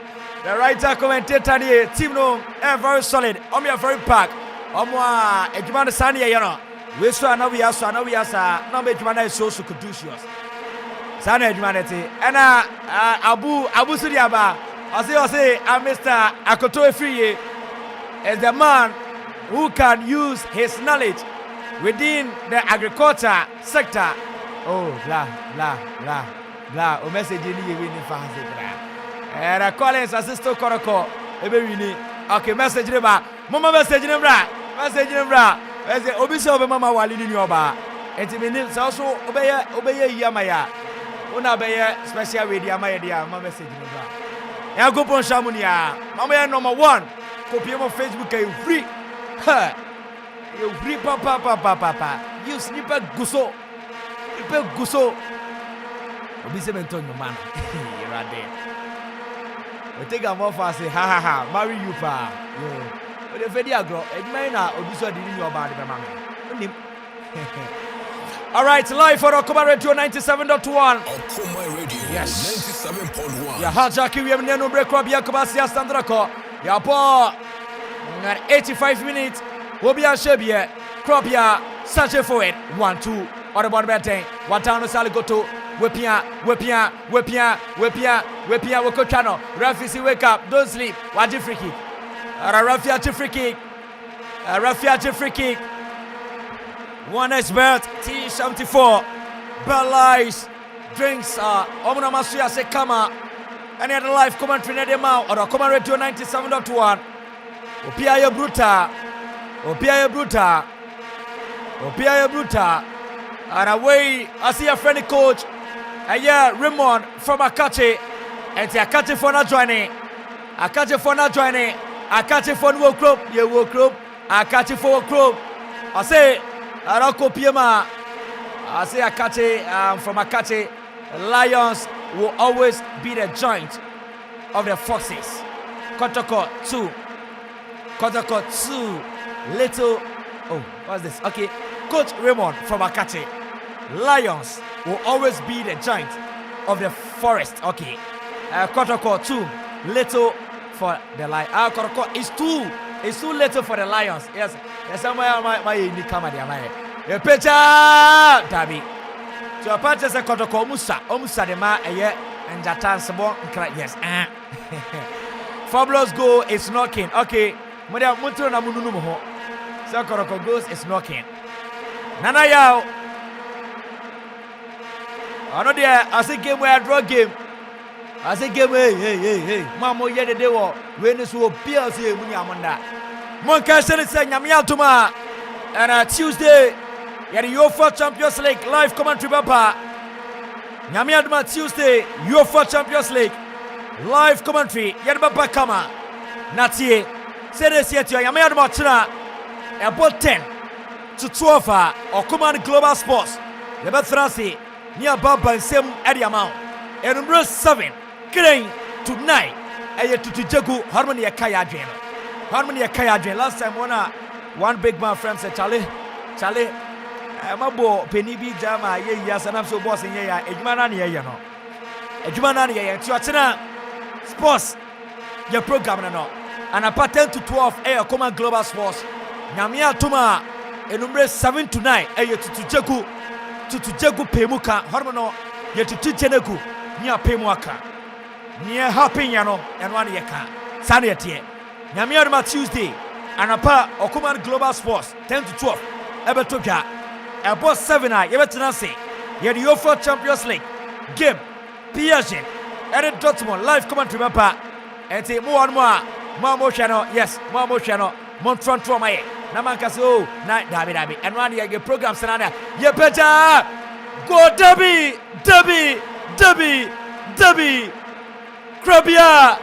The writer commentator here, team no, very solid. I'm very packed. Omwa, Ejumana Sania, you know. We saw no, we are no, but Ejumana is so caduceus. Sana Ejumanity. And Abu Sudiaba. I say, Mr. Akoto Free is the man who can use his knowledge within the agriculture sector. Oh, blah. O message ni win fast. And Collins Asante Kotoko. Okay, message ba. Mama message bra. Eze obisi obe mama wali ni oba. Enti me ni so obeye yamaya. Una beye special way dia maya dia mama message bra. Ya go pon shamunia. Mama ya number 1. Copy mo Facebook e free. Ha. You free papa. You sniper guso. Obisi menton no man. You are there. We take a more fast say ha marry you pa. Yo. We dey fedi agro. Ejuma na obiso di ni oba de be mama. Onim. All right, live for Okuma Radio 97.1. Okuma Radio yes. 97.1. Ya hajaki we no break up ya Kumasia Sandrako. Ya po 85 minutes. Wobia Shebie, Kropia, Sache forward, 1-2, or the ball betting, Watano Saligoto, Wepia, Wokotano, Rafi, wake up, don't sleep, watch free kick. Rafia free kick. One expert, T74, Belize, drinks, Omuna Masuya Sekama, any other live commentary in the mouth, or Okuma Radio 97.1, Opia Bruta. And away, I see a friendly coach. And yeah, Raymond from Akache. And the Akache for not joining. Akache for no club. You will club. Akache for a club. I say, Arako Piema. I say Akache from Akache. Lions will always be the joint of the Foxes. Kotoko 2. Little. Oh, what's this? Okay. Coach Raymond from Akache. Lions will always be the giant of the forest. Okay. Kotoko 2. Little for the lion. Kotoko is too little for the Lions. Yes. Yes, my unique camera. The pitcher Dabi. So a patch as a Kotoko Musa de ma and Jatan Sabon. Yes. 4 blows go is knocking. Okay. Mudia Mutu na Mununu ho. So Kotoko goes is knocking. Nana yao. I know there. I say game where I draw game. I say game hey. Mamo ye de dewo. When is wo PLC muni amanda. Mon ka sele se nyame atuma. And Tuesday, yeah, the UEFA Champions League live commentary papa. Nyame adoma Tuesday, UEFA Champions League live commentary. Yeah, papa kama. Natie. Say this yet, Nyame adoma china. About 10 to 12 Okuman Global Sports. The best France near Baba and Sem Ediamount. And number 7, Crane to 9. And to Jagu Harmony Kaya Jane. Harmony Kaya Jane. Last time one big man friend said, Charlie, I'm a boy, Penny B Jama, yes, and I'm so boss in here. Ejmanani, you know. Ejmanani, and Tuachina Sports, your program, no. And about 10 to 12, Okuman Global Sports. Nyamia Tuma, and number 7 to 9, to Jagu Pemuka, Hormono, yet to Ticheneku, near Pemuaka, near Hapiano, and 1 year car. Sanity. Nyamia Tuesday, and apa Okuman Global Sports, 10 to 12, Ebetoja, about 7 Ebetanasi, yet the UEFA Champions League game, Piaget, Edit Dortmund, live commentary papa, and say more and more channel, yes, more channel, Montron Tromae. Namankaso, night Dabi, and one year program Sanana. Yepeja, go Debbie, Krabia,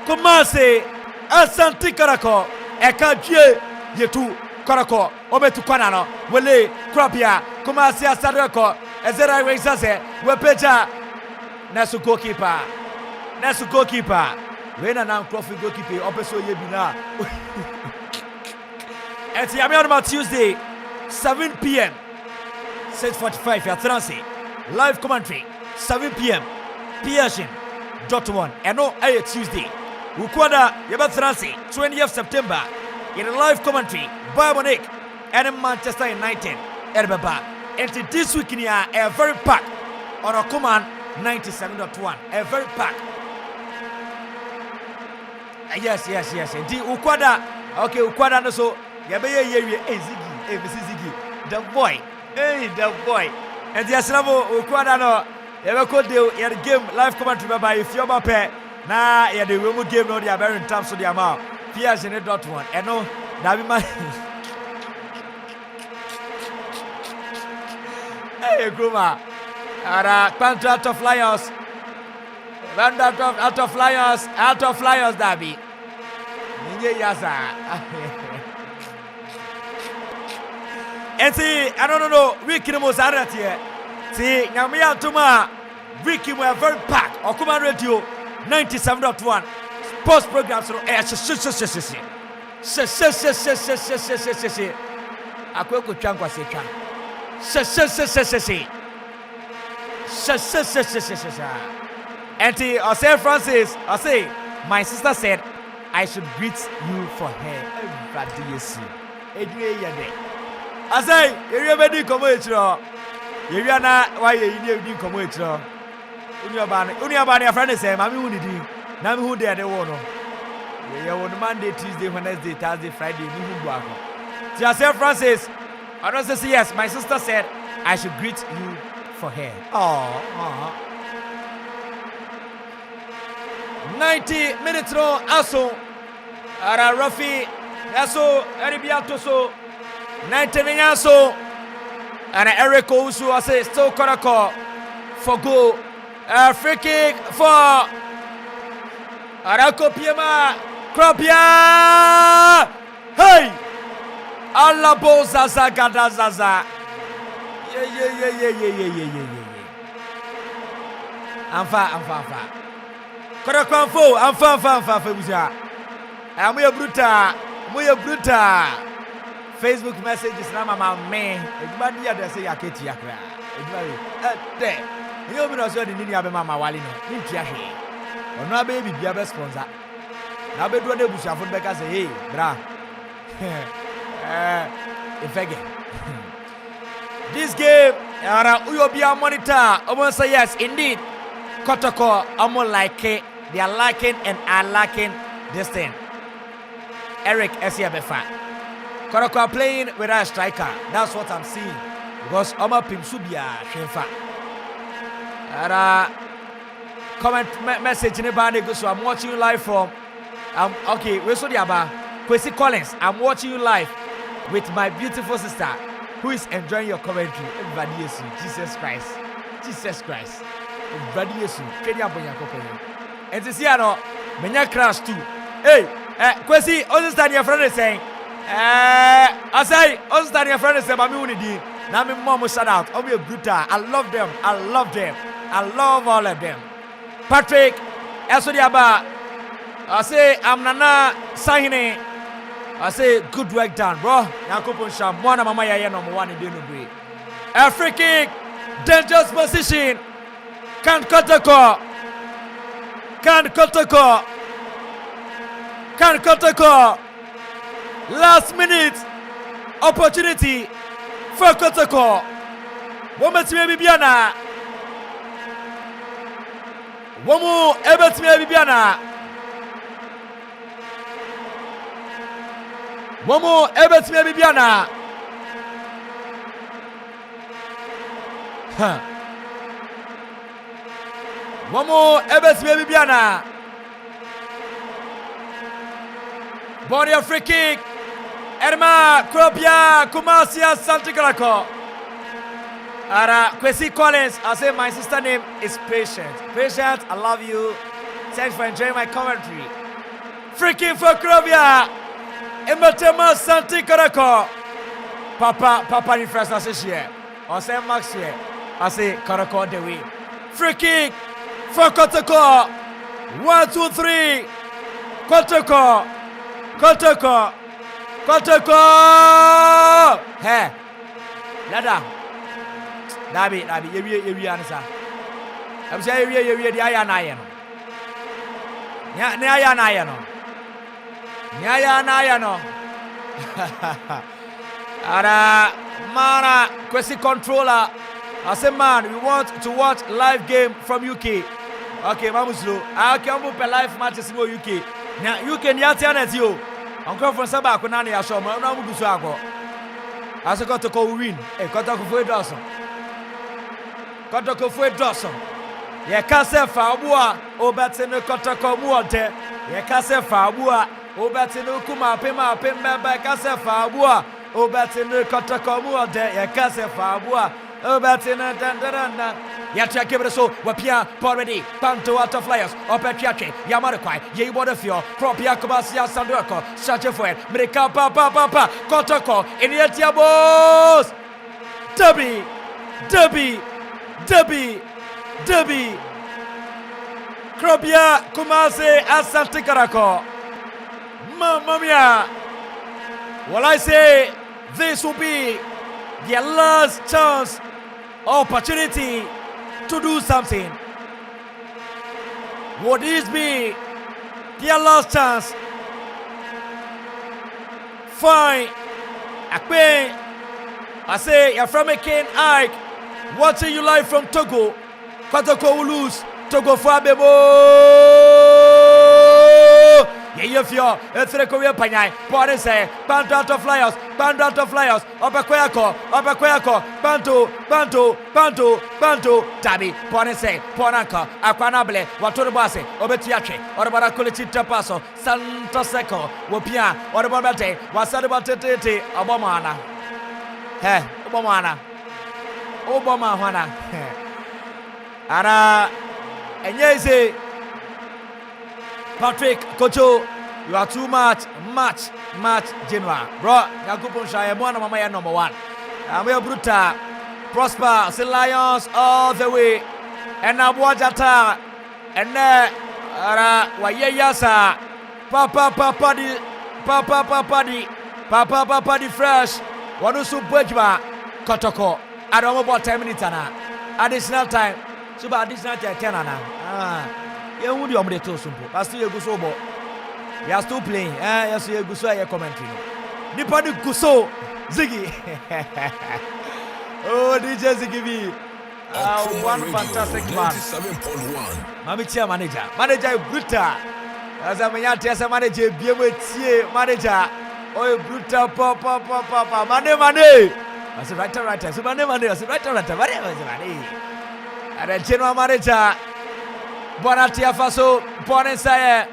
Kumase, Asante Kotoko, Ekaje, Yetu, Kotoko, Obetu Kanano, Wele, Krabia, Kumase Asadoko, Ezera Razaze, Wepeja, Nasu goalkeeper, when an Akuffo goalkeeper, Opeso Yebina. And see, I'm on Tuesday, 7 p.m. 6:45 at Transi. Live commentary, 7 p.m. Piaget, Dortmund. And no, Tuesday. Ukwada, Yaba Transi, 20th September. In a live commentary, Bayern Munich and Manchester United. Erbaba. And this week in here, a very packed on a command 97.1. A very packed. Yes. Indeed, Ukwada. Okay, Ukwada no so. Ziggy, the boy, the boy. And the Aslavo, Ukwadano, ever could do your game live commentary by if you're pair. Now, yeah, the woman game no, they are very in terms of the amount. Piaget in Dortmund, and no, Navima. Hey, Gruma, out of Lions, out of Lions, Dabi. And see, I don't know, Ricky the most arrogant here. See, Nyamia Tuma, Ricky were very packed. Okuman Radio 97.1 sports programs. Akweko Chankwa Seka. And see, I say Francis, I say, my sister said, I should greet you for her. Everybody, you see. I say, you ready to come with you? You are why you didn't come with you. Unia friend say, Mammy, who did you? Now who they are the one. You are on Monday, Tuesday, Wednesday, Thursday, Friday, you just say, Francis, I don't say yes. My sister said, I should greet you for her. 90 minutes no aso. Ara Rafi, aso, Aribiato so. 90 Minyaso and Eric Owusu I say still Kotoko for goal. Free kick for Akropong Krabia. Hey! Alabo Zaza Gada Zaza. Yeah. Amfa. Kotoko Amfa. I'm bruta. Facebook messages na mama me. Everybody there say yaketi yakra. Everybody. There. You be no so the nini abe mama wali no. Ntia hwe. Ono abe bibia be sponsor. Na be do na bushafo be ka say hey, bra. Ifege. This game ara uyobia monitor. Almost say yes indeed. Kotoko almost like it. They are liking and are liking this thing. Eric Esiabefa. Kotoko are playing with a striker. That's what I'm seeing. Because Oma Pimsubia Shenfa. Comment message in the band. So I'm watching you live from. Okay, we saw the Aba. Kwesi Collins. I'm watching you live with my beautiful sister who is enjoying your commentary. Everybody yes, Jesus Christ. Jesus Christ. Everybody yes, Kenya Bonyakopo. And this year no, menya crash too. Hey, Kwesi, understand your friend is saying. I say, understand your friend is saying, Mami Unidi. Now me mom shout out. I'll be a brutal. I love them. I love them. I love all of them. Patrick, Esodiaba. I say, I'm Nana Sahine. I say, good work done, bro. Yakupon Sham, one of my number one in the Nubi. A free kick, dangerous position. Can't Kotoko. Can't Kotoko. Can't Kotoko. Last minute opportunity for Kotoko. Woman to me Bibiana. Woman ever to me Bibiana. Momo Ebert me Bibiana. Momo Ebert me Bibiana. Body free kick. Erma Kropia Kumasi Asante Kotoko. Ara Kwesi Collins. I say my sister name is Patient. Patient, I love you. Thanks for enjoying my commentary. Free kick for Kropia. Ematema Asante Kotoko. Papa ni first associate. I say Max here. I say Kotoko the way. Free kick for Kotoko. 1, 2, 3. Kotoko. Kotoko. Kotoko. Hey. Nada. Dabi. Yewi ansa. I'm saying yewi di aya na ye no. Ne aya na ye no. Nyaya no. Ara mana Kwesi controller. I say man, we want to watch live game from UK. Okay, mamuslo. I can move live matches in UK. Now UK ni atiana yo. Uncle from Saba ko na ya show mo na mu so akọ. Ase Kotoko win. Kotoko fo edoso. Kotoko fo edoso. Ye ka se fa oboa obete no Kotoko mu ote. Ye ka se fa oboa obete no kuma pema bebe ka se fa oboa obete no Kotoko mu ote. Ye ka se fa oboa obete no dandaranda. Ya track so wapia already panto out of flyers opetriache yamarekwai ye wodafio propia kobasia sandoko search for it mreka papa Kotoko iniatia boss Debbie Kropia Kumase Asante Kotoko. Mamma mia. Well, I say this will be their last chance, opportunity to do something. Would this be their last chance? Fine. I say you're from a Ken Ike. Watching you live from Togo. Kotoko will lose. Togo for Bebo. Yeah, if you're a Korea Panyai, Port say, Band out of flyers, Obaquaco, Banto, Tabi, Ponese, Ponanka, Aquanable, Watorabase, Obetiache, or about Colchita Paso, Santa Seco, Wopia, or about Bate, Wasadabatete, Obamana. Hey, Obama, Ana, and yes, Patrick Kocho, you are too much Genoa. Bro, Yakupon Shire, one of my number one. And we are brutal. Prosper, the Lions all the way. And now Wajata. And there, Wayasa. Papa, fresh. Wanusu Bwejba, Kotoko. I don't know about 10 minutes. Additional time. So, additional time, 10. You would be able to simple. I still go so. You are still playing. Yes, you go so. You commentary. Nipadi Guso Ziggy. Oh, DJ Ziggy. One fantastic man. 97.1. Mamitia manager brutal. As a manager, manager. Oh, brutal, papa. Money. I said, right. So, money. I said, right. And then general manager. Bonatia Faso, Bonesaye,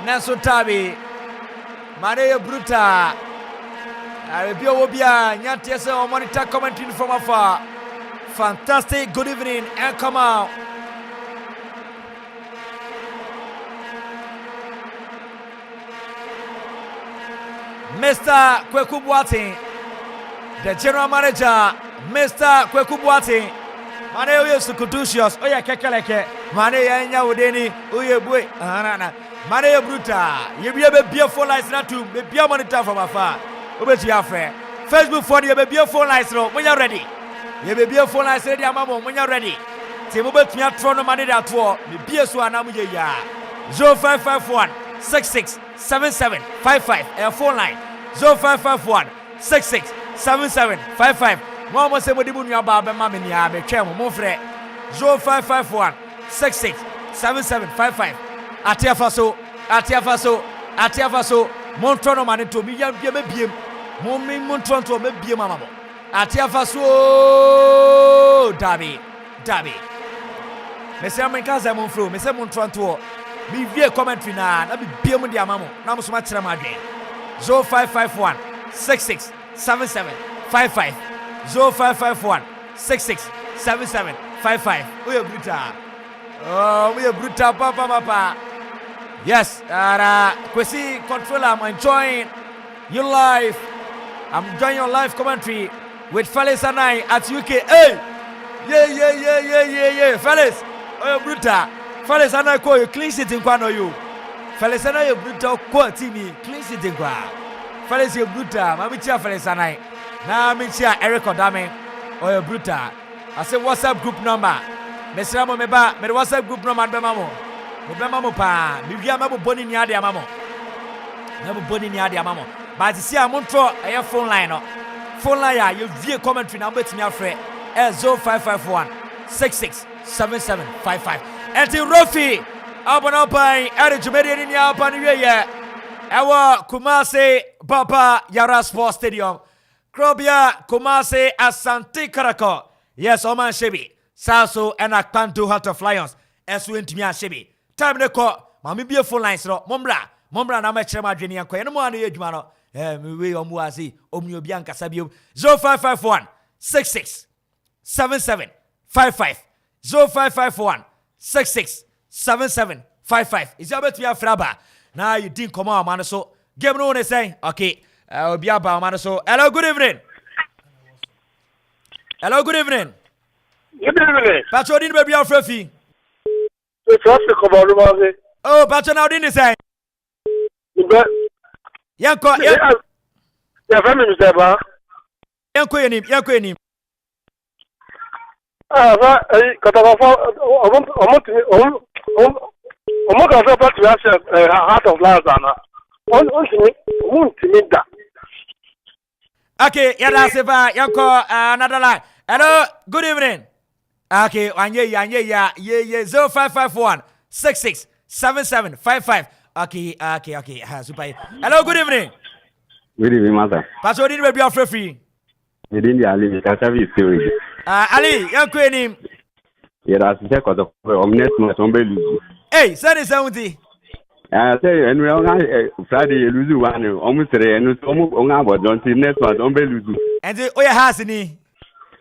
Naso Tabi, Maria Bruta, Arabia Wobia, Nyantesa, monitor commentary from afar. Fantastic, good evening, and come out. Mr. Kweku Boateng, the general manager, Mr. Kweku Boateng. Mane oye sukutusios, oye kekeleke, mane yanya udeni, oye bwe, mane ye bruta, ye be phone lines na to be monitor from afar. Obeti afre. Facebook phone ye be phone lines no, when you ready. Ye be phone lines ready amamo, when you ready. Te mo betumi atro no mane da to, me bie so anamu ye ya. 0551 66 77 55 phone line 0551 66 77 55. Mama say mo di bu nua ba be ma me nia me twem mo frɛ 0551 66 77 55. Atiafaso montro no mane to mi ya bia me biem mo mi montro to me biem mama mo atiafaso dabi me say me kaza mo fro me say montro to mi vie commentary na bi biem di amamo na mo so ma kyerɛ ma adwen 0551 66 77 55 0551 66 77 55. We are brutal. Oh, we are brutal, papa. Yes, Kwesi controller, I'm enjoying your live. I'm enjoying your live commentary with Felix and I at UK. Hey, yeah. Felix, oh, you brutal. Felix and I call you clean sheet in Kwano you. Felix and I, you brutal, call TV clean sheet in Kwa. Felix, you brutal. Mami chia Felix and I. Now me chia Eric Odame. Oh, you brutal. I say WhatsApp group number. Mesra mo meba, me WhatsApp group number be mamo. Me be mamo pa. Me bia mabo boni ni ade amamo. Mabo boni ni ade amamo. But see amontro e phone line no. Phone line ya you vie commentary na betimi afre 0551 66 77 55. Enti Rofi abono pai ere jumedi ni apa ni wie ye. Ewa Kumasi Papa Yara Sports Stadium. Krobia Kumasi Asante Kotoko. Yes, Oman Shebi. Saso and Akpanto Heart of Lions. Eswentimi Shebi. Time ne ko, mami bie phone lines no. Mombra na ma kyerema adwene yanko. Eno mo ane adwuma no. Me we omu asi, omu obi ankasa biom. 0551 66 77 55. 0551 66 77 55. Is your betwe afraba. Now you think come on man so. Game no one say, okay. Obi aba man so. Hello, good evening. Good evening. Good evening. Pacho din baby afrefi. Oh, Pacho now din say. Yanko. Ya family Mr. Ba. Yanko enim. Ba Kotoko Heart of Lions ana. On da. Okay, yada seva yanko another line. Hello, good evening. Okay, anye 0551 66 77 55. Okay. Super. Hello, good evening. Good evening, mother. Pastor din be be free. You didn't Ali ka service story. Ali, yanko enim. Yada Asante Kotoko omnet mo sombe luzu. Hey, send something. Say and we Friday luzu one almost and almost on our don't next one don't be luzu. And the oya has ni.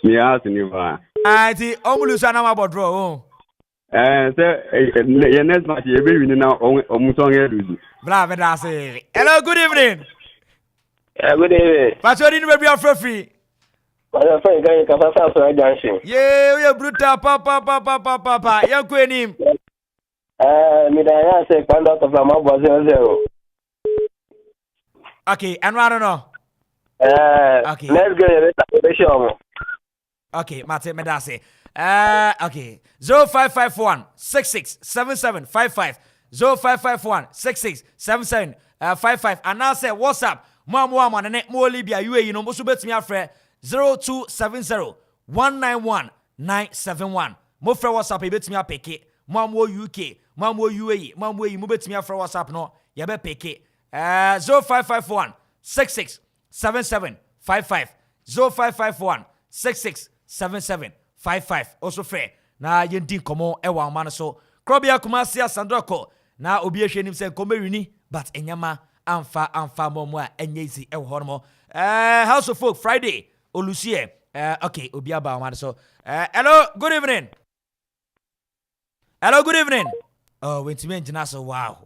Yeah, Siniva. The omulusa na mabodro. Say your next match you be winning now almost on luzu. Blah, say. Hello, good evening. Good evening. Pastor din be be free. My friend guy ka fa so dancing. Yeah, we brutal papa. Yanko enim. Midaya say find out of my 0-0. Okay, and I don't know. Okay. Let's go. Okay, Mate Medase. Okay. 0551 66 77 55. 0551 66 77 55. And now say WhatsApp. Mwa ne mo Libya UAE no so betimi afre 0270 191 971. Mo frɛ WhatsApp e betimi apeke. Mo UK, mo UAE, mo mo betimi afre WhatsApp no ye be peke. 0551 66 77 55. 0551 66 77 55. Also frɛ na yendi komo e wa man so. Krobia Kumasi Asandoko na obi ehwe nim se komewini but enyama amfa momo enyezi e hormo House of Folk Friday Olusie okay obi aba one so hello good evening oh wait me engineer so wow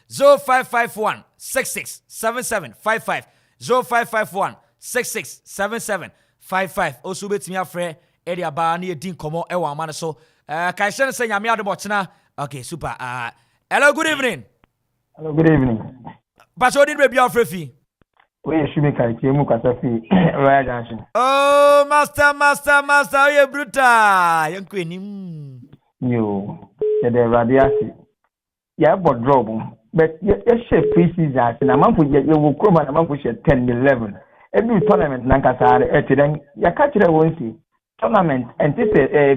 0551 667755 0551 667755 also betimi afre area ba na edin komo e wa man so kai shen say nyame adebo chena okay super hello good evening Pastor din baby afrefi we shumi kai ke mu kasafi Royal Junction oh master you brutal yanku enim yo the radiasi ya drop but you share pre-season na Amanfo you will come na Amanfo share 10 11 every tournament na nkasare etiden ya catch the one tournament and this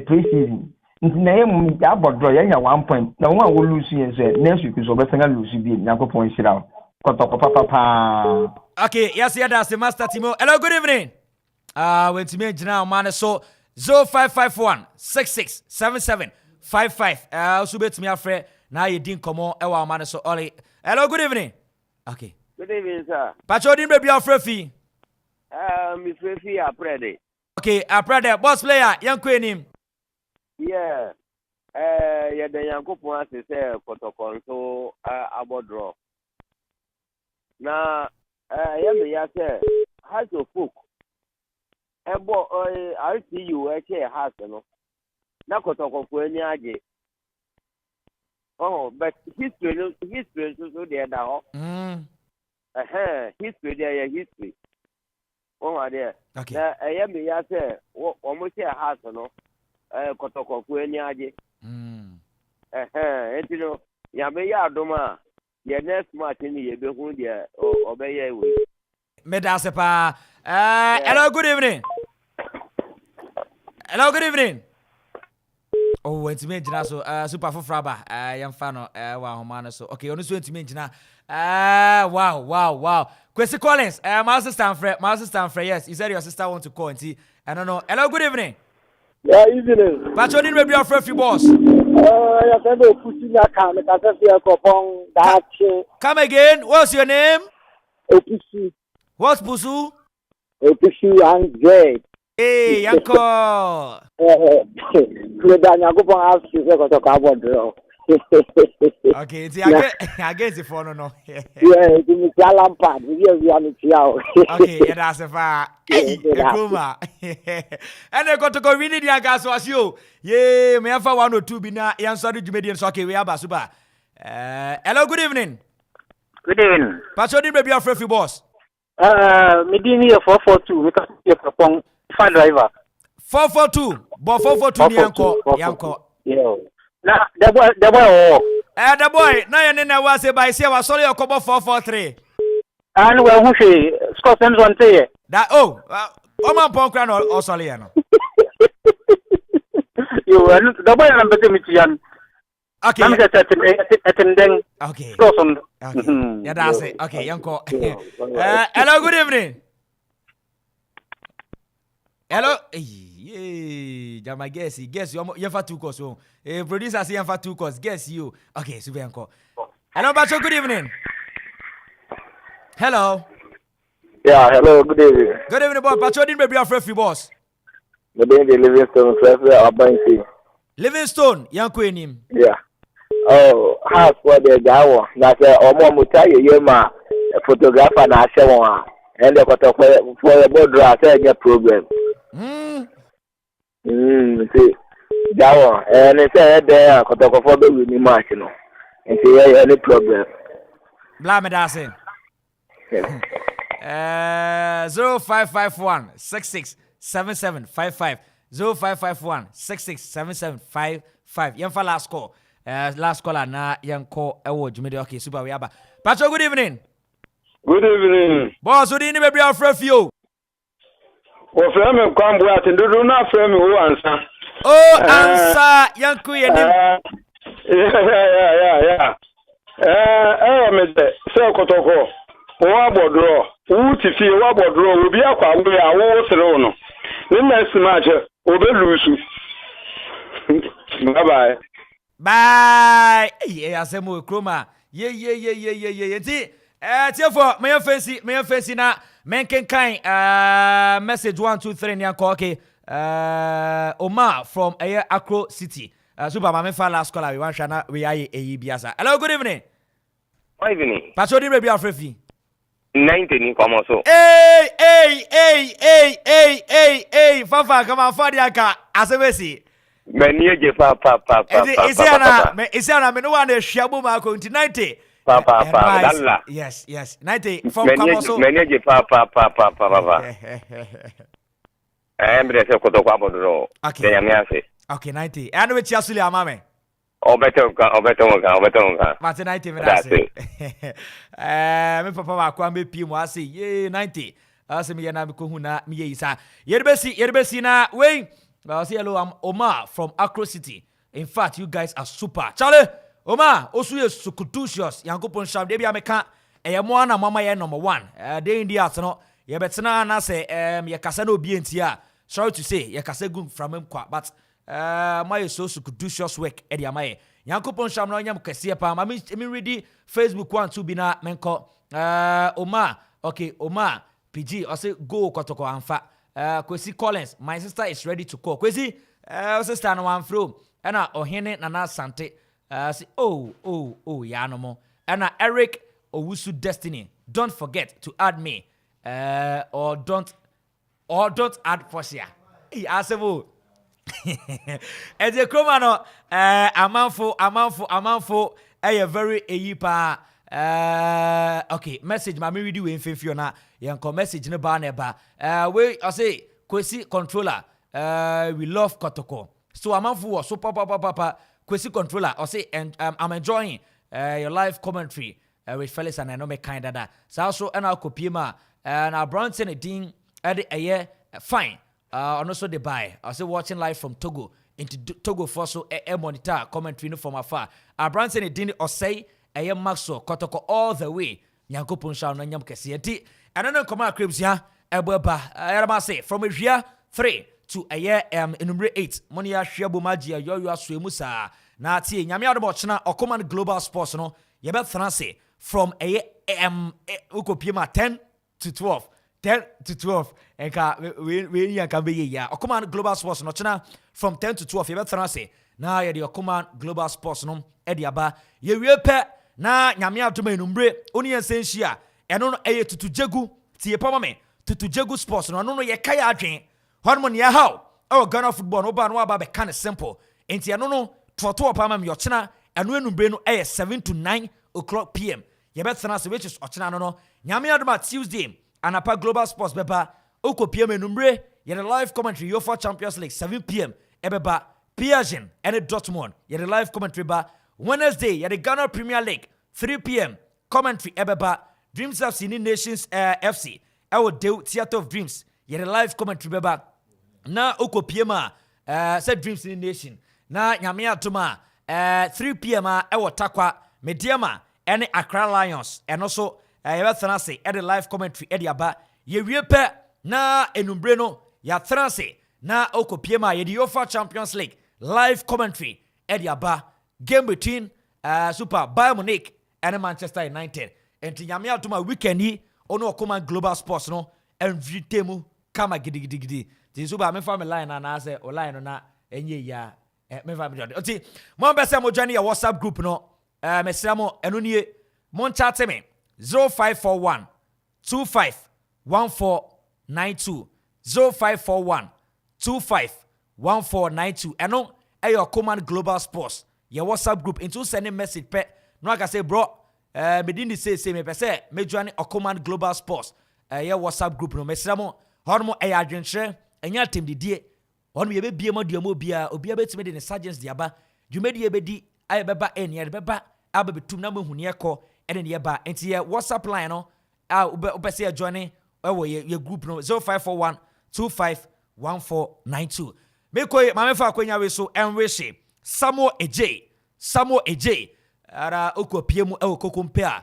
pre-season na yem ya drop ya nya 1 point na won wo lose yen so next week so be senga lose bi Yakopon Shira Kotoko papa okay yes ya that's the master Timo hello good evening when to me gina man so 0551 667755 also bet me afre na ye din komo e wa man so oli hello good evening okay good evening sir Pacho din baby afrefi mi frefi aprede okay aprede boss player yanko enim yeah ya den Yakopon ase se Kotoko so abodro na ya me ya se House of Folk ebo RTU house no na Kotoko ko ani age oh but history so there da ho history there history oh there okay na ya me ya se o mo share house no Kotoko ko ani age etino ya me ya adoma the next match in the Behun there obey we. Medasepa. Hello, good evening. Oh, wait to me, so super for Fraba. Young fan wow, man. So okay, on this way to me, Jina. Wow. Kwesi Collins, my sister Fred. Yes, you said your sister want to call and see. I don't know. Hello, good evening. Yeah, evening. But you didn't be your friend, boss. I said, pushing that car, Akropong, that come again. What's your name? Opusu. What's Pusu? Opusu and Greg. Hey, Yanko. Okay, see, I guess the phone no. Yeah, it's a lampard. Okay, yeah, that's a far. Hey, Kuma. And I got to go winning the gas was you. Yeah, me have 1 or 2 bina. Sorry, Jumedian Socky. We have a super. Hello, good evening. Good evening. Pastor, did baby your free boss? Medini 442. We can see a pong fan driver. 442. But 442 Yanko. Yeah. Now, the boy. The boy. Now you know what say by say was sorry. 443. And well, who say Scotland's one say that? Oh, man, pong crown or sorry, no. You the boy number Timian. Okay. Attending. Okay. Scotland. Okay. Yeah, that's it. Okay, Yanko. Hello, good evening. Hello. Hey, Jama guess you for 2 course. Producer say you for 2 course. Guess you. Okay, super Yanko. Hello, Bacho, good evening. Hello. Yeah, hello, good evening. Good evening, boy. Bacho didn't be your free boss. The baby Livingstone, Amanfo. Livingstone, Yanko enim. Yeah. Oh, house for the Jawa. That's Omo Mutayo Yema, a photographer na Shawa. And the Kotoko for a board draw problem. See, Jawa, and it's there, Kotoko for the winning match, you know. And see any problem. Blame dancing. 0551 667755 0551 667755. Yamfa last call. Last caller na yanko ewo jumede. Okay, super we aba. Pacho, good evening. Good evening. Boss, we didn't be our friend you. O frame kwambo atendodo na frame wo ansa. Oh, ansa yanko yenim. Yeah. Me say Kotoko. Wa bodro. Wu ti fi wa bodro obi akwa wo ya wo sere no. The next match obe lusu. Bye. Bye. Yeah, asemo kroma. Yeah. Therefore, my fancy na men can kind message 1 2 3 nyanko okay. Omar from Akro City. Super mama fa last call we wan shana we aye biasa. Hello, good evening. Good evening. Paso di be afrefi. 90 ni komo so. Hey. Fafa kama fadi aka asebesi. Meni eje pa. Isiana me no wan hwiabu ma ko 90. Pa. Dalla. Yes. 90 from Kamoso. Meni eje pa. Embre se Kotoko abodro. Okay. Ya miase. Okay, 90. Anu we chiasuli amame. Obeto. Mate 90 me da say. Me papa wa kwa me pi mu ase. Ye 90. Ase me na me ko hu na me ye isa. Yerbesi na we. I say hello, I'm Omar from Akro City. In fact, you guys are super. Charlie, Omar, also you sukutusios. Yankopon sham de bia meka mo na mama ye number 1. Dey in the no. Ye betena na say ye kasa no obi entia. Sorry to say, ye kasa gun from him kwa, but my so sukutusios work e dia my. Yankopon sham na nyam kese pa. Ma me ready Facebook 1 2 bi na menko. Omar, okay, Omar PG, I say go Kotoko anfa. Kwesi Collins, my sister is ready to call. Kwesi, sister no one through. Ena Ohene Nana Asante. Say oh ya no more. Ena Eric Owusu Destiny. Don't forget to add me. Or don't add Fosia. Asebo. Eze Kromano Amanfo very eyipa. Okay, message ma me read you in Fiona. Yanko message ne ba we I say Kwesi controller. We love Kotoko. So Amanfo was so papa Kwesi controller. I say and I'm enjoying your live commentary with fellas and I know me kind of that. So also and I'll copy ma and our Bronson a ding at a year fine. And also the buy. I say watching live from Togo into Togo for so a monitor commentary from afar. Our Bronson a ding or say a Maxo Kotoko all the way. Nyanko Punsha no nyam kesi. And then come out cribs ya Ebeba say from a year 3 to a year number 8. Monia Shabu Magia yo Swimusa. Na ti nyame adobotchena Okoman Global Sports no yebethana say from a year ukopima 10 to 12. 10 to 12. Enka we yanka be ya. Okoman Global Sports no chena from 10 to 12 yebethana say na ye the Okoman Global Sports no ediaba ye pe na nyame adoma enumbre oni ensenhia eno no eye tutujegu tie pama me tutujegu sports no no ye kai adwen hormon ye how Ghana football no ba no aba be kind of simple enti eno no toto pama me yochena eno enumbre no eye 7 to 9 o'clock pm ye betena se which is ochena no nyame adoma Tuesday anapa Global Sports beba oko pm enumbre ye the live commentary UEFA Champions League 7 pm ebeba Piagen and Dortmund ye the live commentary ba Wednesday, you the Ghana Premier League, 3 p.m. Commentary Ebeba, Dreams of Sini Nations FC. Our Deu Theater of Dreams. You the live commentary Beba. Na Oko Piema, said Dreams in Nation. Na Nyamia Tuma, 3 p.m. Our Takwa, Mediama, and Accra Lions. And also, Evathanase, at the live commentary Ediaba. Ye repe na Enumbreno, ya Thanase, na Oko Piema, ye the UEFA Champions League, live commentary Ediaba. Game between Super Bayern Munich and Manchester United. And Tinyamia to my weekend he ono Okoman Global Sports no and vitemu kama gidi. The Super me family line and I say line na enye ya me family. Oti mo bese mo join your WhatsApp group no mesramo eno nie mo chat me 0541 251492 0541 251492 eno your Okoman Global Sports. Your WhatsApp group into sending message pe no I can say bro me didn't say me say me join Okoman Global Sports your WhatsApp group no mesramo hormo adwenche enya tem didie hormo ye be mo de mo bia obi abetime de ne sergeants de aba dwumadi ye bedi aye beba enia de beba abebetum na mahuni ekọ ene ne ba enti ye WhatsApp line no obese ye join e wo ye group no 0541 251492 me koy ma me fa akonya we so enwish Samo AJ ara okopiemu kokompe a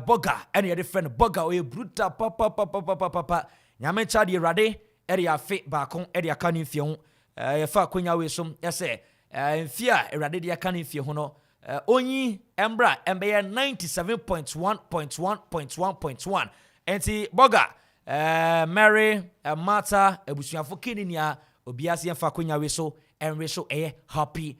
boga ene ye friend boga o brutal papa nyame cha de rade ere afe ba kon ere aka ne fie ho ye fa akonya we so ye se mfia rade de aka ne fie ho no onyi embra embeye 97.1.1.1.1.1 enti boga Mary Martha ebusuafo kininia obiase yemfa konya we so enwe so happy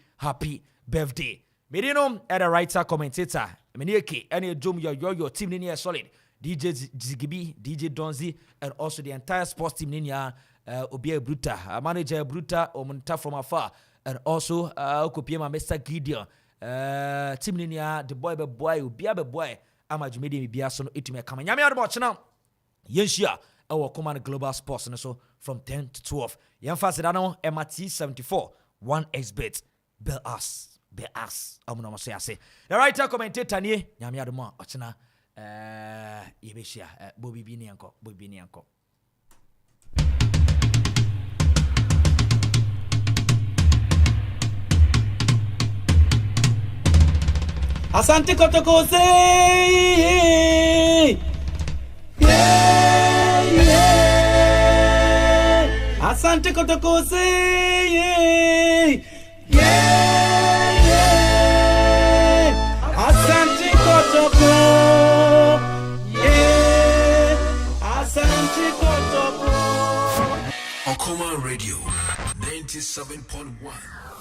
birthday. Medino at the writer commentator Menieke any drum your team ninia solid DJ Zigibi, DJ Donzi, and also the entire sports team ninia Obia Bruta, manager Bruta Omunta from afar, and also Okupiema Mr. Gideon, team ninia the boy Obia boy Amajumedi Biason itime come nyame ado chana yenshia our command global sports and so from 10 to 12 yemfa sedano MT 74 1xbet bel us amuno say ase the writer commentator nie nyame ado ma ochana yebeshia Bobby Binianko Asante Kotoko say yeah. Asante Kotoko say yeah. Asante Kotoko Asante Kotoko Okuma Radio 97.1